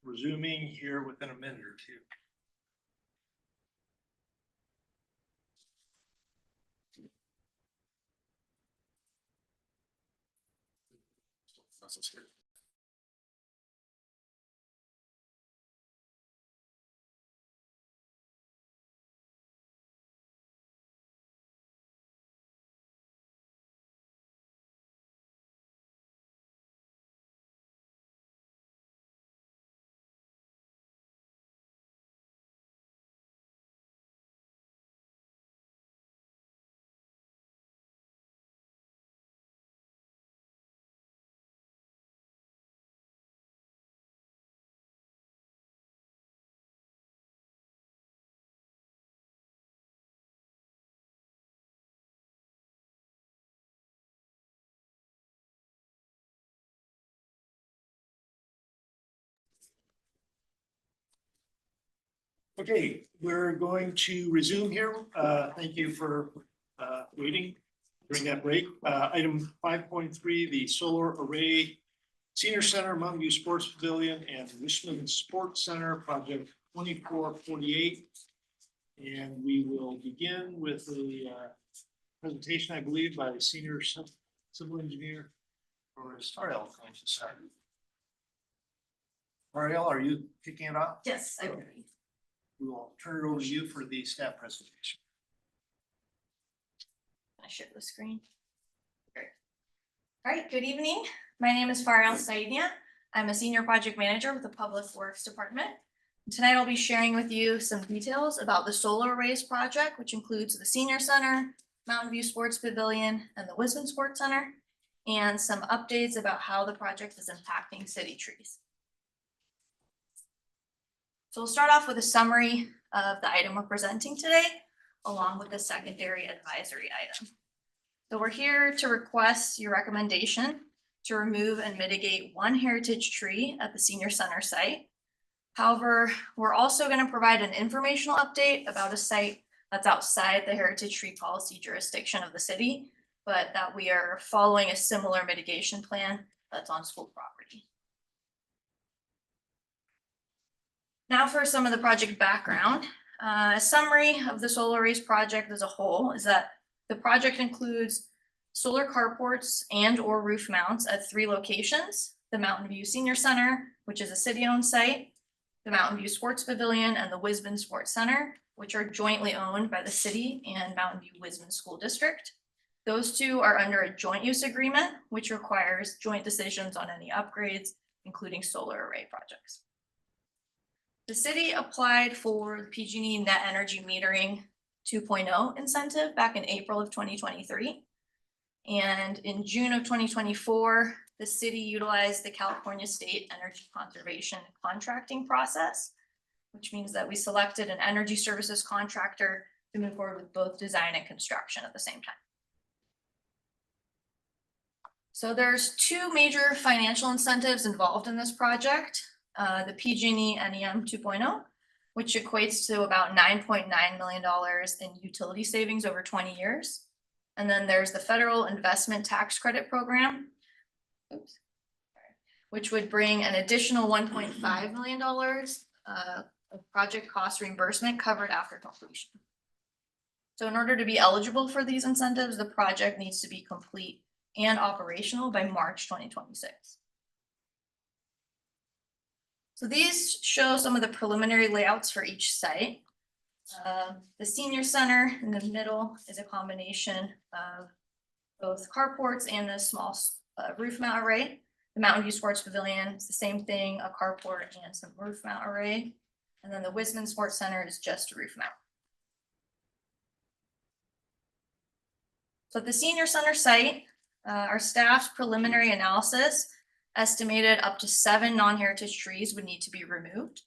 resuming here within a minute or two. Okay, we're going to resume here. Thank you for waiting during that break. Item 5.3, the solar array senior center, Mountain View Sports Pavilion and Richmond Sports Center, project 2448. And we will begin with a presentation, I believe, by the senior civil engineer or Ariel going to start. Ariel, are you kicking it off? Yes, I will. We will turn it over to you for the staff presentation. I share the screen. Great. All right, good evening. My name is Farel Saidia. I'm a senior project manager with the Public Works Department. Tonight I'll be sharing with you some details about the solar arrays project, which includes the Senior Center, Mountain View Sports Pavilion, and the Wisdom Sports Center, and some updates about how the project is impacting city trees. So we'll start off with a summary of the item we're presenting today, along with the secondary advisory item. So we're here to request your recommendation to remove and mitigate one heritage tree at the Senior Center site. However, we're also going to provide an informational update about a site that's outside the heritage tree policy jurisdiction of the city, but that we are following a similar mitigation plan that's on school property. Now for some of the project background. A summary of the solar arrays project as a whole is that the project includes solar carports and or roof mounts at 3 locations: the Mountain View Senior Center, which is a city-owned site, the Mountain View Sports Pavilion, and the Wisdom Sports Center, which are jointly owned by the city and Mountain View Wisdom School District. Those 2 are under a joint use agreement, which requires joint decisions on any upgrades, including solar array projects. The city applied for the PG&E Net Energy Metering 2.0 incentive back in April of 2023. And in June of 2024, the city utilized the California State Energy Conservation contracting process, which means that we selected an energy services contractor to move forward with both design and construction at the same time. So there's 2 major financial incentives involved in this project. The PG&E NEM 2.0, which equates to about $9.9 million in utility savings over 20 years. And then there's the Federal Investment Tax Credit Program, which would bring an additional $1.5 million of project cost reimbursement covered after completion. So in order to be eligible for these incentives, the project needs to be complete and operational by March 2026. So these show some of the preliminary layouts for each site. The Senior Center in the middle is a combination of both carports and the small roof mount array. The Mountain View Sports Pavilion is the same thing, a carport and some roof mount array. And then the Wisdom Sports Center is just a roof mount. So at the Senior Center site, our staff's preliminary analysis estimated up to 7 non-heritage trees would need to be removed.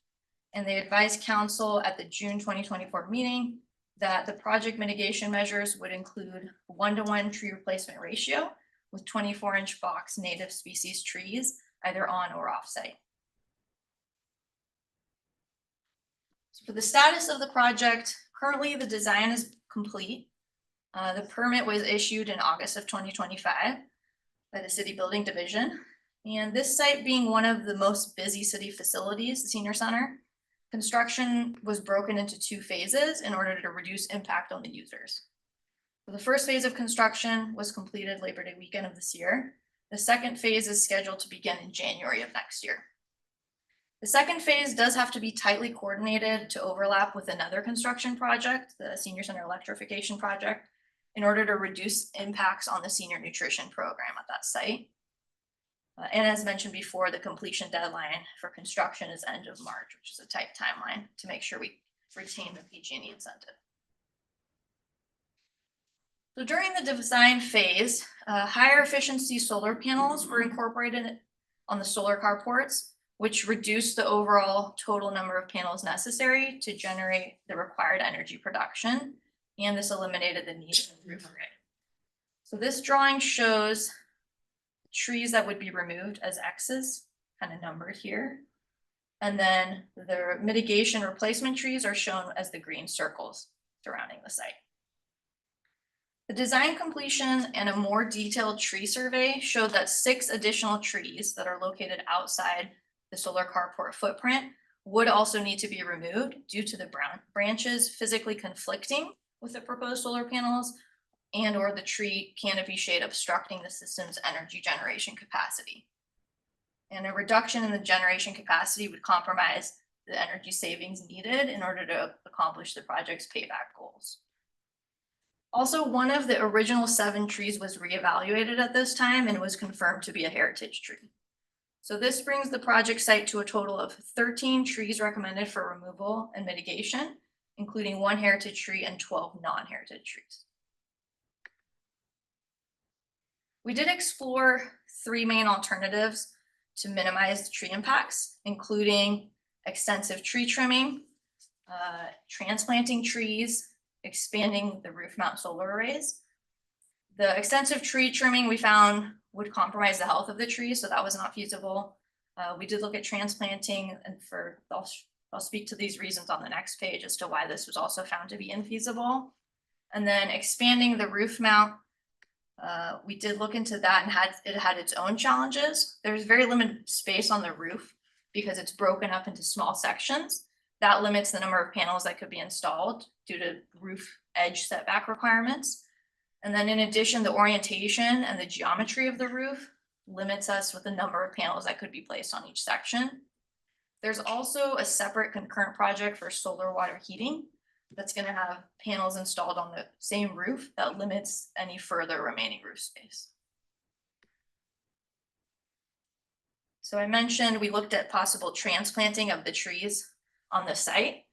And they advised council at the June 2024 meeting that the project mitigation measures would include a 1-to-1 tree replacement ratio with 24-inch box native species trees, either on or off site. So for the status of the project, currently the design is complete. The permit was issued in August of 2025 by the City Building Division. And this site being one of the most busy city facilities, the senior center, construction was broken into 2 phases in order to reduce impact on the users. The first phase of construction was completed Labor Day weekend of this year. The second phase is scheduled to begin in January of next year. The second phase does have to be tightly coordinated to overlap with another construction project, the Senior Center Electrification Project, in order to reduce impacts on the senior nutrition program at that site. And as mentioned before, the completion deadline for construction is end of March, which is a tight timeline to make sure we retain the PG&E incentive. So during the design phase, higher efficiency solar panels were incorporated on the solar carports, which reduced the overall total number of panels necessary to generate the required energy production. And this eliminated the need for the roof array. So this drawing shows trees that would be removed as X's, kind of numbered here. And then the mitigation replacement trees are shown as the green circles surrounding the site. The design completion and a more detailed tree survey showed that 6 additional trees that are located outside the solar carport footprint would also need to be removed due to the branches physically conflicting with the proposed solar panels and or the tree canopy shade obstructing the system's energy generation capacity. And a reduction in the generation capacity would compromise the energy savings needed in order to accomplish the project's payback goals. Also, one of the original 7 trees was reevaluated at this time and was confirmed to be a heritage tree. So this brings the project site to a total of 13 trees recommended for removal and mitigation, including 1 heritage tree and 12 non-heritage trees. We did explore 3 main alternatives to minimize the tree impacts, including extensive tree trimming, transplanting trees, expanding the roof mount solar arrays. The extensive tree trimming we found would compromise the health of the trees, so that was not feasible. We did look at transplanting, and I'll speak to these reasons on the next page as to why this was also found to be infeasible. And then expanding the roof mount, we did look into that and it had its own challenges. There's very limited space on the roof because it's broken up into small sections. That limits the number of panels that could be installed due to roof edge setback requirements. And then in addition, the orientation and the geometry of the roof limits us with the number of panels that could be placed on each section. There's also a separate concurrent project for solar water heating that's going to have panels installed on the same roof that limits any further remaining roof space. So I mentioned we looked at possible transplanting of the trees on the site.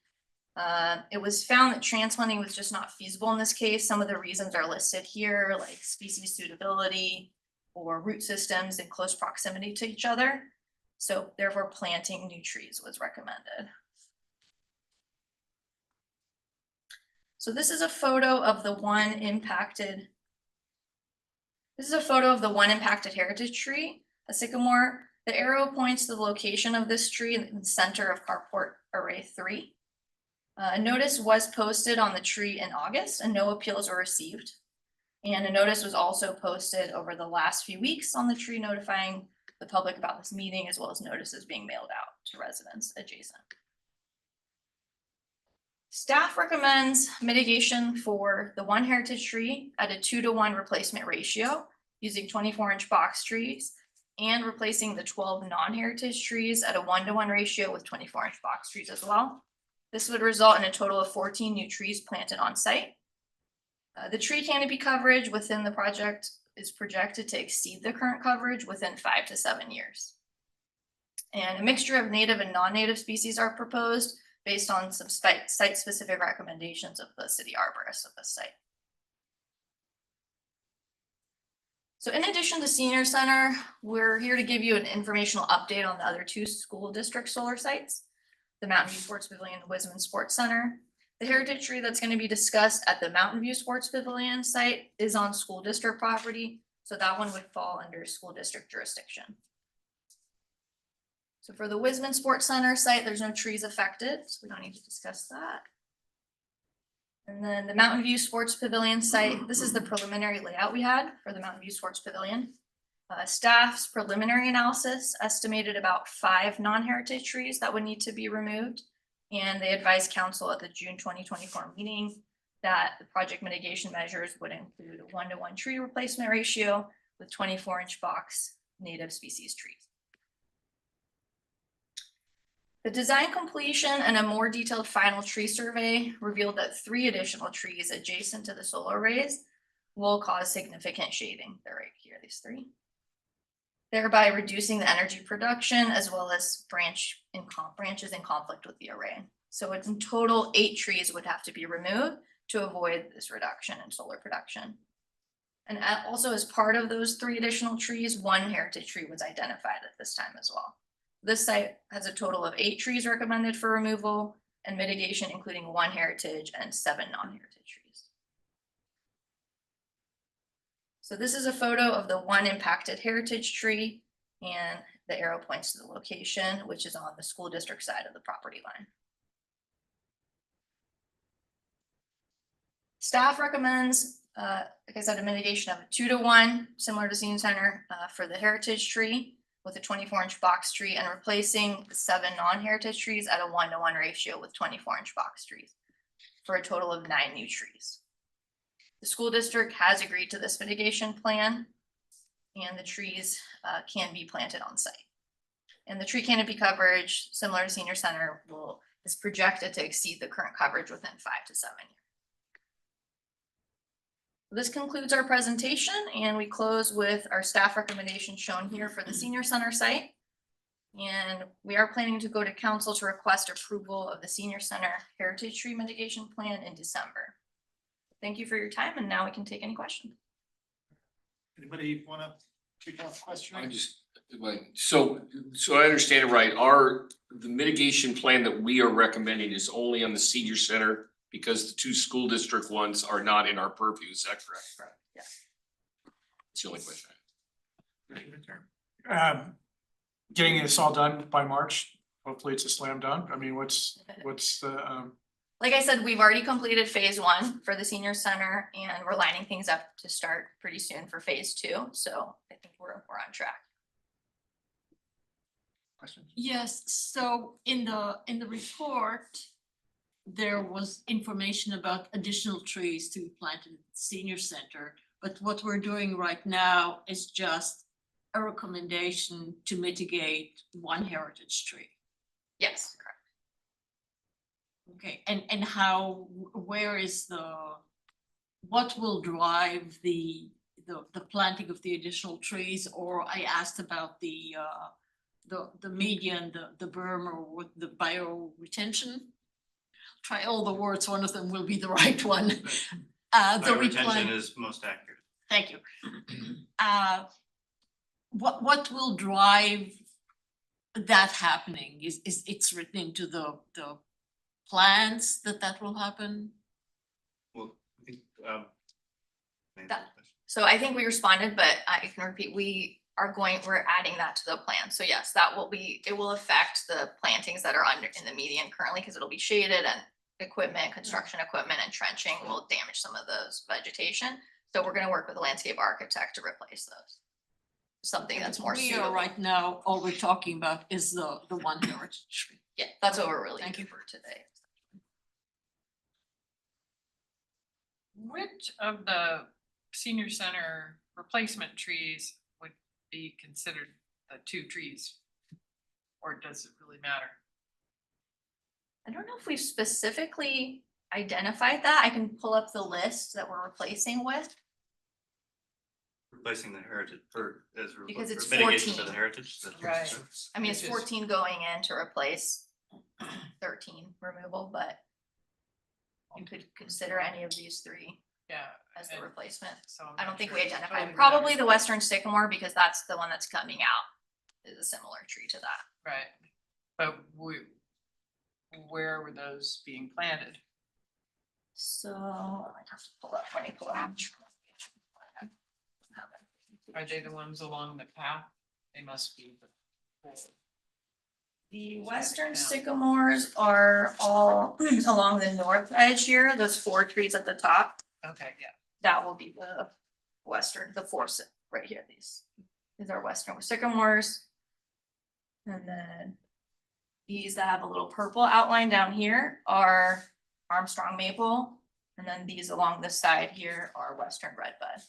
It was found that transplanting was just not feasible in this case. Some of the reasons are listed here, like species suitability or root systems in close proximity to each other. So therefore planting new trees was recommended. So this is a photo of the one impacted heritage tree, a sycamore. The arrow points to the location of this tree in the center of carport array 3. A notice was posted on the tree in August and no appeals were received. And a notice was also posted over the last few weeks on the tree notifying the public about this meeting, as well as notices being mailed out to residents adjacent. Staff recommends mitigation for the 1 heritage tree at a 2-to-1 replacement ratio using 24-inch box trees and replacing the 12 non-heritage trees at a 1-to-1 ratio with 24-inch box trees as well. This would result in a total of 14 new trees planted on site. The tree canopy coverage within the project is projected to exceed the current coverage within 5 to 7 years. And a mixture of native and non-native species are proposed based on some site-specific recommendations of the city arborist of the site. So in addition to Senior Center, we're here to give you an informational update on the other 2 school district solar sites, the Mountain View Sports Pavilion and Wisman Sports Center. The heritage tree that's going to be discussed at the Mountain View Sports Pavilion site is on school district property, so that one would fall under school district jurisdiction. So for the Wisman Sports Center site, there's no trees affected, so we don't need to discuss that. And then the Mountain View Sports Pavilion site, this is the preliminary layout we had for the Mountain View Sports Pavilion. Staff's preliminary analysis estimated about 5 non-heritage trees that would need to be removed. And they advised council at the June 2024 meeting that the project mitigation measures would include a 1-to-1 tree replacement ratio with 24-inch box native species trees. The design completion and a more detailed final tree survey revealed that 3 additional trees adjacent to the solar arrays will cause significant shading. They're right here, these 3. Thereby reducing the energy production as well as branches in conflict with the array. So in total, 8 trees would have to be removed to avoid this reduction in solar production. And also as part of those 3 additional trees, 1 heritage tree was identified at this time as well. This site has a total of 8 trees recommended for removal and mitigation, including 1 heritage and 7 non-heritage trees. So this is a photo of the 1 impacted heritage tree, and the arrow points to the location, which is on the school district side of the property line. Staff recommends, like I said, a mitigation of a 2-to-1, similar to senior center, for the heritage tree with a 24-inch box tree, and replacing the 7 non-heritage trees at a 1-to-1 ratio with 24-inch box trees for a total of 9 new trees. The school district has agreed to this mitigation plan, and the trees can be planted on site. And the tree canopy coverage, similar to senior center, is projected to exceed the current coverage within 5 to 7 years. This concludes our presentation, and we close with our staff recommendation shown here for the senior center site. And we are planning to go to council to request approval of the senior center heritage tree mitigation plan in December. Thank you for your time, and now we can take any questions. Anybody want to kick off questioning? I just, so I understand it right, the mitigation plan that we are recommending is only on the senior center because the 2 school district ones are not in our purview, is that correct? Right. Yeah. That's the only question. Getting this all done by March, hopefully it's a slam dunk. I mean, what's the, Like I said, we've already completed phase 1 for the senior center, and we're lining things up to start pretty soon for phase 2. So I think we're on track. Questions? Yes, so in the report, there was information about additional trees to be planted at the senior center. But what we're doing right now is just a recommendation to mitigate 1 heritage tree. Yes, correct. Okay, and how, where is what will drive the planting of the additional trees? Or I asked about the median, the berm, or with the bioretention. Try all the words, one of them will be the right one. The retention is most accurate. Thank you. What will drive that happening? Is it's written into the plans that will happen? Well, I think, So I think we responded, but I can repeat, we're adding that to the plan. So yes, it will affect the plantings that are in the median currently, because it'll be shaded, and construction equipment and trenching will damage some of those vegetation. So we're gonna work with a landscape architect to replace those. Something that's more suitable. Right now, all we're talking about is the 1 heritage tree. Yeah, that's what we're really Thank looking you. for today. Which of the senior center replacement trees would be considered the 2 trees? Or does it really matter? I don't know if we've specifically identified that. I can pull up the list that we're replacing with. replacing the heritage or as Because it's mitigation to 14. the heritage. that's what Right. it says. I mean, it's Which is- 14 going in to replace 13 removal, but you could consider any of these 3 Yeah. as the and replacement. so I'm I don't not think sure we if it identified, really probably matters. the western sycamore, because that's the one that's coming out, is a similar tree to that. Right, but where were those being planted? So I have to pull up, let me pull up. Are they the ones along the path? They must be. The western sycamores are all along the north edge here, those 4 trees at the top. Okay, yeah. That will be the 4 right here, these. These are western sycamores. And then these that have a little purple outline down here are Armstrong maple. And then these along this side here are western redbud.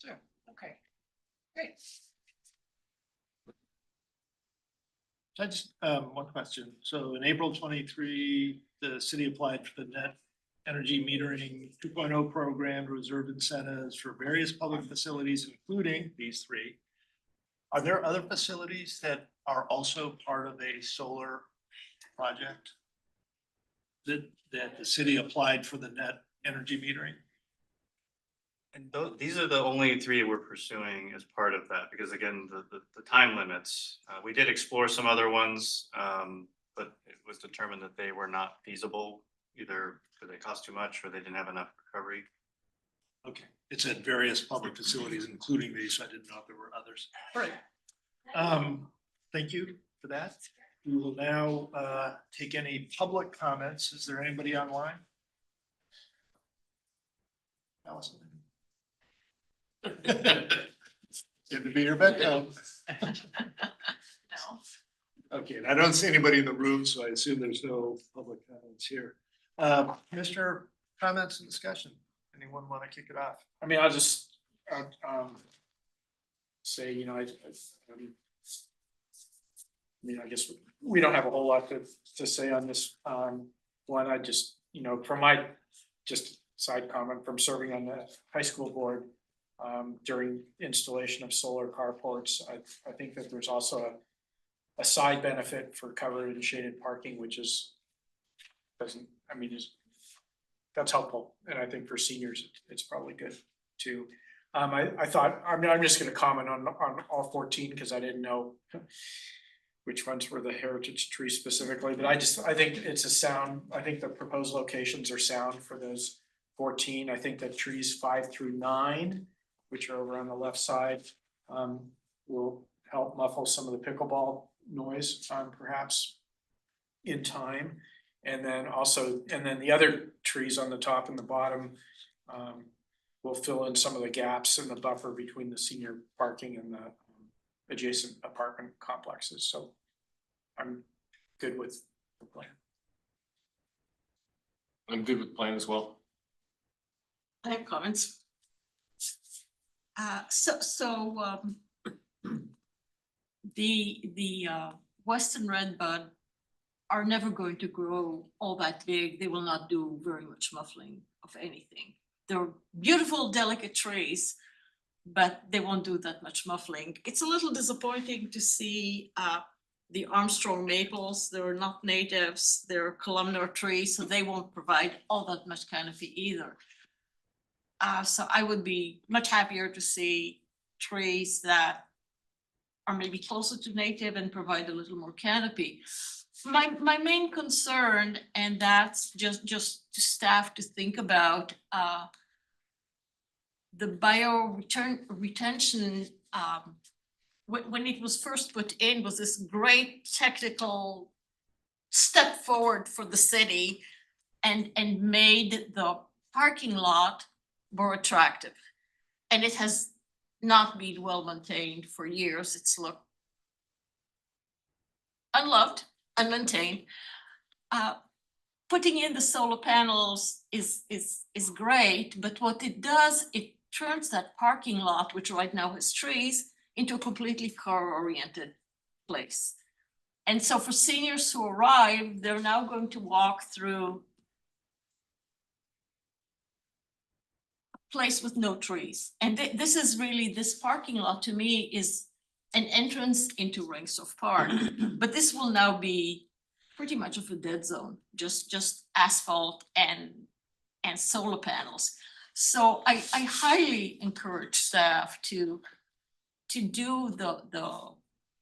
Sure, okay, great. I just, one question. So in April 23, the city applied for the net energy metering 2.0 program to reserve incentives for various public facilities, including these three. Are there other facilities that are also part of a solar project? That the city applied for the net energy metering? And these are the only three we're pursuing as part of that, because again, the time limits, we did explore some other ones. But it was determined that they were not feasible, either because they cost too much or they didn't have enough recovery. Okay, it's at various public facilities, including these, so I didn't know if there were others. Right. Thank you for that. We will now take any public comments. Is there anybody online? Allison? Good to be your bedtime. No. Okay, and I don't see anybody in the room, so I assume there's no public comments here. Commissioner, comments and discussion? Anyone want to kick it off? I mean, I'll just, say, you know, I mean, I guess we don't have a whole lot to say on this, one. I just, you know, from my, just side comment from serving on the high school board, during installation of solar carports, I think that there's also a side benefit for covered and shaded parking, which is, that's helpful. And I think for seniors, it's probably good too. I thought, I mean, I'm just gonna comment on all 14 because I didn't know which ones were the heritage trees specifically, but I think it's a sound, I think the proposed locations are sound for those 14. I think that trees 5 through 9, which are over on the left side, will help muffle some of the pickleball noise, perhaps in time. And then the other trees on the top and the bottom will fill in some of the gaps in the buffer between the senior parking and the adjacent apartment complexes. So I'm good with the plan. I'm good with the plan as well. I have comments. The western redbud are never going to grow all that big. They will not do very much muffling of anything. They're beautiful, delicate trees, but they won't do that much muffling. It's a little disappointing to see the Armstrong maples. They're not natives, they're columnar trees, so they won't provide all that much canopy either. So I would be much happier to see trees that are maybe closer to native and provide a little more canopy. My main concern, and that's just to staff to think about, the retention, when it was first put in, was this great technical step forward for the city and made the parking lot more attractive. And it has not been well maintained for years. It's looked unloved, unmaintained. Putting in the solar panels is great, but what it does, it turns that parking lot, which right now has trees, into a completely car-oriented place. And so for seniors who arrive, they're now going to walk through a place with no trees. And this is really, this parking lot to me is an entrance into Ringstorff Park. But this will now be pretty much of a dead zone, just asphalt and solar panels. So I highly encourage staff to do the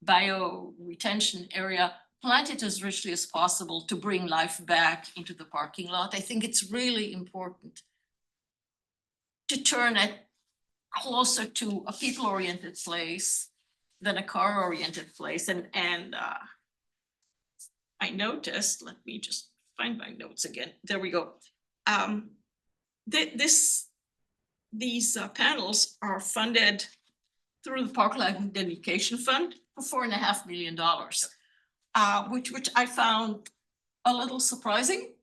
bio retention area, plant it as richly as possible to bring life back into the parking lot. I think it's really important to turn it closer to a people-oriented place than a car-oriented place. And I noticed, let me just find my notes again. There we go. These panels are funded through the Parkland Dedication Fund for $4.5 million. Which I found a little surprising.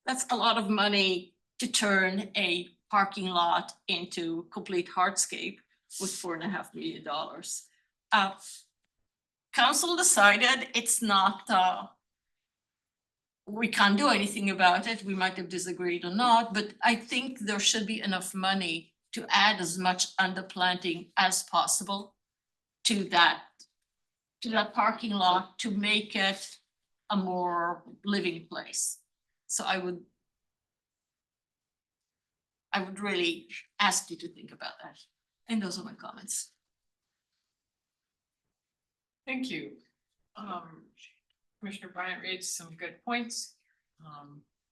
That's a lot of money to turn a parking lot into complete hardscape with $4.5 million. Council decided it's not, we can't do anything about it. We might have disagreed or not, but I think there should be enough money to add as much underplanting as possible to that parking lot to make it a more living place. So I would really ask you to think about that. And those are my comments. Thank you. Commissioner Bryant raised some good points.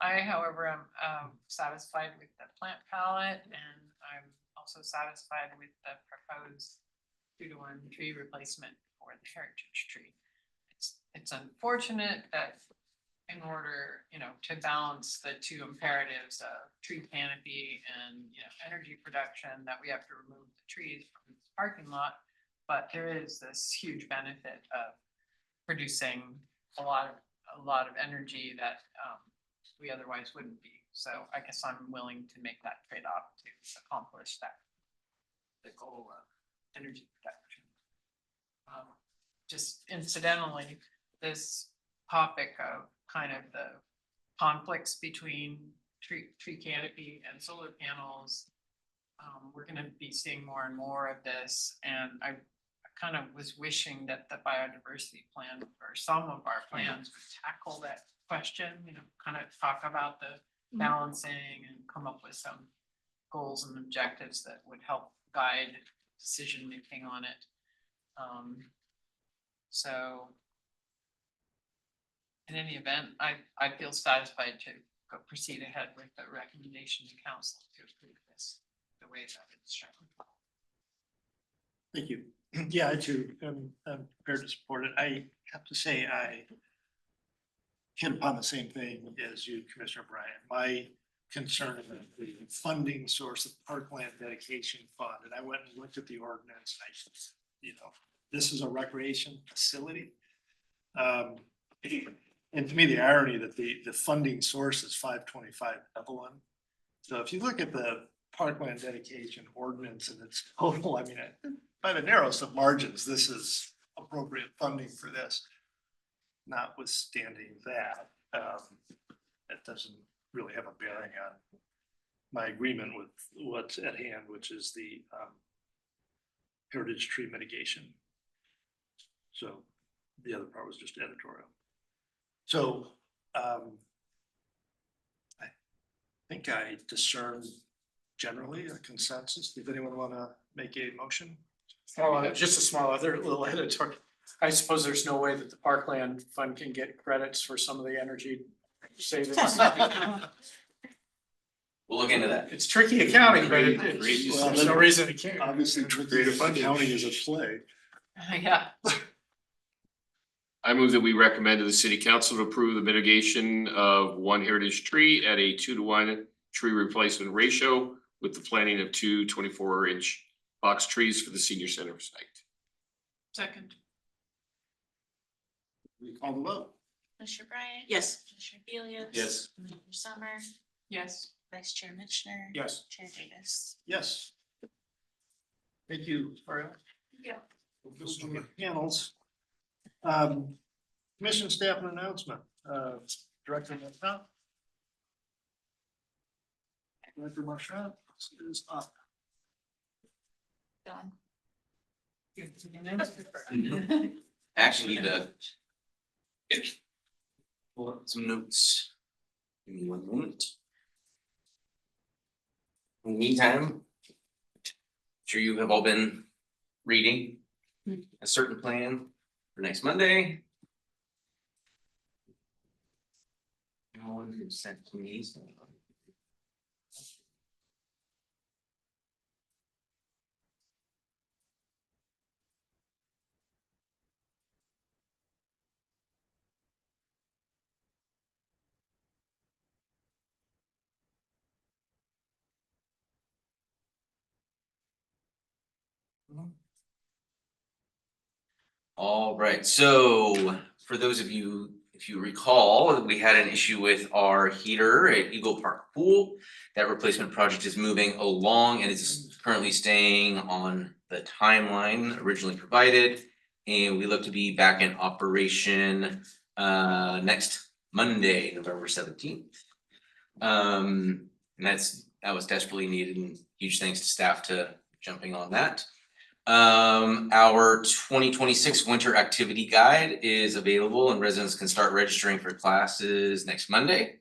I, however, am satisfied with the plant palette, and I'm also satisfied with the proposed 2-to-1 tree replacement for the heritage tree. It's unfortunate that in order, to balance the two imperatives of tree canopy and, energy production, that we have to remove the trees from this parking lot. But there is this huge benefit of producing a lot of energy that we otherwise wouldn't be. So I guess I'm willing to make that trade-off to accomplish that, the goal of energy production. Just incidentally, this topic of kind of the conflicts between tree canopy and solar panels, we're gonna be seeing more and more of this, and I kind of was wishing that the biodiversity plan or some of our plans would tackle that question, kind of talk about the balancing and come up with some goals and objectives that would help guide decision making on it. So in any event, I feel satisfied to proceed ahead with the recommendation to council to approve this the way that it's shown. Thank you. Yeah, I too am prepared to support it. I have to say, I hit upon the same thing as you, Commissioner Bryant. My concern about the funding source of Parkland Dedication Fund, and I went and looked at the ordinance. This is a recreation facility. And to me, the irony that the funding source is 525 Evelyn. So if you look at the Parkland Dedication Ordinance and its total, I mean, by the narrowest of margins, this is appropriate funding for this. Notwithstanding that, it doesn't really have a bearing on my agreement with what's at hand, which is the heritage tree mitigation. So the other part was just editorial. So I think I discern generally a consensus. Does anyone want to make a motion? Just a small other little editorial. I suppose there's no way that the Parkland Fund can get credits for some of the energy savings. We'll look into that. It's tricky accounting, but there's no reason it can't. Obviously, tricky accounting is a play. Yeah. I move that we recommend to the city council to approve the mitigation of one heritage tree at a 2-to-1 tree replacement ratio with the planting of 2 24-inch box trees for the senior center site. Second. We call the vote. Commissioner Bryant? Yes. Commissioner Felius? Yes. Commissioner Summer? Yes. Vice Chair Mitchner? Yes. Chair Davis? Yes. Thank you, Mario. Yeah. Panels. Commission staff and announcement, Director Marchant. Director Marchant is up. Done. Actually need to pull up some notes. Give me one moment. In the meantime, I'm sure you have all been reading a certain plan for next Monday. No one who sent to me. So. All right, so for those of you, if you recall, we had an issue with our heater at Eagle Park Pool. That replacement project is moving along and is currently staying on the timeline originally provided. And we look to be back in operation next Monday, November 17th. And that was desperately needed, and huge thanks to staff to jumping on that. Our 2026 winter activity guide is available and residents can start registering for classes next Monday.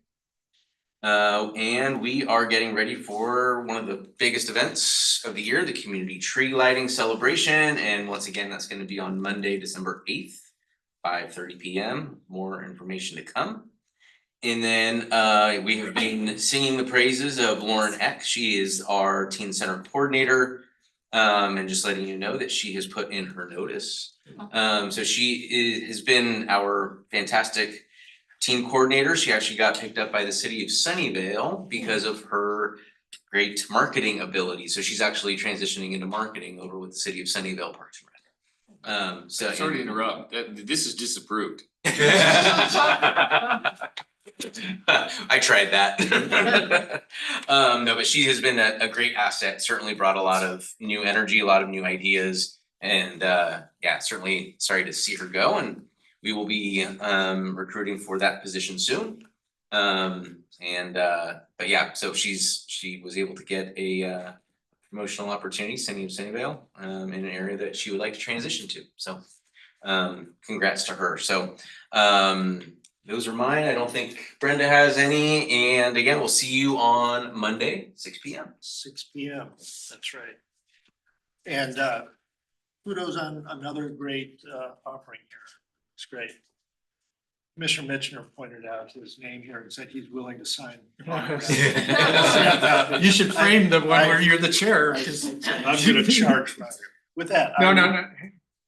And we are getting ready for one of the biggest events of the year, the community tree lighting celebration. And once again, that's going to be on Monday, December 8th, 5:30 p.m. More information to come. And then we have been singing the praises of Lauren Eck. She is our teen center coordinator. And just letting you know that she has put in her notice. So she has been our fantastic teen coordinator. She actually got picked up by the city of Sunnyvale because of her great marketing ability. So she's actually transitioning into marketing over with the city of Sunnyvale Parks and Rec. Sorry to interrupt, this is disapproved. I tried that. No, but she has been a great asset, certainly brought a lot of new energy, a lot of new ideas. And yeah, certainly sorry to see her go, and we will be recruiting for that position soon. But yeah, so she was able to get a promotional opportunity, City of Sunnyvale, in an area that she would like to transition to. So congrats to her. So those are mine. I don't think Brenda has any. And again, we'll see you on Monday, 6 p.m. 6 p.m. That's right. And kudos on another great offering here. It's great. Commissioner Mitchner pointed out his name here and said he's willing to sign. You should frame the one where you're the chair. I'm gonna charge for it. With that. No.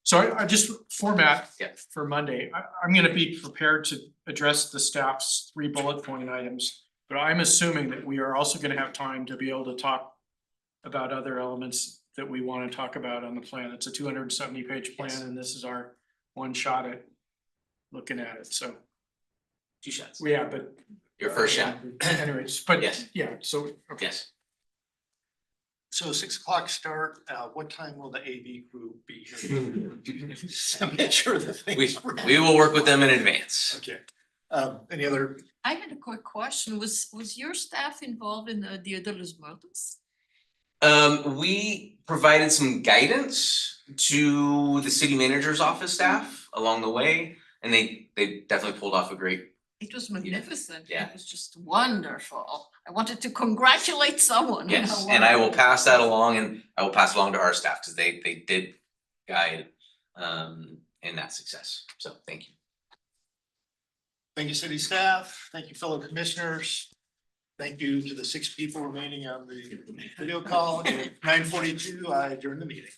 So I just format Yeah. for Monday. I'm gonna be prepared to address the staff's 3 bullet point items. But I'm assuming that we are also gonna have time to be able to talk about other elements that we want to talk about on the plan. It's a 270-page plan, and this is our one shot at looking at it. So 2 shots. yeah, but Your first shot. anyways, but Yes. yeah, so okay. Yes. So 6 o'clock start, what time will the AV crew be here? So make sure the things. We will work with them in advance. Okay. Any other? I had a quick question. Was your staff involved in the Dia de los Muertos? We provided some guidance to the city manager's office staff along the way, and they definitely pulled off a great. It was magnificent. Yeah. It was just wonderful. I wanted to congratulate someone. on Yes, how and I will wonderful. pass that along, and I will pass along to our staff, because they did guide in that success. So thank you. Thank you, city staff. Thank you, fellow commissioners. Thank you to the 6 people remaining on the video call. At 9:42, I adjourn the meeting.